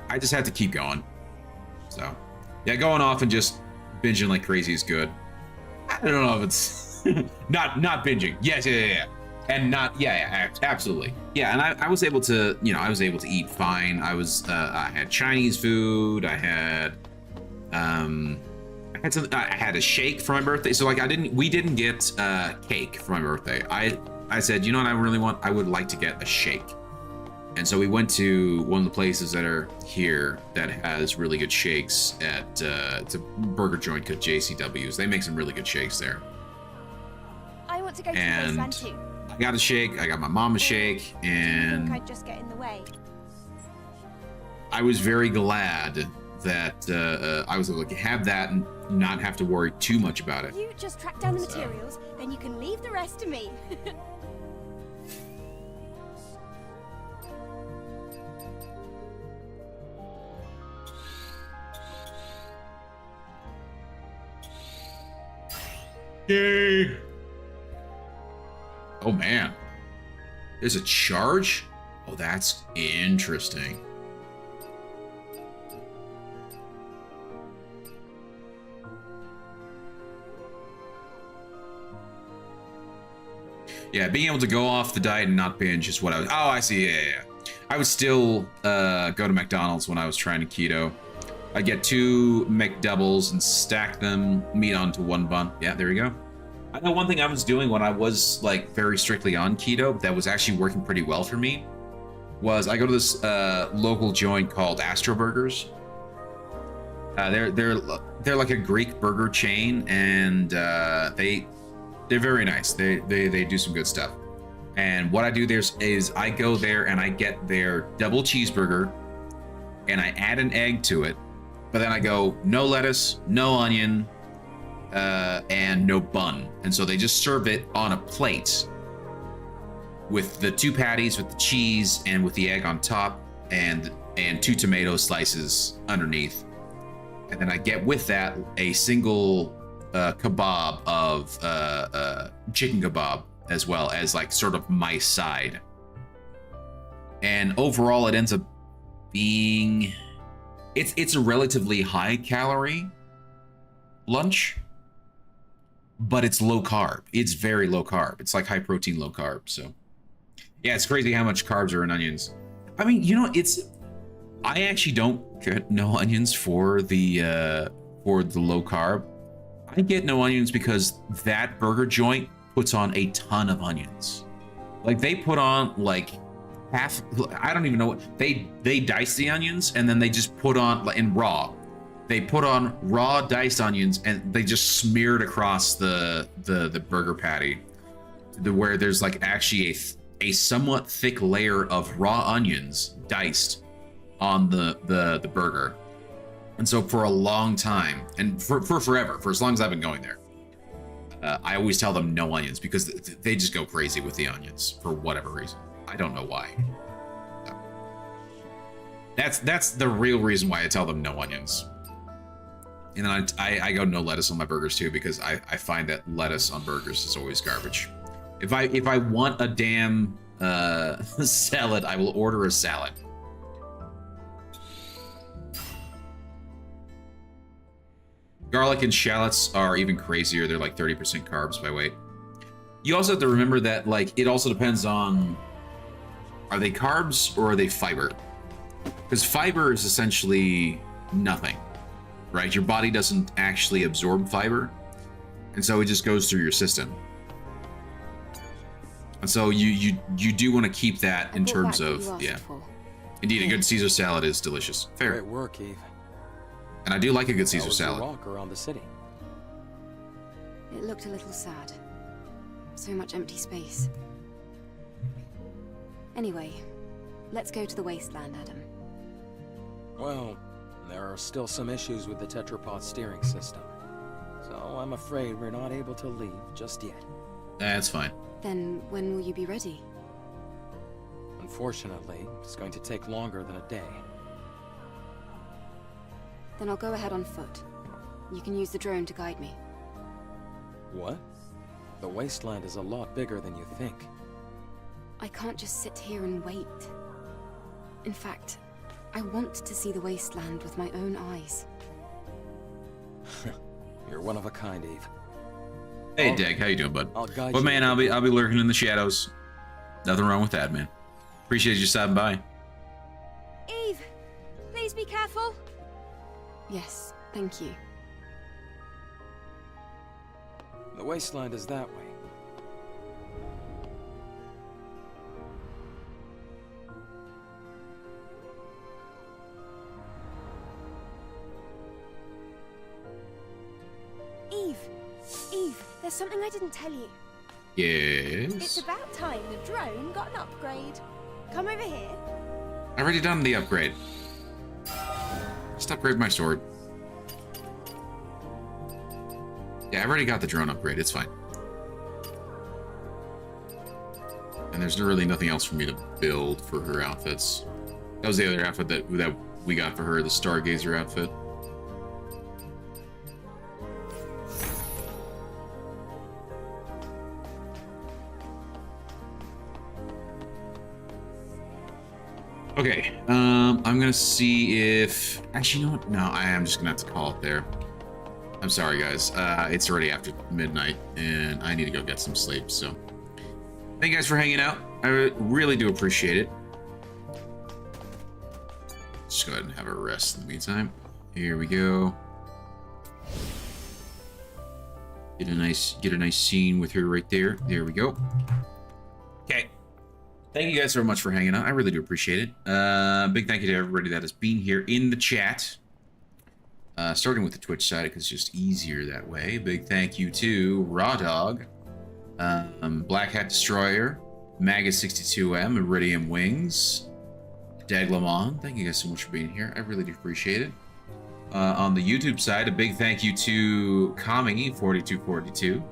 I just had to keep going. So, yeah, going off and just binging like crazy is good. I don't know if it's not binging. Yes, yeah. And not, yeah, absolutely. Yeah, and I was able to, you know, I was able to eat fine. I had Chinese food. I had a shake for my birthday. So like we didn't get cake for my birthday. I said, you know what I would like to get a shake. And so we went to one of the places that are here that has really good shakes at, it's a burger joint called JCW's. They make some really good shakes there. I want to go to the wasteland too. I got a shake, I got my mom a shake, and I think I'd just get in the way. I was very glad that I was able to have that and not have to worry too much about it. You just track down the materials, then you can leave the rest to me. Yay! Oh man, there's a charge? Oh, that's interesting. Yeah, being able to go off the diet and not binge is what I was. Oh, I see. Yeah. I would still go to McDonald's when I was trying to keto. I'd get 2 McDoubles and stack them, meat onto one bun. Yeah, there we go. I know one thing I was doing when I was like very strictly on keto that was actually working pretty well for me was I go to this local joint called Astro Burgers. They're like a Greek burger chain, and they're very nice. They do some good stuff. And what I do there is I go there and I get their double cheeseburger and I add an egg to it, but then I go no lettuce, no onion, and no bun. And so they just serve it on a plate with the 2 patties with the cheese and with the egg on top and 2 tomato slices underneath. And then I get with that a single kebab of chicken kebab as well as like sort of my side. And overall, it ends up being it's a relatively high calorie lunch, but it's low carb. It's very low carb. It's like high protein, low carb. So yeah, it's crazy how much carbs are in onions. I mean, you know, I actually don't get no onions for the low carb. I get no onions because that burger joint puts on a ton of onions. Like they put on like half, I don't even know what, they dice the onions and then they just put on, in raw, they put on raw diced onions and they just smear it across the burger patty, where there's like actually a somewhat thick layer of raw onions diced on the burger. And so for a long time, and for forever, for as long as I've been going there, I always tell them no onions because they just go crazy with the onions for whatever reason. I don't know why. That's the real reason why I tell them no onions. And then I go no lettuce on my burgers too, because I find that lettuce on burgers is always garbage. If I want a damn salad, I will order a salad. Garlic and shallots are even crazier. They're like 30% carbs by weight. You also have to remember that like it also depends on, are they carbs or are they fiber? Because fiber is essentially nothing, right? Your body doesn't actually absorb fiber, and so it just goes through your system. And so you do want to keep that in terms of, yeah. Indeed, a good Caesar salad is delicious. Fair. Great work, Eve. And I do like a good Caesar salad. Walk around the city. It looked a little sad. So much empty space. Anyway, let's go to the wasteland, Adam. Well, there are still some issues with the tetrapod steering system. So I'm afraid we're not able to leave just yet. That's fine. Then when will you be ready? Unfortunately, it's going to take longer than a day. Then I'll go ahead on foot. You can use the drone to guide me. What? The wasteland is a lot bigger than you think. I can't just sit here and wait. In fact, I want to see the wasteland with my own eyes. You're one of a kind, Eve. Hey, Deg, how you doing, bud? I'll guide But you. man, I'll be lurking in the shadows. Nothing wrong with that, man. Appreciate you stopping by. Eve, please be careful. Yes, thank you. The wasteland is that way. Eve, there's something I didn't tell you. Yes? It's about time the drone got an upgrade. Come over here. I've already done the upgrade. Just upgrade my sword. Yeah, I've already got the drone upgrade. It's fine. And there's really nothing else for me to build for her outfits. That was the other outfit that we got for her, the Stargazer outfit. Okay, I'm gonna see if... Actually, you know what? No, I am just gonna have to call it there. I'm sorry, guys. It's already after midnight, and I need to go get some sleep, so... Thank you guys for hanging out. I really do appreciate it. Just go ahead and have a rest in the meantime. Here we go. Get a nice scene with her right there. There we go. Okay. Thank you guys so much for hanging out. I really do appreciate it. Big thank you to everybody that has been here in the chat. Starting with the Twitch side, because it's just easier that way. Big thank you to Raw Dog, Black Hat Destroyer, Magus62M, Iridium Wings, Daglamon. Thank you guys so much for being here. I really do appreciate it. On the YouTube side, a big thank you to Kami4242.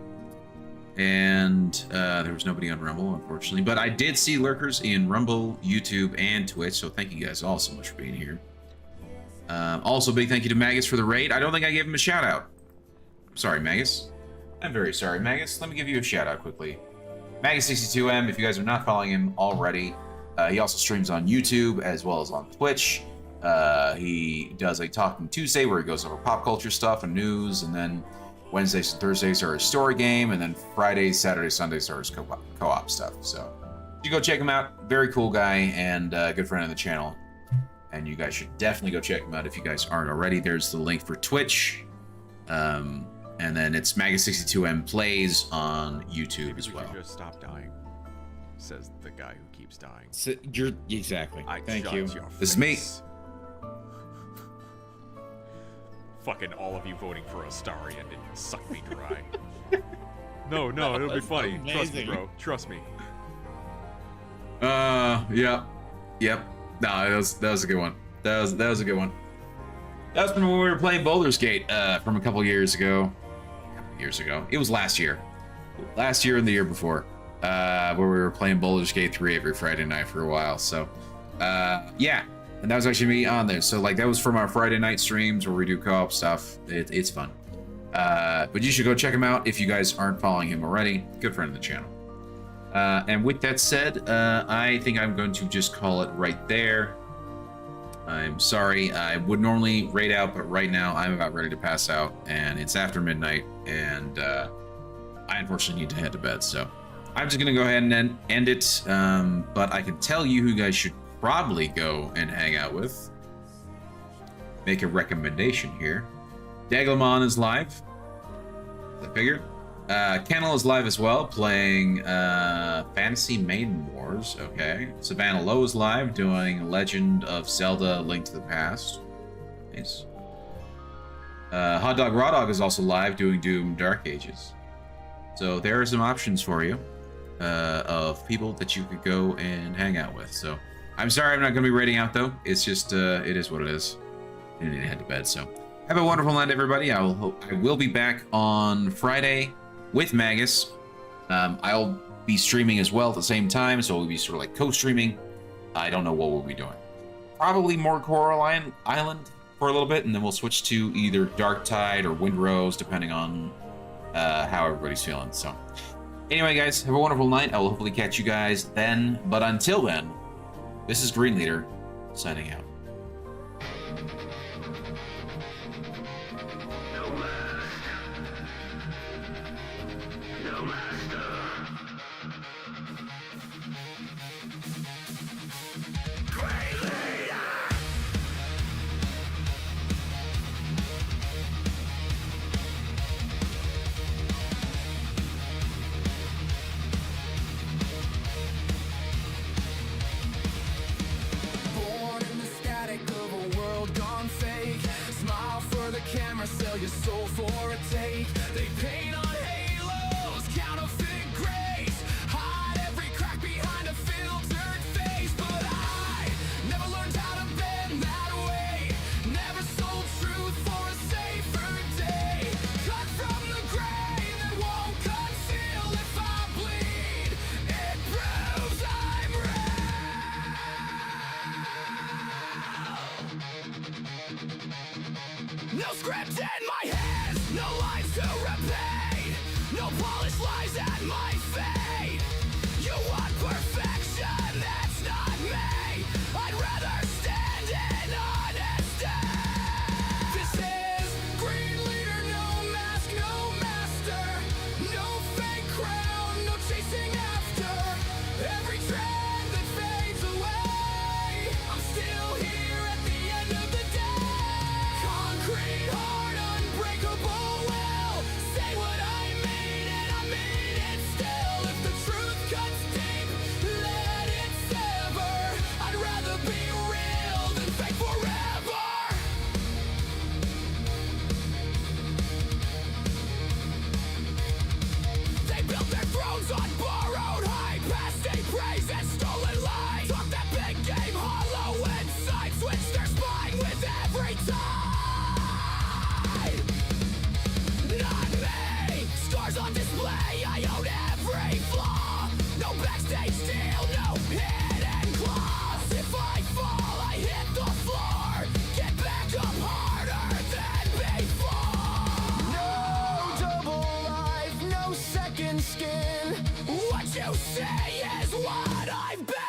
And there was nobody on Rumble, unfortunately. But I did see lurkers in Rumble, YouTube, and Twitch, so thank you guys all so much for being here. Also, big thank you to Magus for the raid. I don't think I gave him a shout-out. Sorry, Magus. I'm very sorry, Magus. Let me give you a shout-out quickly. Maggie62M, if you guys are not following him already, he also streams on YouTube as well as on Twitch. He does a Talking Tuesday where he goes over pop culture stuff and news, and then Wednesdays and Thursdays are his story game, and then Fridays, Saturdays, Sundays are his co-op stuff. So you go check him out. Very cool guy and good friend of the channel. And you guys should definitely go check him out if you guys aren't already. There's the link for Twitch. And then it's Maggie62M Plays on YouTube as well. Just stop dying, says the guy who keeps dying. So exactly. Thank you. This is me. Fucking all of you voting for Astarion didn't suck me dry. No, it'll be funny. Amazing. Trust me, bro. Trust me. Yep. No, that was a good one. That was a good one. That was from when we were playing Baldur's Gate from a couple years ago. It was last year. Last year and the year before. Where we were playing Baldur's Gate 3 every Friday night for a while. So, yeah. And that was actually me on there. So, like, that was from our Friday night streams where we do co-op stuff. It's fun. But you should go check him out if you guys aren't following him already. Good friend of the channel. And with that said, I think I'm going to just call it right there. I'm sorry. I would normally raid out, but right now I'm about ready to pass out. And it's after midnight. And I unfortunately need to head to bed. So I'm just going to go ahead and end it. But I can tell you who you guys should probably go and hang out with. Make a recommendation here. Daglamon is live. I figured. Kennel is live as well, playing Fantasy Maiden Wars. Okay. Savannah Lowe is live, doing Legend of Zelda: Link to the Past. Nice. Hot Dog Raw Dog is also live, doing Doom Dark Ages. So there are some options for you of people that you could go and hang out with. So I'm sorry I'm not going to be raiding out, though. It's just, it is what it is. I need to head to bed, so. Have a wonderful night, everybody. I will be back on Friday with Magus. I'll be streaming as well at the same time, so we'll be sort of like co-streaming. I don't know what we'll be doing. Probably more Coral Island for a little bit, and then we'll switch to either Dark Tide or Windrose, depending on how everybody's feeling. So, anyway, guys, have a wonderful night. I will hopefully catch you guys then. But until then, this is Green Leader, signing out. Sell your soul for a take. They paint on halos, counterfeit grace, hide every crack behind a filtered face. But I never learned how to bend that way. Never sold truth for a safer day. Cut from the grain that won't conceal. If I bleed, it proves I'm real. No script in my hands, no lines to repeat, no polished lies at my feet. You want perfection, that's not me. I'd rather stand in honesty. This is Green Leader, no mask, no master, no fake crown, no chasing after every trend that fades away. I'm still here at the end of the day. Concrete heart, unbreakable will. Say what I mean and I mean it still. If the truth cuts deep, let it sever. I'd rather be real than fake forever. They built their thrones on borrowed hype, past day praise and stolen light. Talk that big game hollow inside, switch their spine with every time. Not me, scars on display, I own every flaw. No backstage deal, no hidden claws. If I fall, I hit the floor. Get back up harder than before. No double life, no second skin. What you you see is what I've been.